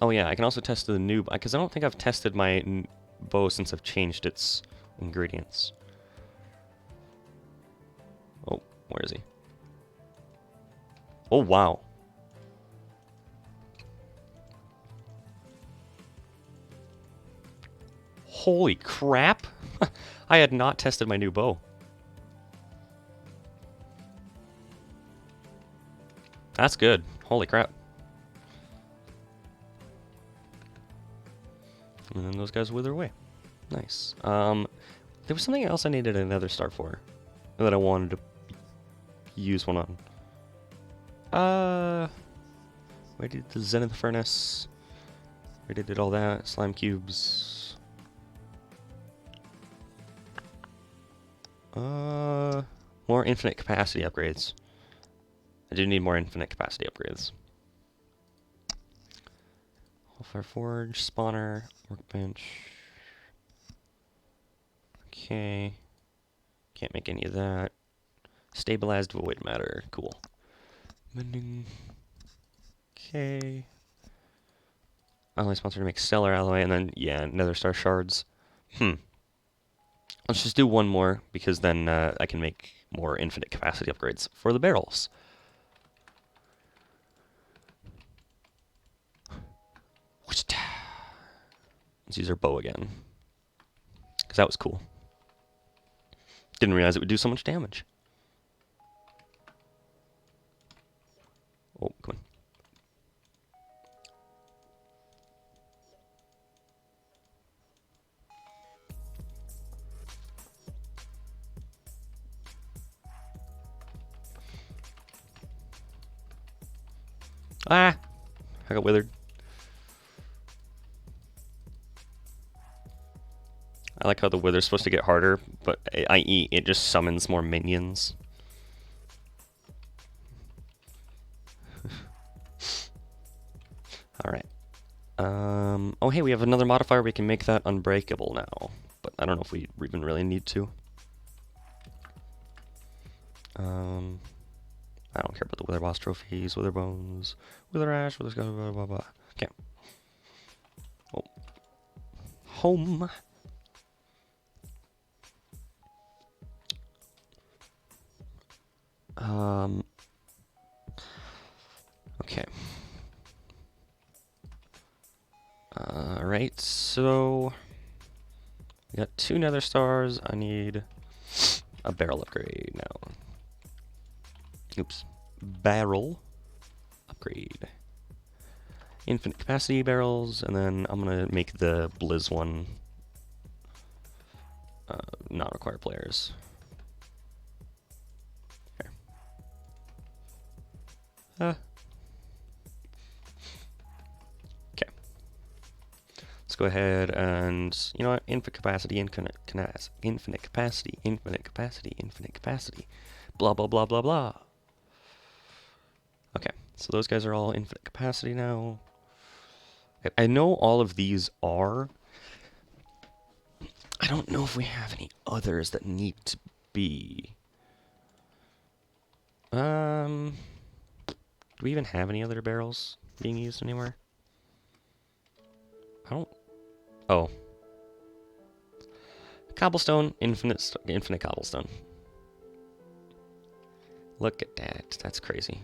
Oh yeah, I can also test the new... because I don't think I've tested my bow since I've changed its ingredients. Oh, where is he? Oh, wow. Holy crap! I had not tested my new bow. That's good. Holy crap. And then those guys wither away. Nice. There was something else I needed another star for that I wanted to use one on. We did the Zenith Furnace. We did all that. Slime cubes. More infinite capacity upgrades. I do need more infinite capacity upgrades. Hellfire Forge, spawner, workbench. Okay. Can't make any of that. Stabilized void matter. Cool. Mending. Okay. Alloy sponsor to make stellar alloy, and then, yeah, nether star shards. Let's just do one more, because then I can make more infinite capacity upgrades for the barrels. Let's use our bow again, because that was cool. Didn't realize it would do so much damage. Oh, come on. Ah! I got withered. I like how the wither's supposed to get harder, but i.e. it just summons more minions. Alright. Oh hey, we have another modifier, we can make that unbreakable now. But I don't know if we even really need to. I don't care about the Wither Boss trophies, Wither Bones, Wither Ash, Wither Skull, blah, blah, blah. Okay. Oh. Home. Okay. Alright, so we got 2 nether stars. I need a barrel upgrade now. Oops. Barrel upgrade. Infinite capacity barrels, and then I'm gonna make the Blizz one not require players. Here. Okay. Let's go ahead and, you know what, infinite capacity, infinite capacity, infinite capacity, infinite capacity, blah, blah, blah, blah, blah. Okay, so those guys are all infinite capacity now. I know all of these are. I don't know if we have any others that need to be. Do we even have any other barrels being used anywhere? I don't. Oh. Cobblestone, infinite cobblestone. Look at that. That's crazy.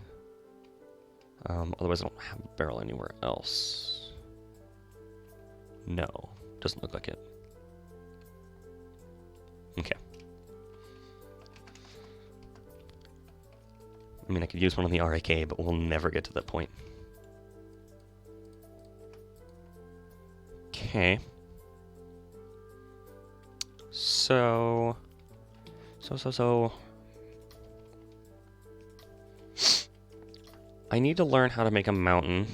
Otherwise, I don't have a barrel anywhere else. No. Doesn't look like it. Okay. I mean, I could use one on the RAK, but we'll never get to that point. Okay. So... I need to learn how to make a mountain.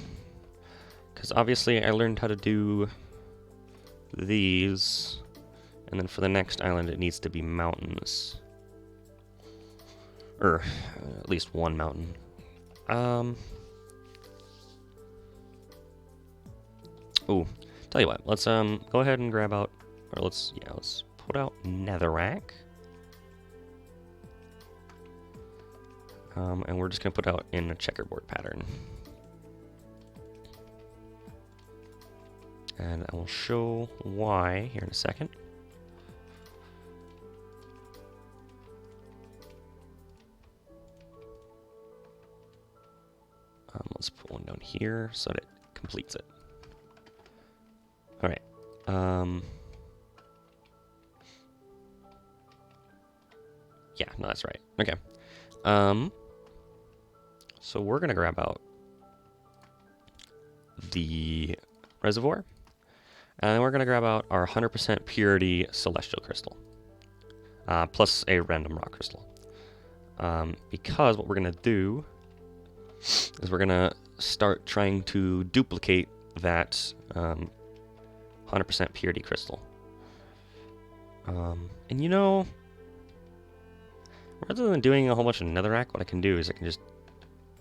Because obviously I learned how to do these. And then for the next island it needs to be mountains. Or at least one mountain. Ooh, tell you what, let's go ahead and grab out, or let's put out netherrack. And we're just gonna put out in a checkerboard pattern. And I will show why here in a second. Let's put one down here so that it completes it. Alright. Yeah, no, that's right. Okay. So we're gonna grab out the reservoir. And we're gonna grab out our 100% purity celestial crystal. Plus a random rock crystal. Because what we're gonna do is we're gonna start trying to duplicate that 100% purity crystal. And you know, rather than doing a whole bunch of netherrack, what I can do is I can just,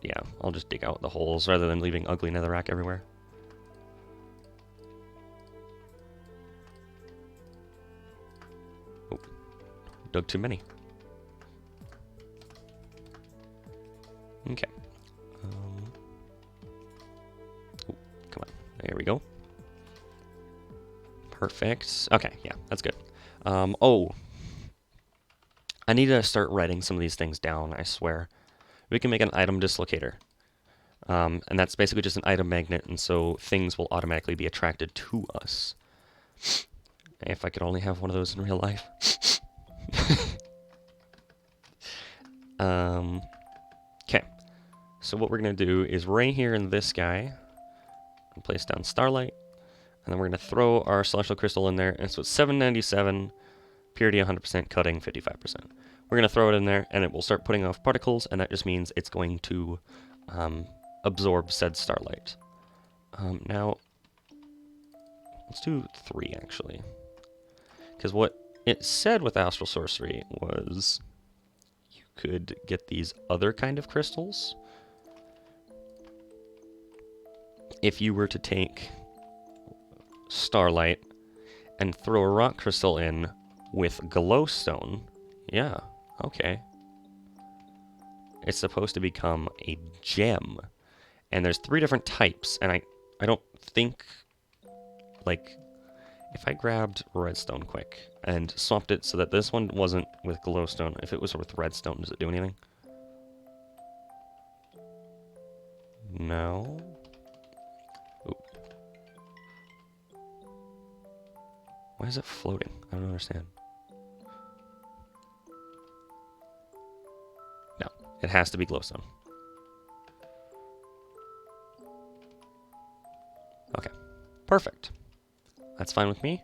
yeah, I'll just dig out the holes rather than leaving ugly netherrack everywhere. Oh, dug too many. Okay. Oh, come on. There we go. Perfect. Okay, yeah, that's good. Oh. I need to start writing some of these things down, I swear. We can make an item dislocator. And that's basically just an item magnet, and so things will automatically be attracted to us. If I could only have one of those in real life. Okay. So what we're going to do is right here in this guy, place down Starlight, and then we're going to throw our Celestial Crystal in there, and so it's 797, purity 100%, cutting 55%. We're going to throw it in there, and it will start putting off particles, and that just means it's going to absorb said starlight. Now, let's do 3, actually. Because what it said with Astral Sorcery was you could get these other kind of crystals if you were to take starlight and throw a rock crystal in with glowstone. Yeah, okay. it's supposed to become a gem. And there's 3 different types, and I don't think, like, if I grabbed redstone quick and swapped it so that this one wasn't with glowstone, if it was with redstone, does it do anything? No. Ooh. Why is it floating? I don't understand. No, it has to be glowstone. Okay, perfect. That's fine with me.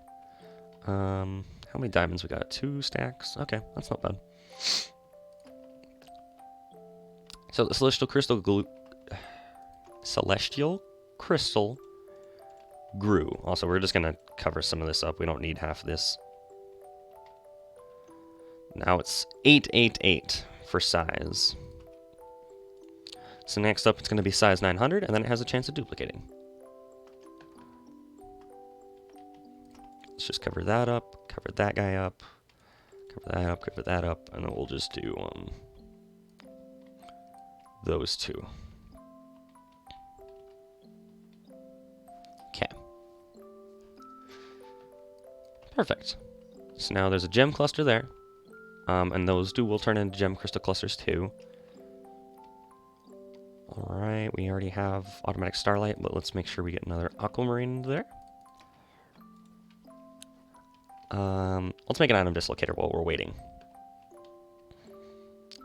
How many diamonds we got? 2 stacks. Okay, that's not bad. So the celestial crystal grew. Also, we're just gonna cover some of this up. We don't need half of this. Now it's 888 for size. So next up, it's gonna be size 900, and then it has a chance of duplicating. Let's just cover that up, cover that guy up, cover that up, cover that up, and then we'll just do those 2. Okay. Perfect. So now there's a gem cluster there, and those 2 will turn into gem crystal clusters too. Alright, we already have automatic starlight, but let's make sure we get another aquamarine there. Let's make an item dislocator while we're waiting.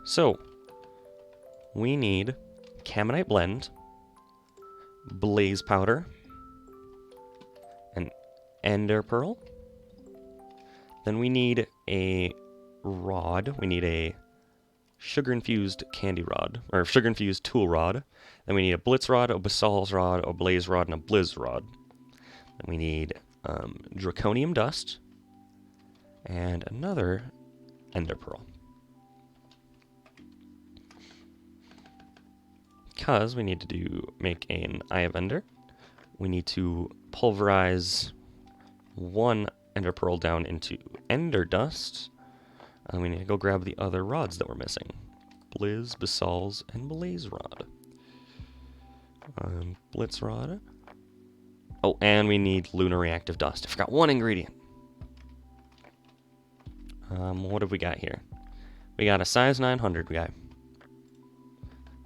So, we need Caminite blend, blaze powder, an ender pearl. Then we need a rod. We need a sugar-infused candy rod, or sugar-infused tool rod. Then we need a blitz rod, a basal's rod, a blaze rod, and a blizz rod. Then we need draconium dust, and another ender pearl. Because we need to make an eye of ender, we need to pulverize 1 ender pearl down into ender dust, and we need to go grab the other rods that we're missing. Blizz, basal's, and blaze rod. Blitz rod. Oh, and we need lunar reactive dust. I forgot 1 ingredient. What have we got here? We got a size 900 guy.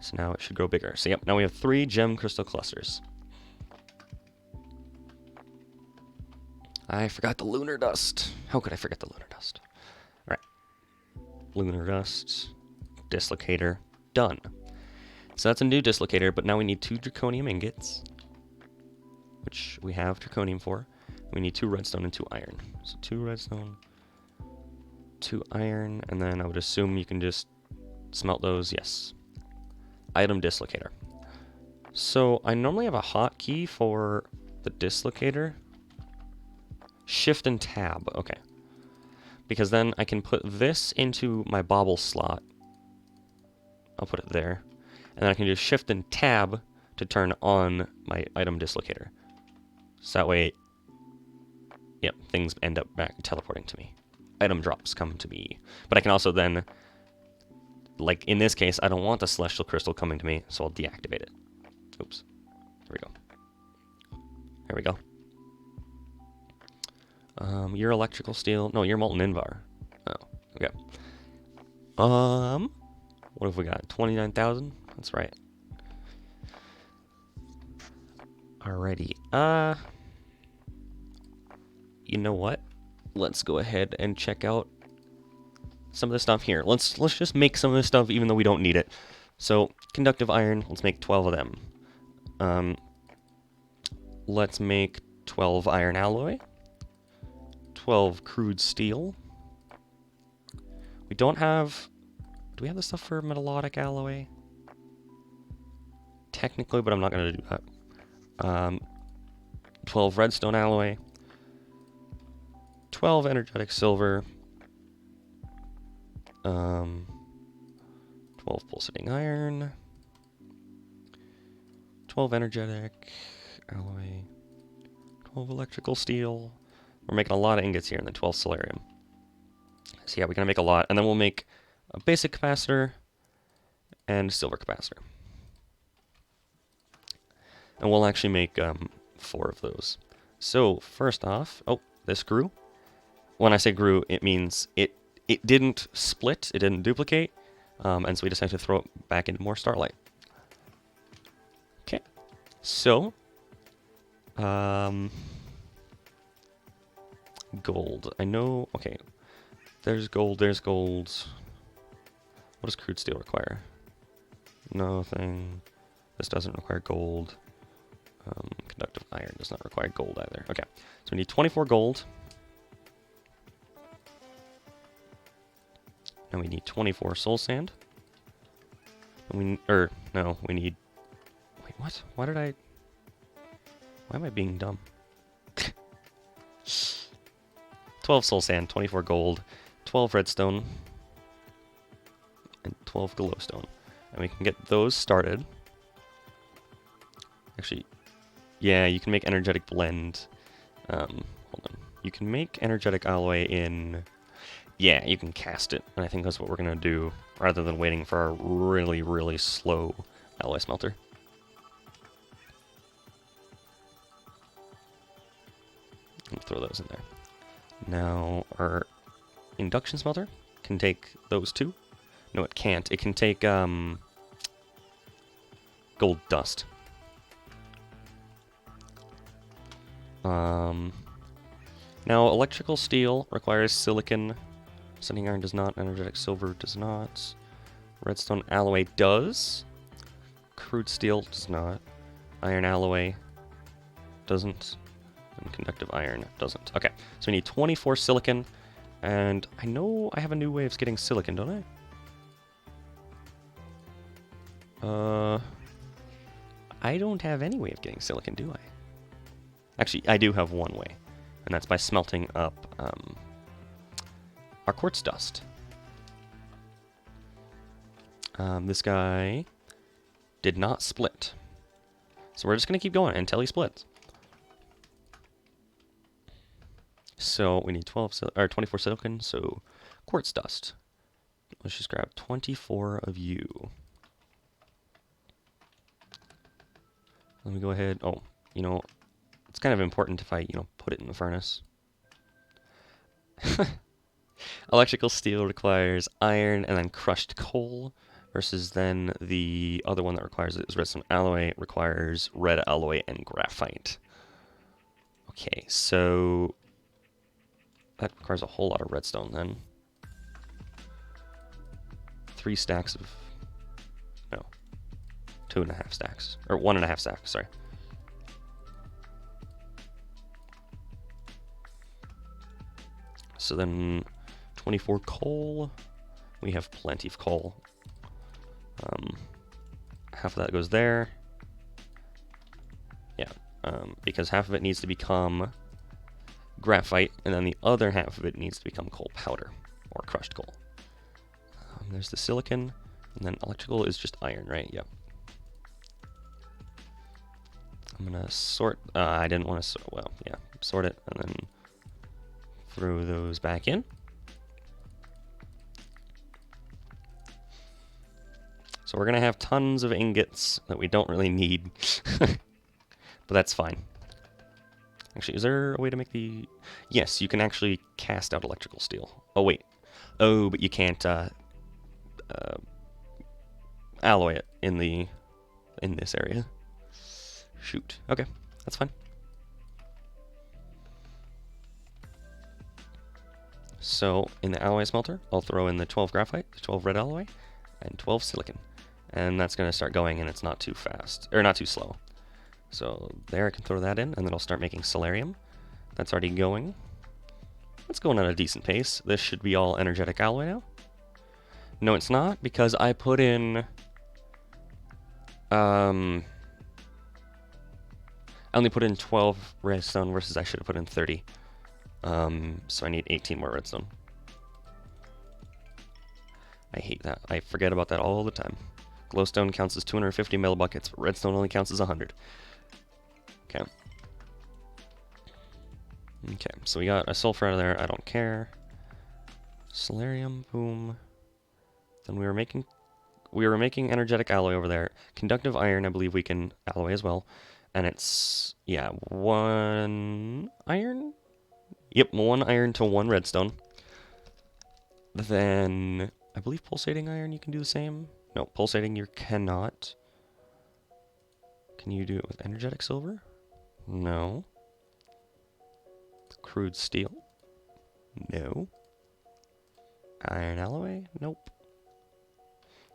So now it should grow bigger. So yep, now we have 3 gem crystal clusters. I forgot the lunar dust. How could I forget the lunar dust? Alright. Lunar dust. Dislocator. Done. So that's a new dislocator, but now we need 2 draconium ingots, which we have draconium for. We need 2 redstone and 2 iron. So 2 redstone, 2 iron, and then I would assume you can just smelt those. Yes. Item dislocator. So I normally have a hotkey for the dislocator. Shift and tab. Okay. Because then I can put this into my bobble slot. I'll put it there. And then I can just shift and tab to turn on my item dislocator. So that way, yep, things end up back teleporting to me. Item drops come to me. But I can also then, like in this case, I don't want the celestial crystal coming to me, so I'll deactivate it. Oops. There we go. There we go. Your electrical steel. No, your molten invar. Oh, okay. What have we got? 29,000? That's right. Alrighty. You know what? Let's go ahead and check out some of the stuff here. Let's just make some of this stuff even though we don't need it. So, conductive iron, let's make 12 of them. Let's make 12 iron alloy. 12 crude steel. We don't have... Do we have the stuff for metallic alloy? Technically, but I'm not going to do that. 12 redstone alloy. 12 energetic silver. 12 pulsating iron. 12 energetic alloy. 12 electrical steel. We're making a lot of ingots here, and then 12 solarium. So yeah, we're going to make a lot. And then we'll make a basic capacitor, and silver capacitor. And we'll actually make 4 of those. So first off, oh, this grew. When I say grew, it means it didn't split, it didn't duplicate, and so we decided to throw it back into more starlight. Okay, so gold. I know. Okay, there's gold. There's gold. What does crude steel require? Nothing. This doesn't require gold. Conductive iron does not require gold either. Okay, so we need 24 gold. And we need 24 soul sand. And we need... Wait, what? Why am I being dumb? 12 soul sand, 24 gold, 12 redstone, and 12 glowstone. And we can get those started. Actually, yeah, you can make energetic blend. Hold on. You can make energetic alloy in... Yeah, you can cast it, and I think that's what we're going to do, rather than waiting for a really, really slow alloy smelter. I'll throw those in there. Now, our induction smelter can take those 2. No, it can't. It can take gold dust. Now, electrical steel requires silicon. Sending iron does not. Energetic silver does not. Redstone alloy does. Crude steel does not. Iron alloy doesn't. And conductive iron doesn't. Okay, so we need 24 silicon. And I know I have a new way of getting silicon, don't I? I don't have any way of getting silicon, do I? Actually, I do have one way. And that's by smelting up our quartz dust. This guy did not split. So we're just going to keep going until he splits. So we need 24 silicon, so quartz dust. Let's just grab 24 of you. Let me go ahead. Oh, you know, it's kind of important if I, put it in the furnace. Electrical steel requires iron and then crushed coal, versus then the other one that requires it is redstone alloy, requires red alloy and graphite. Okay, so that requires a whole lot of redstone then. 3 stacks of... No. 2.5 stacks. Or 1.5 stacks, sorry. So then 24 coal. We have plenty of coal. Half of that goes there. Yeah, because half of it needs to become graphite, and then the other half of it needs to become coal powder, or crushed coal. There's the silicon, and then electrical is just iron, right? Yep. I'm gonna sort, I didn't want to sort, well, yeah, sort it, and then throw those back in. So we're gonna have tons of ingots that we don't really need, but that's fine. Actually, is there a way to make the... Yes, you can actually cast out electrical steel. Oh, wait. Oh, but you can't alloy it in this area. Shoot. Okay, that's fine. So, in the alloy smelter, I'll throw in the 12 graphite, the 12 red alloy, and 12 silicon. And that's going to start going, and it's not too fast, or not too slow. So there I can throw that in, and then I'll start making solarium. That's already going. It's going at a decent pace. This should be all energetic alloy now. No, it's not, because I put in... I only put in 12 redstone versus I should have put in 30. So I need 18 more redstone. I hate that. I forget about that all the time. Glowstone counts as 250 millibuckets, but redstone only counts as 100. Okay. Okay, so we got a sulfur out of there. I don't care. Solarium, boom. Then we were making... we were making energetic alloy over there. Conductive iron, I believe we can alloy as well. And it's, yeah, 1 iron? Yep, 1 iron to 1 redstone. Then, I believe pulsating iron you can do the same. No, pulsating you cannot. Can you do it with energetic silver? No. Crude steel? No. Iron alloy? Nope.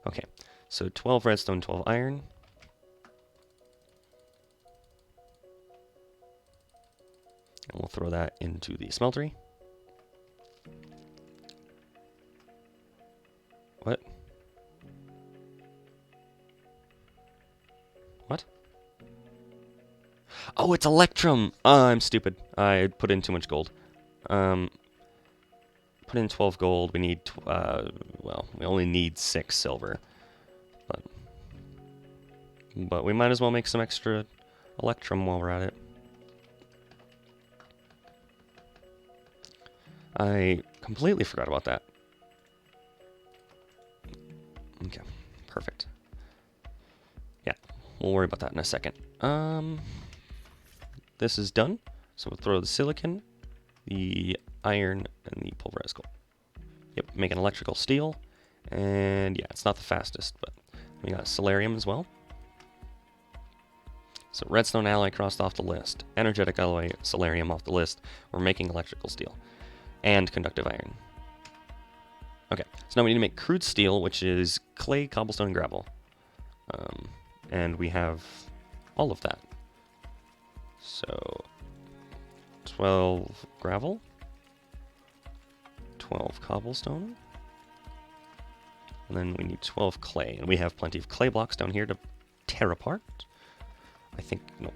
Okay, so 12 redstone, 12 iron. And we'll throw that into the smeltery. What? What? Oh, it's electrum! I'm stupid. I put in too much gold. Put in 12 gold. We need, well, we only need 6 silver. But we might as well make some extra electrum while we're at it. I completely forgot about that. Okay, perfect. Yeah, we'll worry about that in a second. This is done. So we'll throw the silicon, the iron, and the pulverized gold. Yep, make an electrical steel. And yeah, it's not the fastest, but we got solarium as well. So redstone alloy crossed off the list. Energetic alloy, solarium off the list. We're making electrical steel. And conductive iron. Okay, so now we need to make crude steel, which is clay, cobblestone, and gravel. And we have all of that. So 12 gravel, 12 cobblestone, and then we need 12 clay. And we have plenty of clay blocks down here to tear apart. I think, no,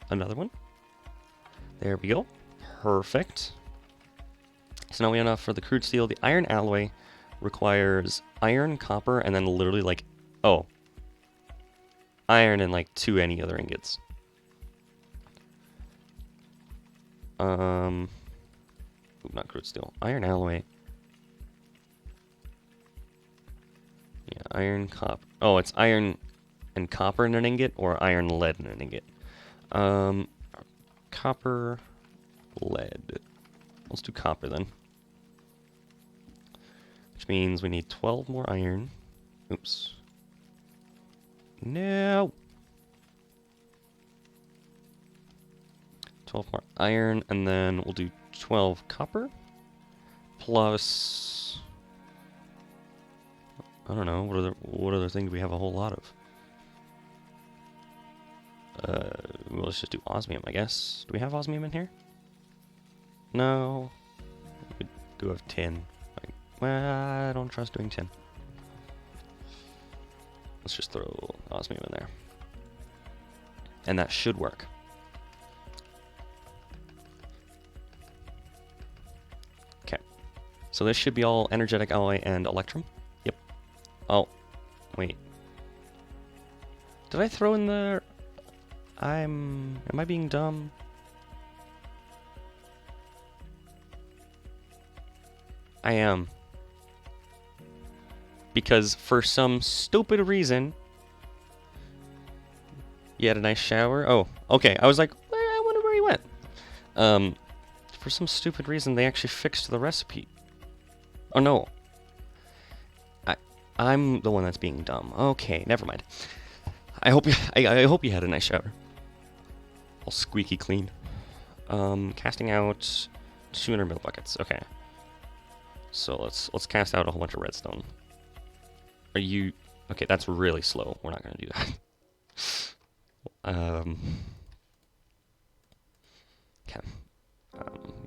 another one. There we go. Perfect. So now we have enough for the crude steel. The iron alloy requires iron, copper, and then literally like, oh, iron and like 2 any other ingots. Ooh, not crude steel. Iron alloy. Yeah, iron, copper. Oh, it's iron and copper in an ingot, or iron, lead in an ingot. Copper, lead. Let's do copper then. Which means we need 12 more iron. Oops. No! 12 more iron, and then we'll do 12 copper. Plus... I don't know, what other thing do we have a whole lot of? Well, let's just do osmium, I guess. Do we have osmium in here? No. We do have tin. Well, I don't trust doing tin. Let's just throw osmium in there. And that should work. Okay. So this should be all energetic alloy and electrum. Yep. Oh, wait. Did I throw in the... Am I being dumb? I am. Because for some stupid reason... You had a nice shower? Oh, okay. I was like, I wonder where he went. For some stupid reason, they actually fixed the recipe. Oh, no. I'm the one that's being dumb. Okay, never mind. I hope you had a nice shower. All squeaky clean. Casting out 200 mil buckets. Okay. So let's cast out a whole bunch of redstone. Are you... Okay, that's really slow. We're not going to do that. Okay.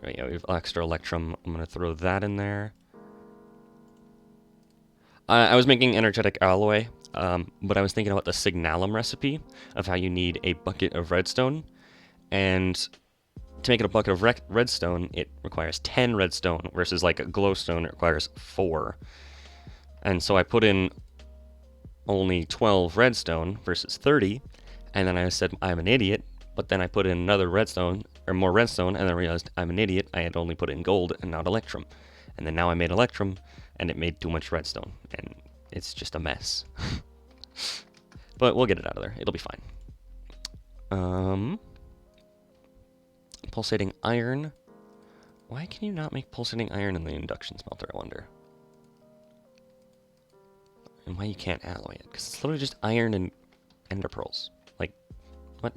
Right, yeah, we have extra electrum. I'm going to throw that in there. I was making energetic alloy, but I was thinking about the signalum recipe of how you need a bucket of redstone. And to make it a bucket of redstone, it requires 10 redstone, versus like a glowstone, it requires 4. And so I put in only 12 redstone versus 30, and then I said I'm an idiot, but then I put in another redstone, or more redstone, and then I realized I'm an idiot, I had only put in gold and not electrum. And then now I made electrum, and it made too much redstone, and it's just a mess. But we'll get it out of there. It'll be fine. Pulsating iron. Why can you not make pulsating iron in the induction smelter, I wonder? And why you can't alloy it? Because it's literally just iron and ender pearls. Like, what?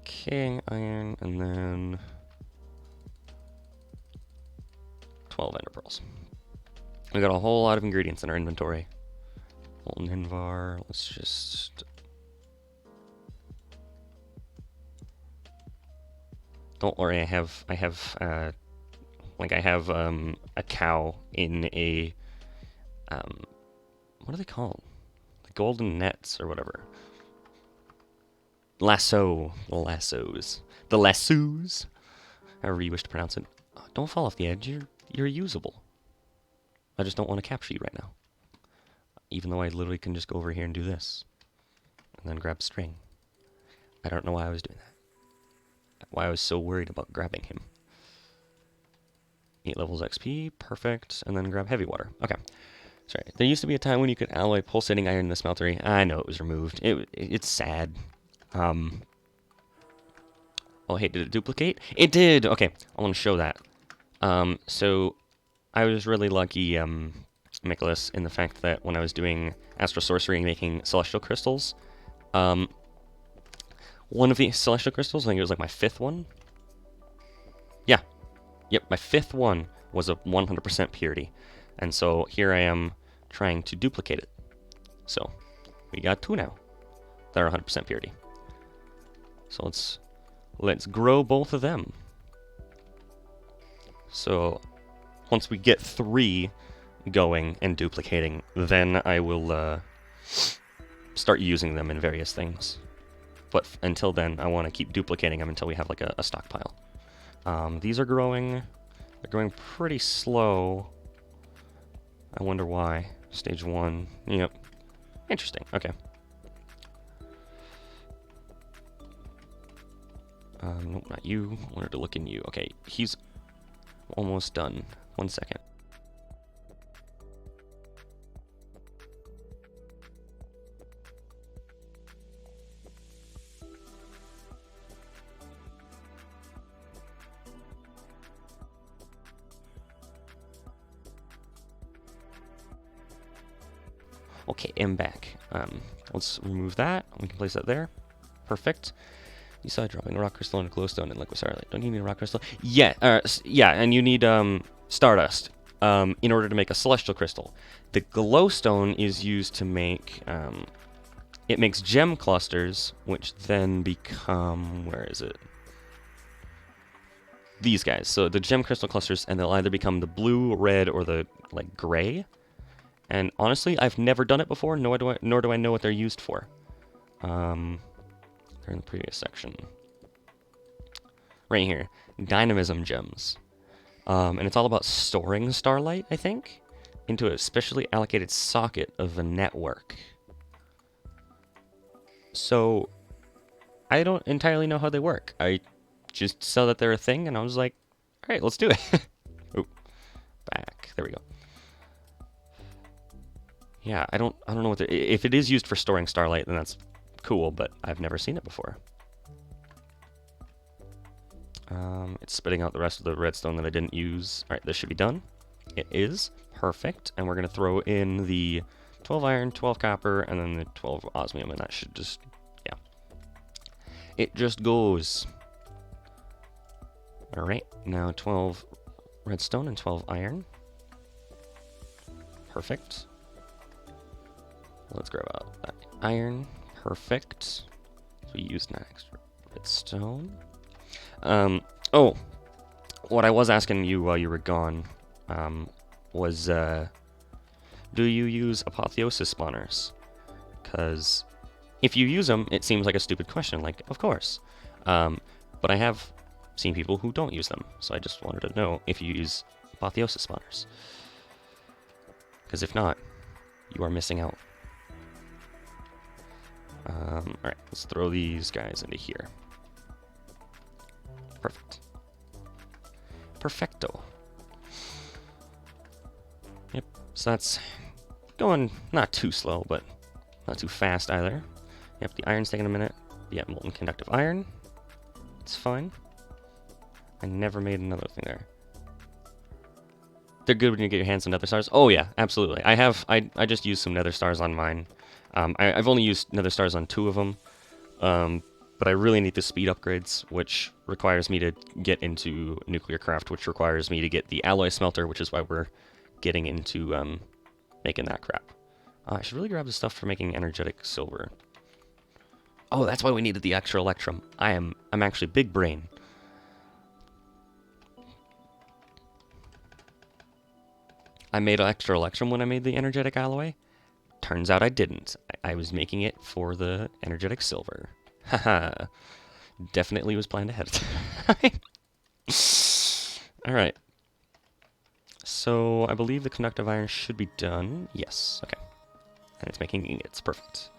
Okay, iron, and then 12 ender pearls. We got a whole lot of ingredients in our inventory. Molten Invar, let's just... Don't worry, I have a cow in a, what are they called? The golden nets or whatever. Lasso, the lassos, however you wish to pronounce it. Oh, don't fall off the edge. You're usable. I just don't want to capture you right now. Even though I literally can just go over here and do this, and then grab string. I don't know why I was doing that. Why I was so worried about grabbing him. 8 levels XP, perfect, and then grab heavy water. Okay. Sorry, there used to be a time when you could alloy pulsating iron in the smeltery. I know it was removed. It's sad. Oh, hey, did it duplicate? It did! Okay, I want to show that. So, I was really lucky, Nicholas, in the fact that when I was doing Astral Sorcery and making Celestial Crystals, one of the Celestial Crystals, I think it was like my 5th one. Yeah. Yep, my 5th one was a 100% purity. And so here I am trying to duplicate it. So, we got 2 now that are 100% purity. So let's grow both of them. So, once we get 3 going and duplicating, then I will start using them in various things. But until then, I want to keep duplicating them until we have like a stockpile. These are growing. They're growing pretty slow. I wonder why. Stage 1. Yep. Interesting. Okay. Nope, not you. I wanted to look in you. Okay, he's almost done. 1 second. Okay, I'm back. Let's remove that. We can place that there. Perfect. You saw dropping a rock crystal and a glowstone in liquid starlight. Don't you need a rock crystal? Yeah, yeah, and you need stardust in order to make a celestial crystal. The glowstone is used to make it makes gem clusters, which then become, where is it? These guys. So the gem crystal clusters, and they'll either become the blue, red, or the like gray. And honestly, I've never done it before, nor do I know what they're used for. They're in the previous section. Right here. Dynamism gems. And it's all about storing starlight, I think, into a specially allocated socket of the network. So, I don't entirely know how they work. I just saw that they're a thing, and I was like, alright, let's do it. Oop. Back. There we go. Yeah, I don't know what if it is used for storing starlight, then that's cool, but I've never seen it before. It's spitting out the rest of the redstone that I didn't use. Alright, this should be done. It is. Perfect. And we're going to throw in the 12 iron, 12 copper, and then the 12 osmium, and that should just, yeah. It just goes. Alright, now 12 redstone and 12 iron. Perfect. Let's grab out that iron. Perfect. So we use next redstone. Oh, what I was asking you while you were gone, was, do you use apotheosis spawners? Because if you use them, it seems like a stupid question, like, of course. But I have seen people who don't use them, so I just wanted to know if you use apotheosis spawners. Because if not, you are missing out. Alright, let's throw these guys into here. Perfect. Perfecto. So that's going not too slow, but not too fast either. Yep, the iron's taking a minute. Yeah, molten conductive iron. It's fine. I never made another thing there. They're good when you get your hands on nether stars. Oh yeah, absolutely. I just used some nether stars on mine. I've only used nether stars on 2 of them. But I really need the speed upgrades, which requires me to get into nuclear craft, which requires me to get the alloy smelter, which is why we're getting into making that crap. I should really grab the stuff for making energetic silver. Oh, that's why we needed the extra electrum. I'm actually big brain. I made extra electrum when I made the energetic alloy. Turns out I didn't. I was making it for the energetic silver. Haha. Definitely was planned ahead of time. Alright. So, I believe the conductive iron should be done. Yes, okay. And it's making ingots. Perfect.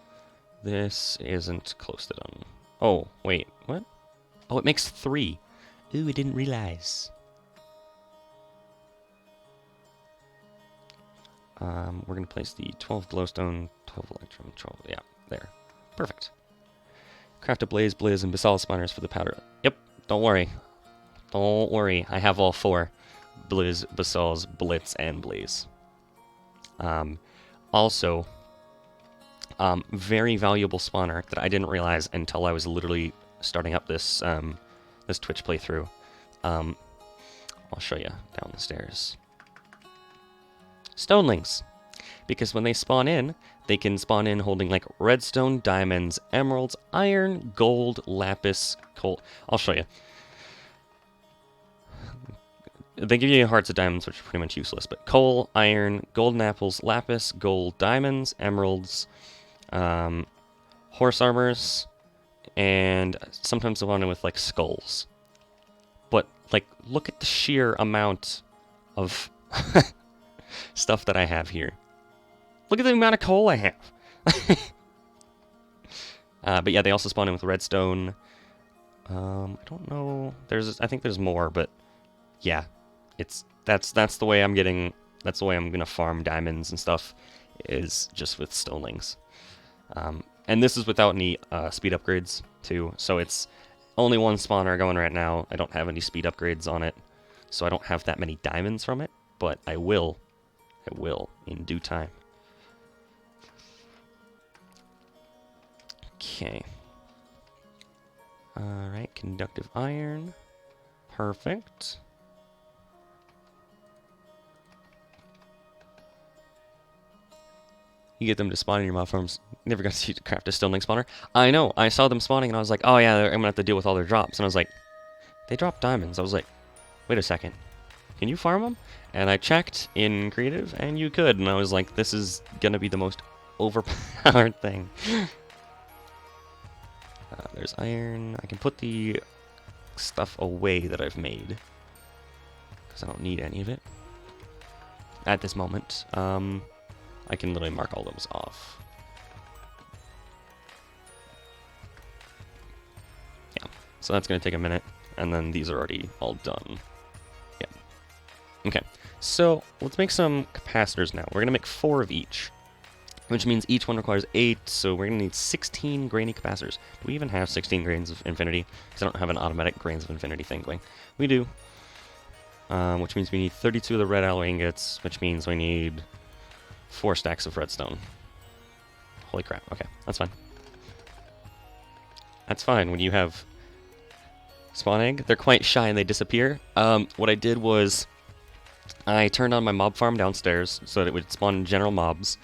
This isn't close to done. Oh, wait, what? Oh, it makes 3. Ooh, I didn't realize. We're going to place the 12 glowstone, 12 electrum, 12, yeah, there. Perfect. Craft a blaze, blizz, and basalt spawners for the powder. Yep, don't worry. Don't worry, I have all 4. Blizz, basalt, blitz, and blaze. Also, very valuable spawner that I didn't realize until I was literally starting up this, this Twitch playthrough. I'll show you down the stairs. Stonelings. Because when they spawn in, they can spawn in holding like redstone, diamonds, emeralds, iron, gold, lapis, coal. I'll show you. They give you hearts of diamonds, which are pretty much useless, but coal, iron, golden apples, lapis, gold, diamonds, emeralds, horse armors, and sometimes they'll spawn in with like skulls. But like, look at the sheer amount of stuff that I have here. Look at the amount of coal I have. But yeah, they also spawn in with redstone. I don't know. I think there's more, but yeah, that's the way I'm getting. That's the way I'm gonna farm diamonds and stuff. Is just with stonelings. And this is without any speed upgrades too. So it's only 1 spawner going right now. I don't have any speed upgrades on it, so I don't have that many diamonds from it. But I will. I will in due time. Okay. Alright, conductive iron. Perfect. You get them to spawn in your mob farms. Never got to see to craft a stoneling spawner. I know, I saw them spawning and I was like, oh yeah, I'm gonna have to deal with all their drops. And I was like, they drop diamonds. I was like, wait a second. Can you farm them? And I checked in creative and you could. And I was like, this is gonna be the most overpowered thing. There's iron. I can put the stuff away that I've made, because I don't need any of it at this moment. I can literally mark all those off. Yeah, so that's going to take a minute, and then these are already all done. Yeah. Okay, so let's make some capacitors now. We're going to make 4 of each, which means each one requires 8, so we're going to need 16 grainy capacitors. Do we even have 16 grains of infinity? Because I don't have an automatic grains of infinity thing going. We do. Which means we need 32 of the red alloy ingots, which means we need 4 stacks of redstone. Holy crap, okay, that's fine. That's fine when you have spawn egg. They're quite shy and they disappear. What I did was I turned on my mob farm downstairs so that it would spawn general mobs.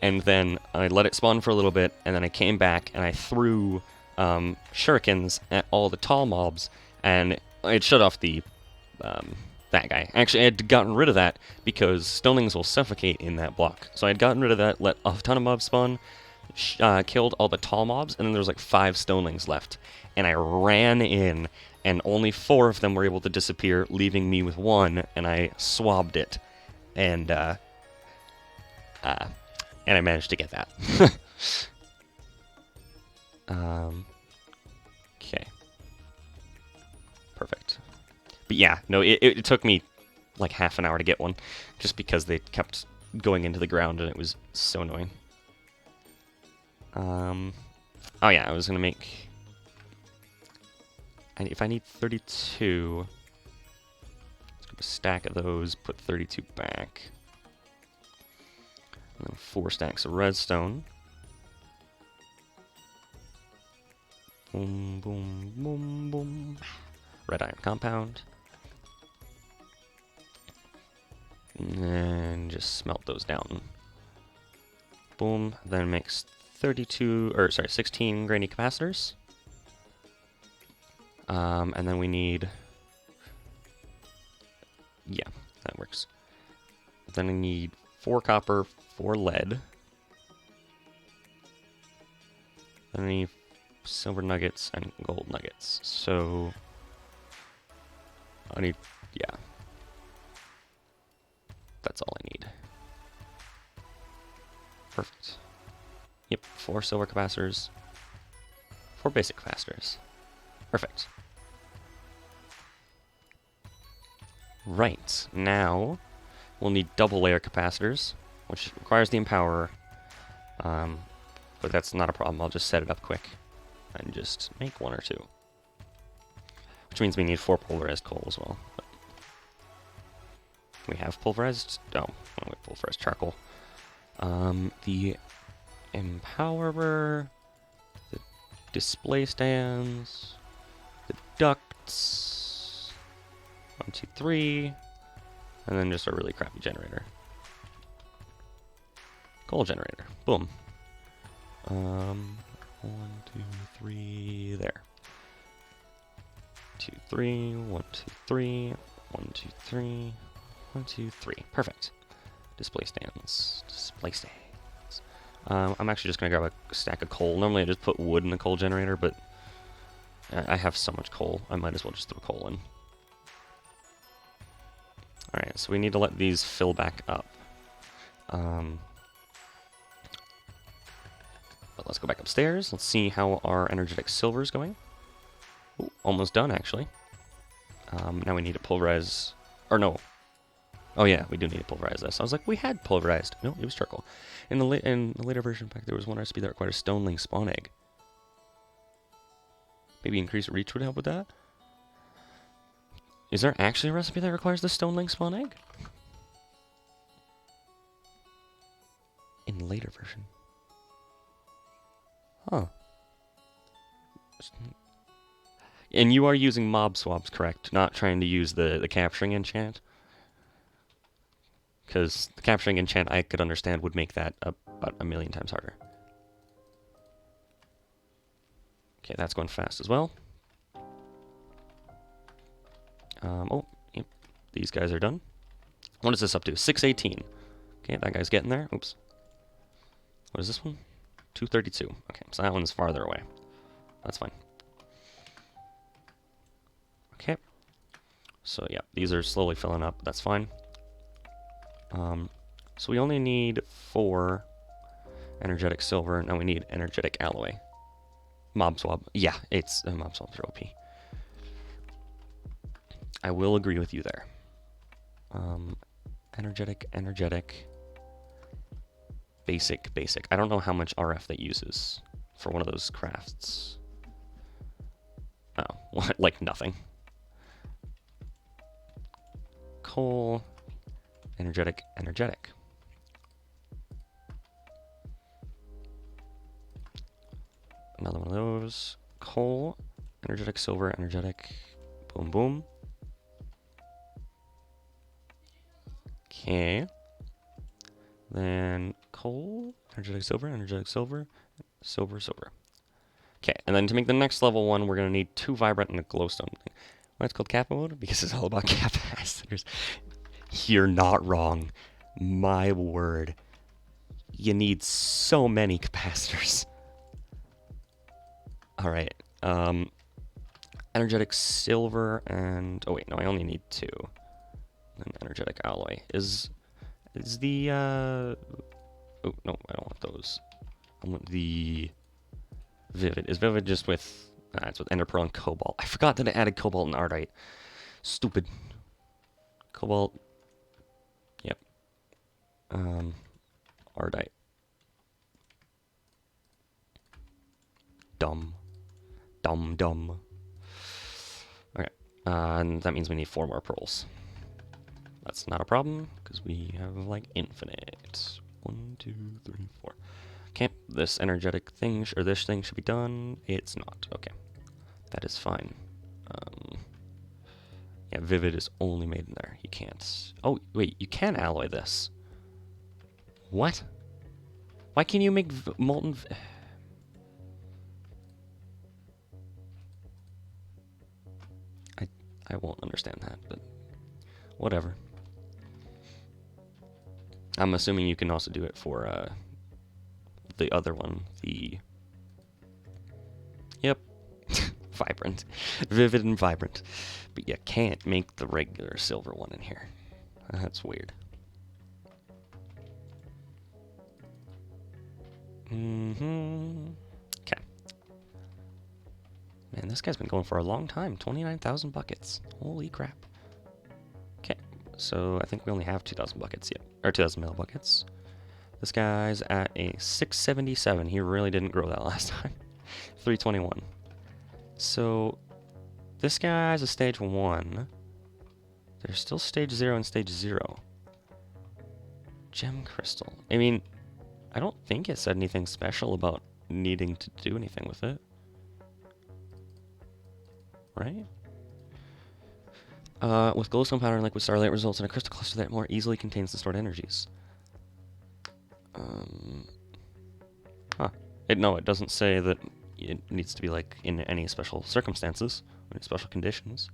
And then I let it spawn for a little bit, and then I came back and I threw shurikens at all the tall mobs, and it shut off the that guy. Actually, I had gotten rid of that because stonelings will suffocate in that block. So I had gotten rid of that, let a ton of mobs spawn, killed all the tall mobs, and then there was like 5 stonelings left. And I ran in, and only 4 of them were able to disappear, leaving me with 1, and I swabbed it. And I managed to get that. Okay. Perfect. But yeah, no, it took me like half an hour to get one, just because they kept going into the ground, and it was so annoying. Oh yeah, I was gonna make... if I need 32... let's grab a stack of those, put 32 back. And then 4 stacks of redstone. Boom, boom, boom, boom. Red iron compound. And just smelt those down. Boom. Then makes 16 grainy capacitors. And then we need... yeah, that works. Then I need 4 copper, 4 lead. Then I need silver nuggets and gold nuggets. So I need, yeah. That's all I need. Perfect. Yep, 4 silver capacitors, 4 basic capacitors. Perfect. Right, now we'll need double layer capacitors, which requires the empowerer. But that's not a problem. I'll just set it up quick and just make 1 or 2. Which means we need 4 pulverized coal as well. But we have pulverized... oh, pulverized charcoal. The empowerer, the display stands, the ducts, 1, 2, 3, and then just a really crappy generator. Coal generator. Boom. 1, 2, 3, there. 2, 3, 1, 2, 3, 1, 2, 3, 1, 2, 3. Perfect. Display stands. Display stands. I'm actually just going to grab a stack of coal. Normally I just put wood in the coal generator, but I have so much coal, I might as well just throw coal in. Alright, so we need to let these fill back up. But let's go back upstairs. Let's see how our energetic silver is going. Ooh, almost done, actually. Now we need to pulverize... or no. Oh yeah, we do need to pulverize this. I was like, we had pulverized. No, it was charcoal. In the later version pack, there was one recipe that required a stoneling spawn egg. Maybe increased reach would help with that? Is there actually a recipe that requires the stoneling spawn egg? In the later version. Huh. And you are using mob swabs, correct? Not trying to use the capturing enchant? Because the capturing enchant, I could understand, would make that about 1,000,000 times harder. Okay, that's going fast as well. Oh, yep. These guys are done. What is this up to? 618. Okay, that guy's getting there. Oops. What is this one? 232. Okay, so that one's farther away. That's fine. Okay. So, yeah, these are slowly filling up. That's fine. So we only need 4 energetic silver. Now we need energetic alloy. Mob swab. Yeah, it's mob swabs are OP. I will agree with you there. Energetic. Basic. I don't know how much RF that uses for one of those crafts. Oh, like nothing. Coal. Energetic. Another one of those. Coal. Energetic silver. Energetic. Boom, boom. Okay. Then coal, energetic silver, silver. Okay, and then to make the next level one, we're going to need 2 vibrant and a glowstone. Why it's called Kappa mode? Because it's all about capacitors. You're not wrong. My word. You need so many capacitors. Alright, energetic silver and... oh wait, no, I only need 2. Then energetic alloy. Is the, oh, no, I don't want those. I want the Vivid. Is Vivid just with, it's with Ender Pearl and Cobalt. I forgot that I added Cobalt and Ardite. Stupid. Cobalt. Yep. Ardite. Dumb. Dumb. Okay. And that means we need 4 more pearls. That's not a problem, because we have, like, infinite. 1, 2, 3, 4. Okay, this energetic thing, or this thing should be done. It's not. Okay. That is fine. Yeah, Vivid is only made in there. You can't. Oh, wait, you can alloy this. What? Why can you make molten... I won't understand that, but whatever. I'm assuming you can also do it for the other one. The... Yep. Vibrant. Vivid and vibrant. But you can't make the regular silver one in here. That's weird. Okay. Man, this guy's been going for a long time. 29,000 buckets. Holy crap. Okay, so I think we only have 2,000 buckets yet. Or 2,000 mil buckets. This guy's at a 677. He really didn't grow that last time. 321. So, this guy's a stage 1. There's still stage 0 and stage 0. Gem crystal. I mean, I don't think it said anything special about needing to do anything with it. Right? With glowstone powder and liquid starlight results in a crystal cluster that more easily contains the stored energies. Huh. No, it doesn't say that it needs to be, like, in any special circumstances, any special conditions.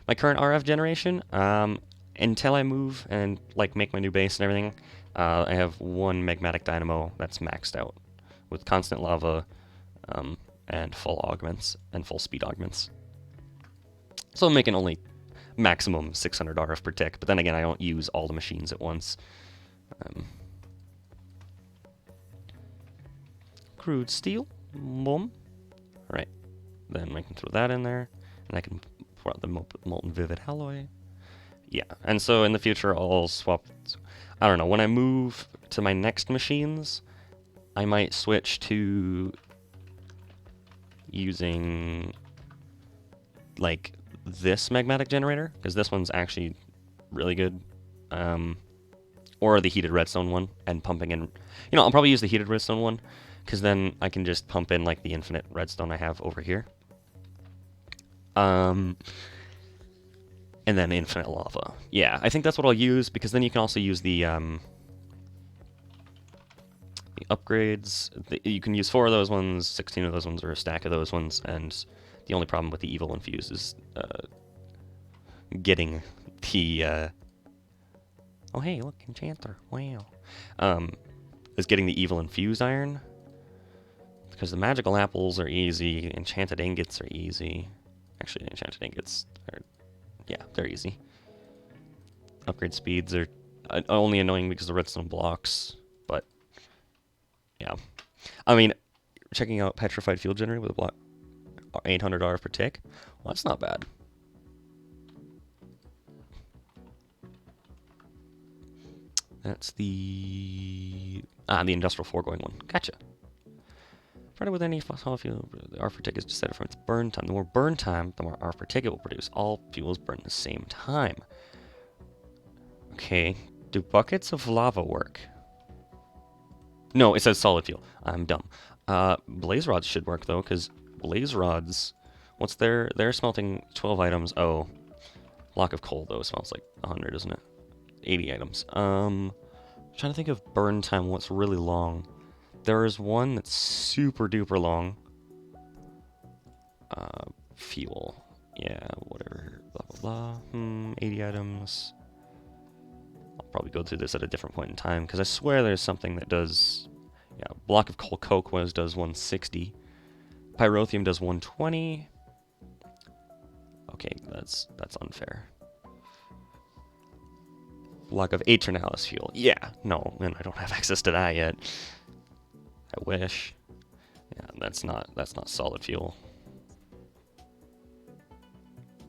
My current RF generation, until I move and, like, make my new base and everything, I have 1 magmatic dynamo that's maxed out with constant lava, and full augments and full speed augments. So I'm making only maximum 600 RF per tick, but then again, I don't use all the machines at once. Crude steel, boom. Right, then I can throw that in there, and I can pour out the molten vivid alloy. Yeah, and so in the future I'll swap, I don't know, when I move to my next machines, I might switch to using, like, this magmatic generator, because this one's actually really good. Or the heated redstone one, and pumping in, I'll probably use the heated redstone one, because then I can just pump in, like, the infinite redstone I have over here. And then infinite lava. Yeah, I think that's what I'll use, because then you can also use the upgrades. You can use 4 of those ones, 16 of those ones, or a stack of those ones, and the only problem with the evil infuse is getting the... Oh, hey, look, enchanter. Wow. Is getting the evil infused iron. Because the magical apples are easy, enchanted ingots are easy. Actually, the enchanted ingots are... Yeah, they're easy. Upgrade speeds are only annoying because of the redstone blocks, but... Yeah. I mean, checking out Petrified Field Generator with a block 800 RF per tick, well, that's not bad. That's the industrial foregoing one. Gotcha. Started with any fossil fuel, the RF per tick is decided from its burn time. The more burn time, the more RF per tick it will produce. All fuels burn at the same time. Okay, do buckets of lava work? No, it says solid fuel. I'm dumb. Blaze rods should work though, because blaze rods, what's they're smelting 12 items. Oh, block of coal though smells like 100, isn't it? 80 items. I'm trying to think of burn time. What's really long? There is one that's super duper long. Fuel. Yeah, whatever. Blah blah blah. 80 items. I'll probably go through this at a different point in time because I swear there's something that does. Yeah, block of coal coke does 160. Pyrotheum does 120. Okay, that's unfair. Block of Aeternalis fuel. Yeah, no, and I don't have access to that yet. I wish. Yeah, that's not solid fuel.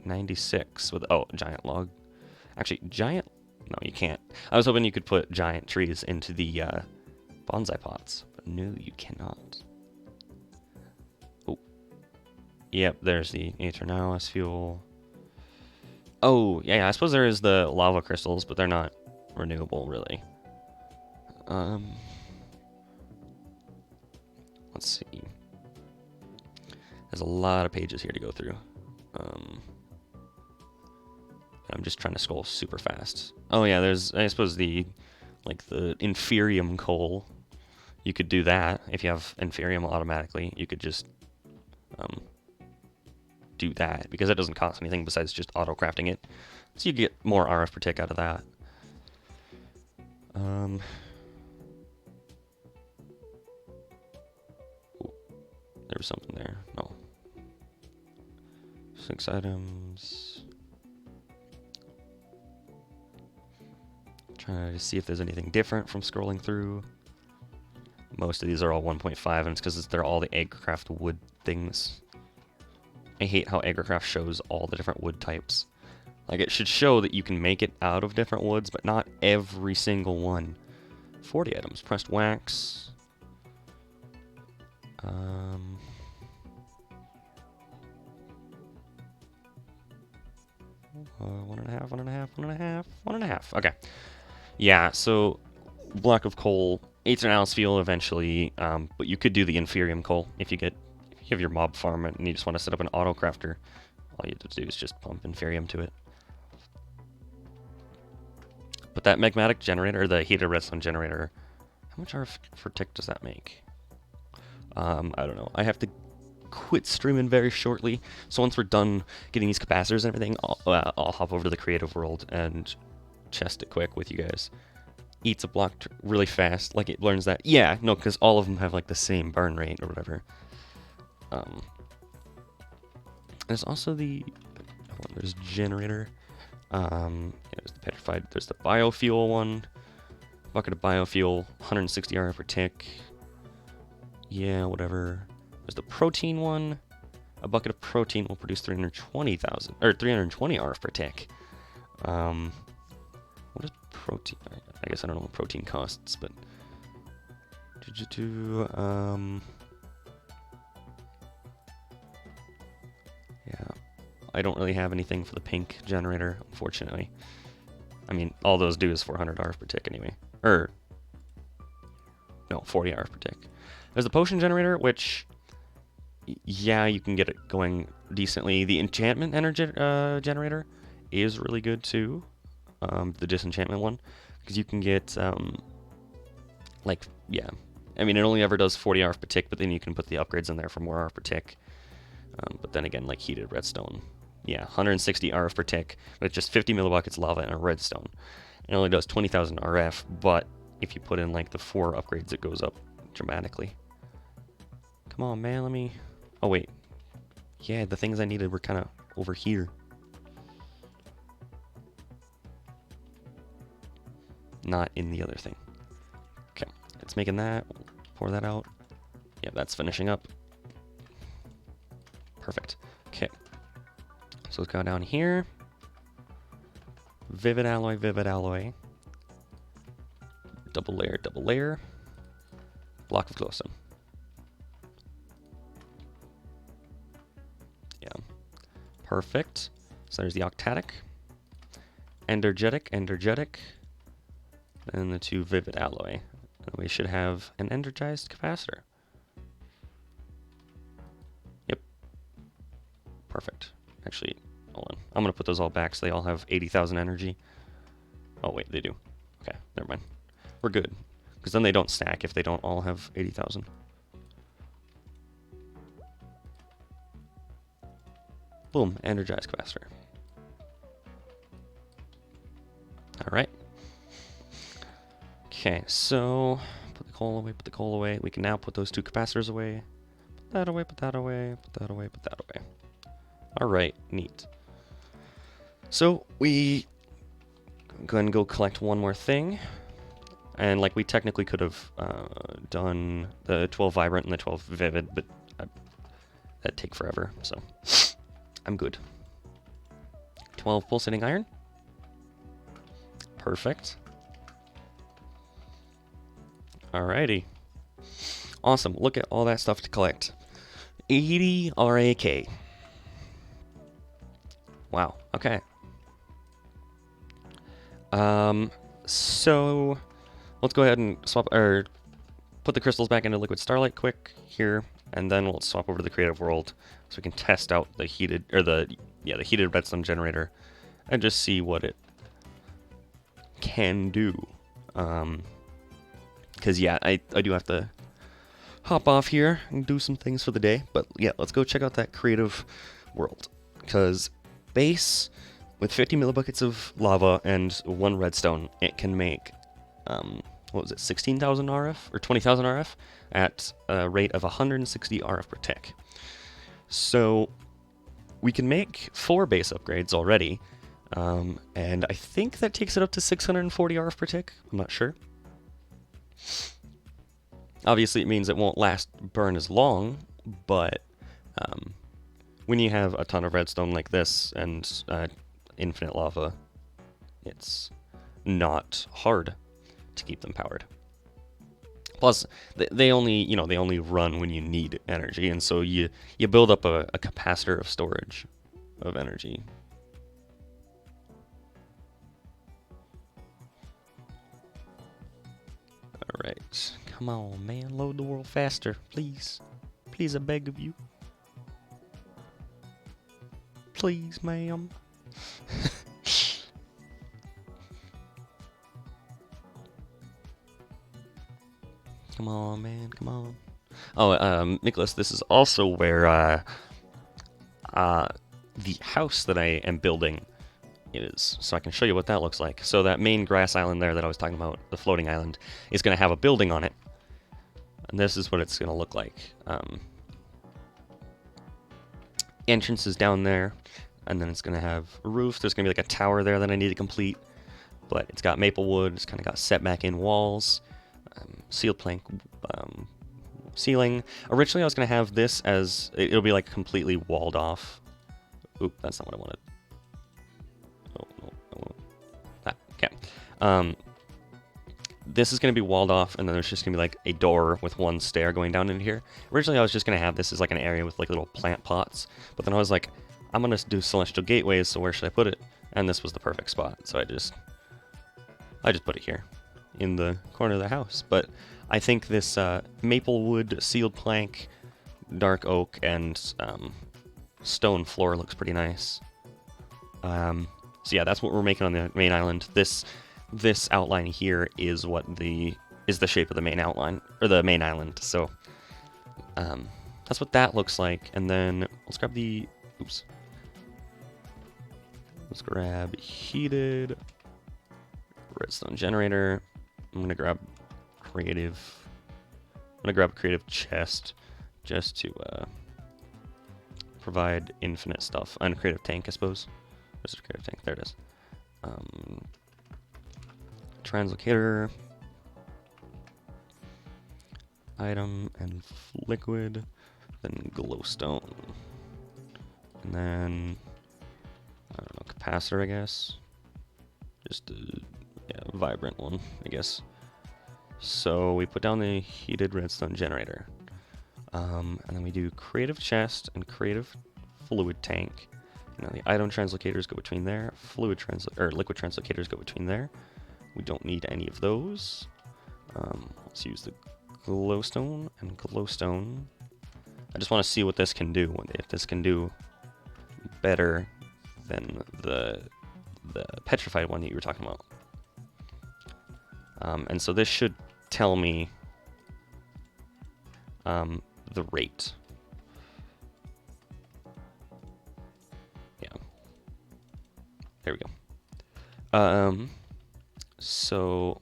96 with giant log. Actually, giant No, you can't. I was hoping you could put giant trees into the bonsai pots, but no, you cannot. Oh, yep, there's the Aeternalis fuel. Oh, yeah, I suppose there is the lava crystals, but they're not renewable, really. Let's see. There's a lot of pages here to go through. I'm just trying to scroll super fast. Oh yeah, there's, I suppose, the inferium coal. You could do that if you have inferium automatically. You could just do that because that doesn't cost anything besides just auto crafting it. So you get more RF per tick out of that. Ooh, there was something there. No. 6 items. Trying to see if there's anything different from scrolling through. Most of these are all 1.5, and it's because they're all the Agricraft wood things. I hate how Agricraft shows all the different wood types. Like, it should show that you can make it out of different woods, but not every single one. 40 items. Pressed wax. 1.5, 1.5, 1.5, 1.5. Okay. Yeah, so block of coal, Aeternalis fuel eventually, but you could do the inferium coal if you have your mob farm and you just want to set up an auto crafter. All you have to do is just pump inferium to it. But that magmatic generator, or the heated redstone generator, how much RF for tick does that make? I don't know. I have to quit streaming very shortly, so once we're done getting these capacitors and everything, I'll hop over to the creative world and chest it quick with you guys. Eats a block really fast, like it learns that. Yeah, no, because all of them have like the same burn rate or whatever. There's also the there's generator. Yeah, there's the petrified. There's the biofuel one. Bucket of biofuel, 160 RF per tick. Yeah, whatever. There's the protein one. A bucket of protein will produce 320,000 or 320 RF per tick. What is protein? I guess I don't know what protein costs, but yeah, I don't really have anything for the pink generator, unfortunately. I mean, all those do is 400 RF per tick anyway. No, 40 RF per tick. There's the potion generator, which, yeah, you can get it going decently. The enchantment energy generator is really good too. The disenchantment one, because you can get yeah, I mean, it only ever does 40 RF per tick, but then you can put the upgrades in there for more RF per tick. But then again, like heated redstone, yeah, 160 RF per tick with just 50 millibuckets lava and a redstone. It only does 20,000 RF, but if you put in like the 4 upgrades, it goes up dramatically. Come on, man, let me. Oh wait, yeah, the things I needed were kind of over here. Not in the other thing. Okay, it's making that. Pour that out. Yeah, that's finishing up. Perfect. Okay. So let's go down here. Vivid alloy, vivid alloy. Double layer, double layer. Block of glowstone. Yeah. Perfect. So there's the octatic. Energetic, energetic. And the 2 vivid alloy. And we should have an energized capacitor. Yep. Perfect. Actually, hold on. I'm going to put those all back so they all have 80,000 energy. Oh, wait, they do. Okay, never mind. We're good. Because then they don't stack if they don't all have 80,000. Boom, energized capacitor. Alright. Okay, so put the coal away, put the coal away. We can now put those 2 capacitors away. Put that away, put that away, put that away, put that away. Alright, neat. So we go ahead and go collect one more thing. And like we technically could have done the 12 vibrant and the 12 vivid, but that'd take forever, so I'm good. 12 pulsating iron. Perfect. Alrighty. Awesome. Look at all that stuff to collect. 80 RAK. Wow. Okay. So let's go ahead and swap or put the crystals back into liquid starlight quick here, and then we'll swap over to the creative world so we can test out the heated or the heated redstone generator and just see what it can do. Because yeah, I do have to hop off here and do some things for the day. But yeah, let's go check out that creative world. Because base with 50 millibuckets of lava and 1 redstone, it can make what was it, 16,000 RF or 20,000 RF at a rate of 160 RF per tick. So we can make 4 base upgrades already, and I think that takes it up to 640 RF per tick. I'm not sure. Obviously, it means it won't burn as long, but when you have a ton of redstone like this and infinite lava, it's not hard to keep them powered. Plus, they only run when you need energy, and so you build up a capacitor of storage of energy. All right, come on, man, load the world faster, please. Please, I beg of you. Please, ma'am. Come on, man, come on. Oh, Nicholas, this is also where the house that I am building is, so I can show you what that looks like. So that main grass island there that I was talking about, the floating island, is going to have a building on it. And this is what it's going to look like. Entrance is down there, and then it's going to have a roof. There's going to be like a tower there that I need to complete, but it's got maple wood. It's kind of got setback in walls, sealed plank ceiling. Originally, I was going to have this as, it'll be like completely walled off. Oop, that's not what I wanted. Okay. This is going to be walled off, and then there's just going to be like a door with 1 stair going down into here. Originally, I was just going to have this as like an area with like little plant pots, but then I was like, I'm going to do celestial gateways, so where should I put it? And this was the perfect spot, so I just put it here in the corner of the house. But I think this maple wood, sealed plank, dark oak, and stone floor looks pretty nice. So yeah, that's what we're making on the main island. This outline here is the shape of the main outline, or the main island. So that's what that looks like. And then let's grab let's grab heated redstone generator. I'm gonna grab creative. I'm gonna grab a creative chest just to provide infinite stuff. And a creative tank, I suppose. Where's the creative tank? There it is. Translocator, item and liquid, then glowstone, and then I don't know, capacitor, I guess. Just a vibrant one, I guess. So we put down the heated redstone generator, and then we do creative chest and creative fluid tank. Now the item translocators go between there. Liquid translocators go between there. We don't need any of those. Let's use the glowstone and glowstone. I just want to see what this can do. If this can do better than the petrified one that you were talking about. And so this should tell me the rate. Yeah. There we go. So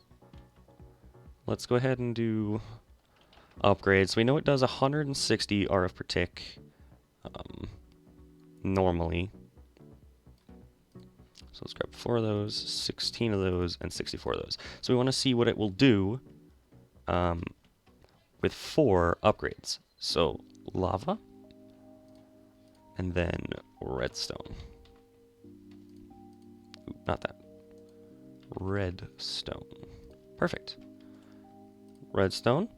let's go ahead and do upgrades. We know it does 160 RF per tick normally. So let's grab 4 of those, 16 of those, and 64 of those. So we want to see what it will do with 4 upgrades. So lava, and then redstone. Ooh, not that. redstone. Perfect. Redstone.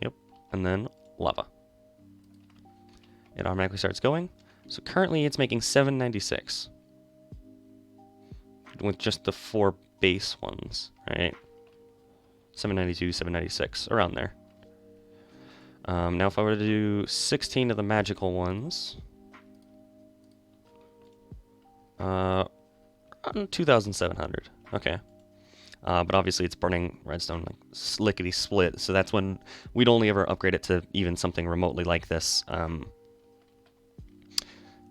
Yep. And then lava. It automatically starts going. So currently it's making 796. With just the 4 base ones, right? 792, 796, around there. Now if I were to do 16 of the magical ones, 2,700. Okay. But obviously it's burning redstone like slickety split, so that's when we'd only ever upgrade it to even something remotely like this,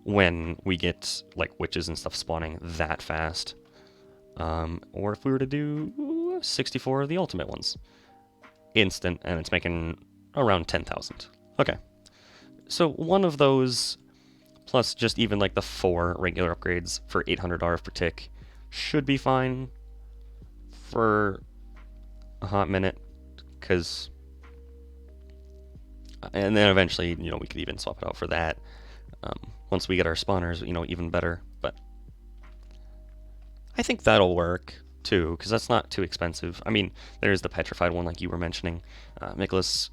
when we get like witches and stuff spawning that fast. Or if we were to do 64 of the ultimate ones. Instant, and it's making around 10,000. Okay. So one of those, plus just even like the 4 regular upgrades for 800 RF per tick, should be fine for a hot minute, because... And then eventually, you know, we could even swap it out for that. Once we get our spawners, you know, even better. But I think that'll work, too, because that's not too expensive. I mean, there's the petrified one, like you were mentioning. Nicholas,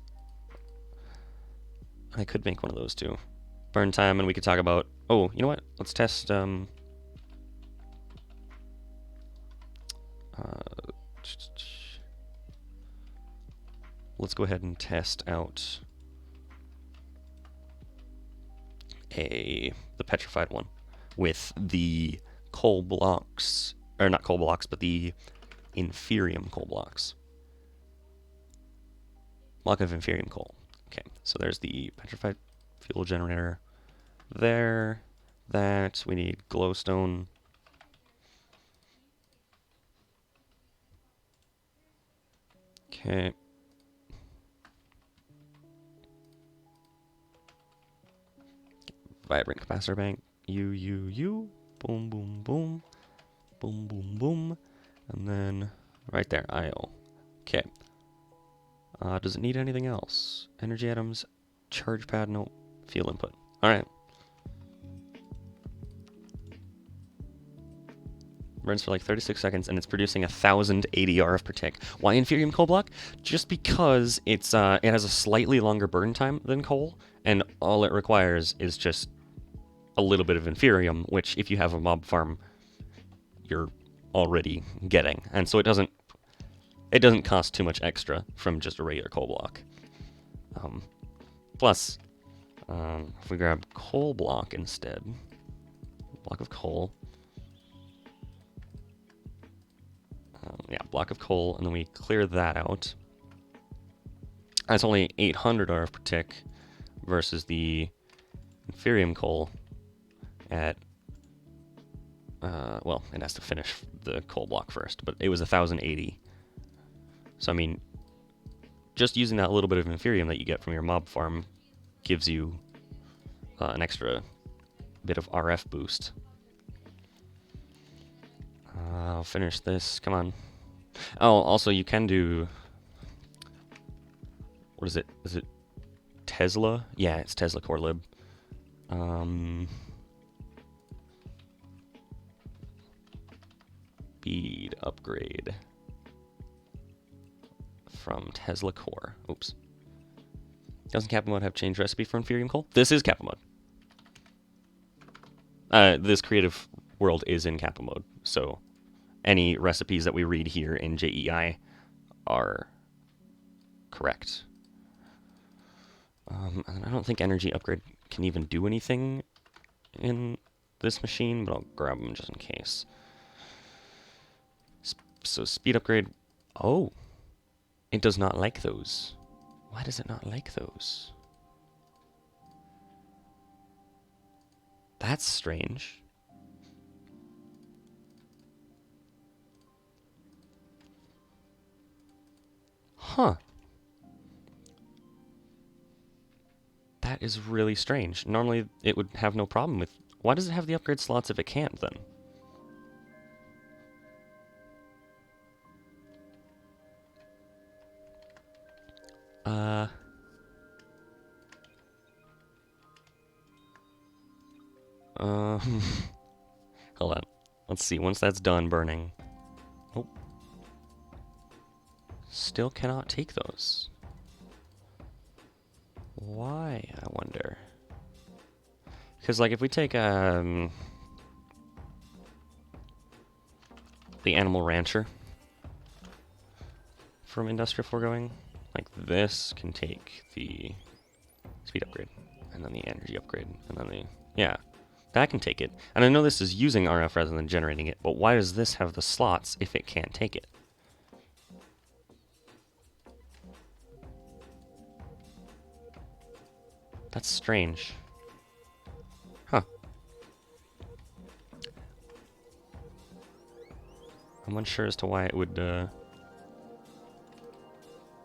I could make one of those, too. Burn time, and we could talk about... Oh, you know what? Let's test... let's go ahead and test out the petrified one with the coal blocks, or not coal blocks, but the inferium coal blocks. Block of inferium coal. Okay, so there's the petrified fuel generator there. That, we need glowstone. Okay. Vibrant capacitor bank. You. Boom, boom, boom. Boom, boom, boom. And then right there, IO. Okay. Does it need anything else? Energy atoms, charge pad, no. Field input. Alright. Runs for like 36 seconds, and it's producing 1,080 RF per tick. Why inferium coal block? Just because it's it has a slightly longer burn time than coal, and all it requires is just a little bit of inferium, which if you have a mob farm, you're already getting, and so it doesn't cost too much extra from just a regular coal block. Plus, if we grab coal block instead, block of coal. Yeah, block of coal, and then we clear that out. That's only 800 RF per tick versus the inferium coal at, well, it has to finish the coal block first, but it was 1,080. So, I mean, just using that little bit of inferium that you get from your mob farm gives you an extra bit of RF boost. I'll finish this. Come on. Oh, also you can do... What is it? Is it Tesla? Yeah, it's Tesla Core Lib. Bead upgrade from Tesla Core. Oops. Doesn't Kappa mode have changed recipe for inferium coal? This is Kappa mode. This creative world is in Kappa mode, so any recipes that we read here in JEI are correct. And I don't think energy upgrade can even do anything in this machine, but I'll grab them just in case. So speed upgrade. Oh, it does not like those. Why does it not like those? That's strange. Huh. That is really strange. Normally it would have no problem with... Why does it have the upgrade slots if it can't, then? Hold on. Let's see. Once that's done burning, still cannot take those. Why, I wonder? Because, like, if we take, the Animal Rancher from Industrial Foregoing, like, this can take the speed upgrade, and then the energy upgrade, and then the... Yeah, that can take it. And I know this is using RF rather than generating it, but why does this have the slots if it can't take it? That's strange. Huh. I'm unsure as to why it would,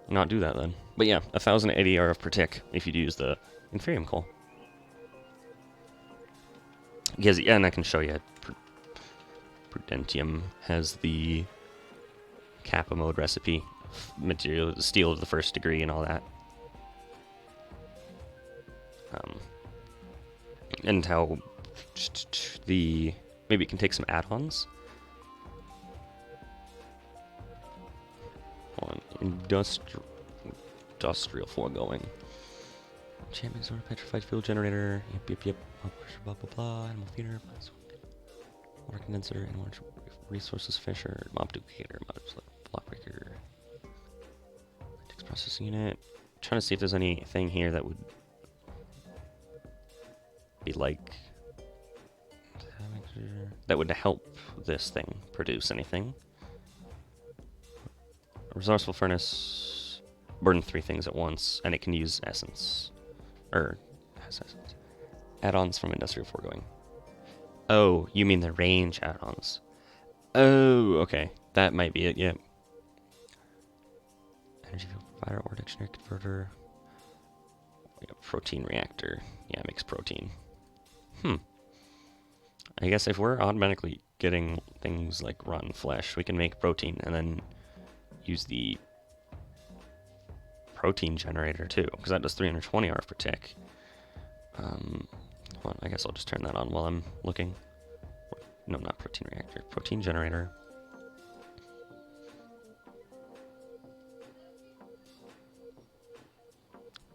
not do that then. But yeah, 1080 RF per tick if you'd use the Inferium coal. Because, yeah, and I can show you, Prudentium has the Kappa mode recipe, material, steel of the first degree and all that. And how maybe it can take some add-ons. On industrial foregoing. Champion sort of petrified fuel generator. Yep. Blah blah blah. Animal feeder. Water condenser. Animal resources fisher. Mob duplicator. Block breaker. Text processing unit. Trying to see if there's anything here that would be like that would help this thing produce anything. Resourceful furnace, burn 3 things at once, and it can use essence. Or, has essence. Add-ons from industrial foregoing. Oh, you mean the range add-ons. Oh, okay. That might be it, yeah. Energy field provider or dictionary converter. We got protein reactor. Yeah, it makes protein. I guess if we're automatically getting things like rotten flesh, we can make protein and then use the protein generator too, because that does 320 RF per tick. Well, I guess I'll just turn that on while I'm looking. No, not protein reactor. Protein generator.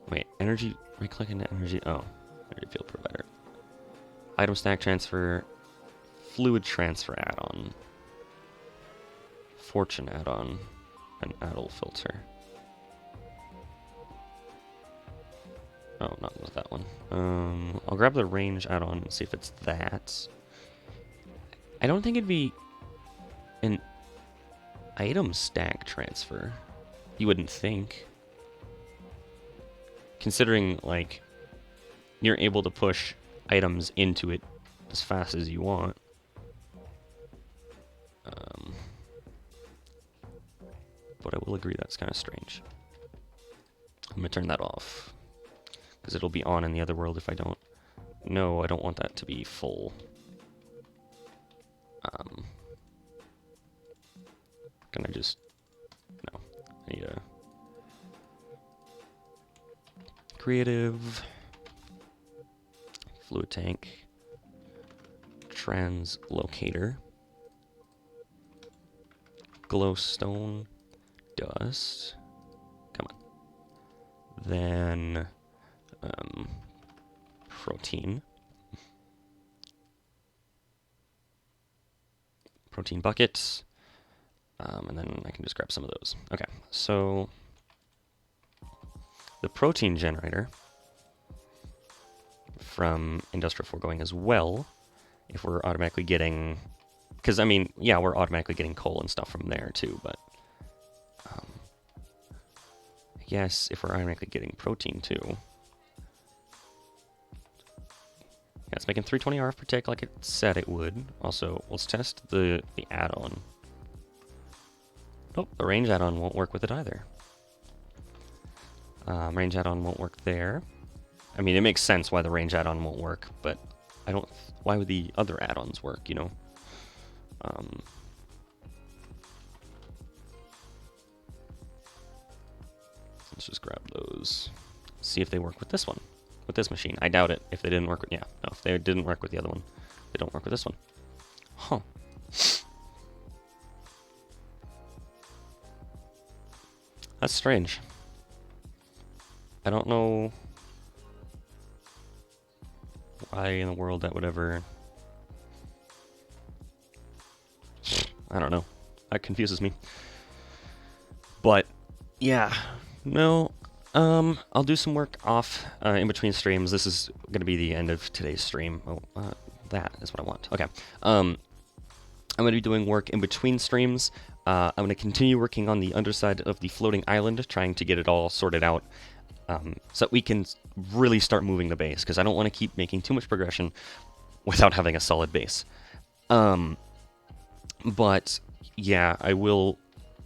Wait, energy. Right-click into energy. Oh, energy field provider. Item stack transfer. Fluid transfer add-on. Fortune add-on. An addle filter. Oh, not with that one. I'll grab the range add-on and see if it's that. I don't think it'd be an item stack transfer. You wouldn't think. Considering, like, you're able to push items into it as fast as you want. But I will agree that's kind of strange. I'm going to turn that off. Because it'll be on in the other world if I don't. No, I don't want that to be full. Can I just... No. I need a... Creative. Fluid tank. Translocator. Glowstone. Dust. Come on. Then... protein. Protein buckets. And then I can just grab some of those. Okay, so the protein generator from industrial foregoing as well, if we're automatically getting, because I mean, yeah, we're automatically getting coal and stuff from there too, but I guess if we're automatically getting protein too. Yeah, it's making 320 RF per tick like it said it would. Also, let's test the add-on. Nope, the range add-on won't work with it either. Range add-on won't work there. I mean, it makes sense why the range add-on won't work, but I don't... Why would the other add-ons work, you know? Let's just grab those. See if they work with this one. With this machine. I doubt it if they didn't work with... Yeah, no, if they didn't work with the other one, they don't work with this one. Huh. That's strange. I don't know why in the world that would ever... I don't know. That confuses me. But, yeah. No, I'll do some work off in between streams. This is going to be the end of today's stream. Oh, that is what I want. Okay. I'm going to be doing work in between streams. I'm going to continue working on the underside of the floating island, trying to get it all sorted out so that we can really start moving the base, because I don't want to keep making too much progression without having a solid base. But, yeah, I will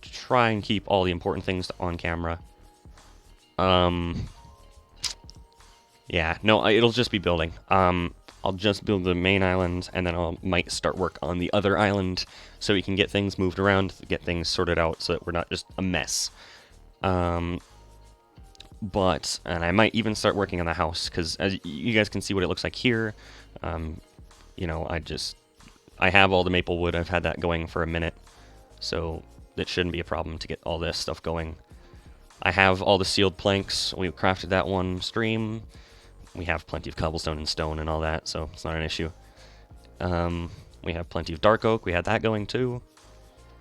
try and keep all the important things on camera. Yeah, no, it'll just be building. I'll just build the main island, and then I might start work on the other island, so we can get things moved around, get things sorted out, so that we're not just a mess. And I might even start working on the house, because as you guys can see what it looks like here, you know, I have all the maple wood, I've had that going for a minute, so it shouldn't be a problem to get all this stuff going. I have all the sealed planks, we crafted that one stream. We have plenty of cobblestone and stone and all that, so it's not an issue. We have plenty of dark oak, we had that going too.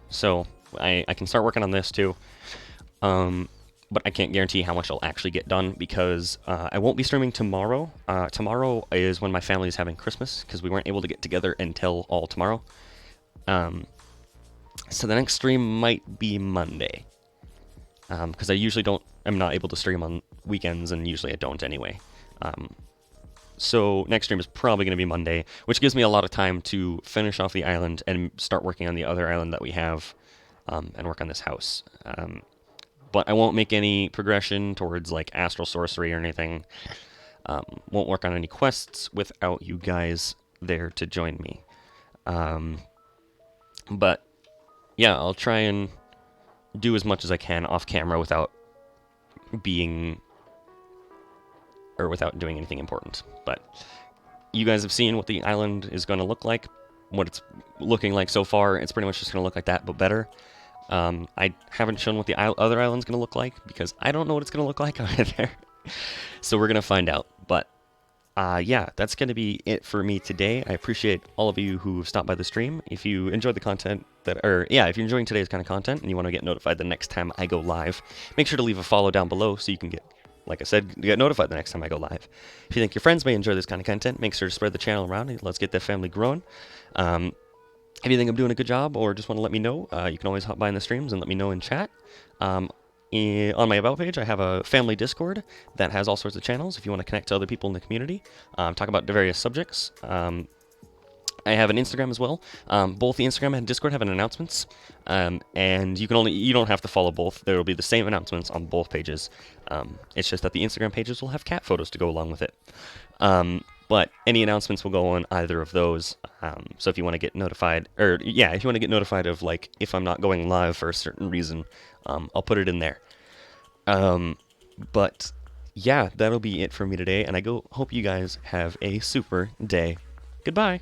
So I can start working on this too. But I can't guarantee how much I'll actually get done, because I won't be streaming tomorrow. Tomorrow is when my family is having Christmas, because we weren't able to get together until all tomorrow. So the next stream might be Monday. Because I'm not able to stream on weekends, and usually I don't anyway. So next stream is probably going to be Monday, which gives me a lot of time to finish off the island and start working on the other island that we have, and work on this house. But I won't make any progression towards like astral sorcery or anything. Won't work on any quests without you guys there to join me. But yeah, I'll try and do as much as I can off camera without doing anything important. But you guys have seen what the island is going to look like, what it's looking like so far. It's pretty much just going to look like that, but better. I haven't shown what the other island's going to look like, because I don't know what it's going to look like either. So we're going to find out. But yeah, that's going to be it for me today. I appreciate all of you who stopped by the stream. If you enjoyed the content if you're enjoying today's kind of content and you want to get notified the next time I go live, make sure to leave a follow down below so you can like I said, get notified the next time I go live. If you think your friends may enjoy this kind of content, make sure to spread the channel around and let's get that family growing. If you think I'm doing a good job or just want to let me know, you can always hop by in the streams and let me know in chat. On my About page, I have a family Discord that has all sorts of channels if you want to connect to other people in the community, talk about the various subjects. I have an Instagram as well. Both the Instagram and Discord have an announcements, and you don't have to follow both. There will be the same announcements on both pages. It's just that the Instagram pages will have cat photos to go along with it. But any announcements will go on either of those. So if you want to get notified, if you want to get notified of like if I'm not going live for a certain reason, I'll put it in there. But yeah, that'll be it for me today, and I hope you guys have a super day. Goodbye.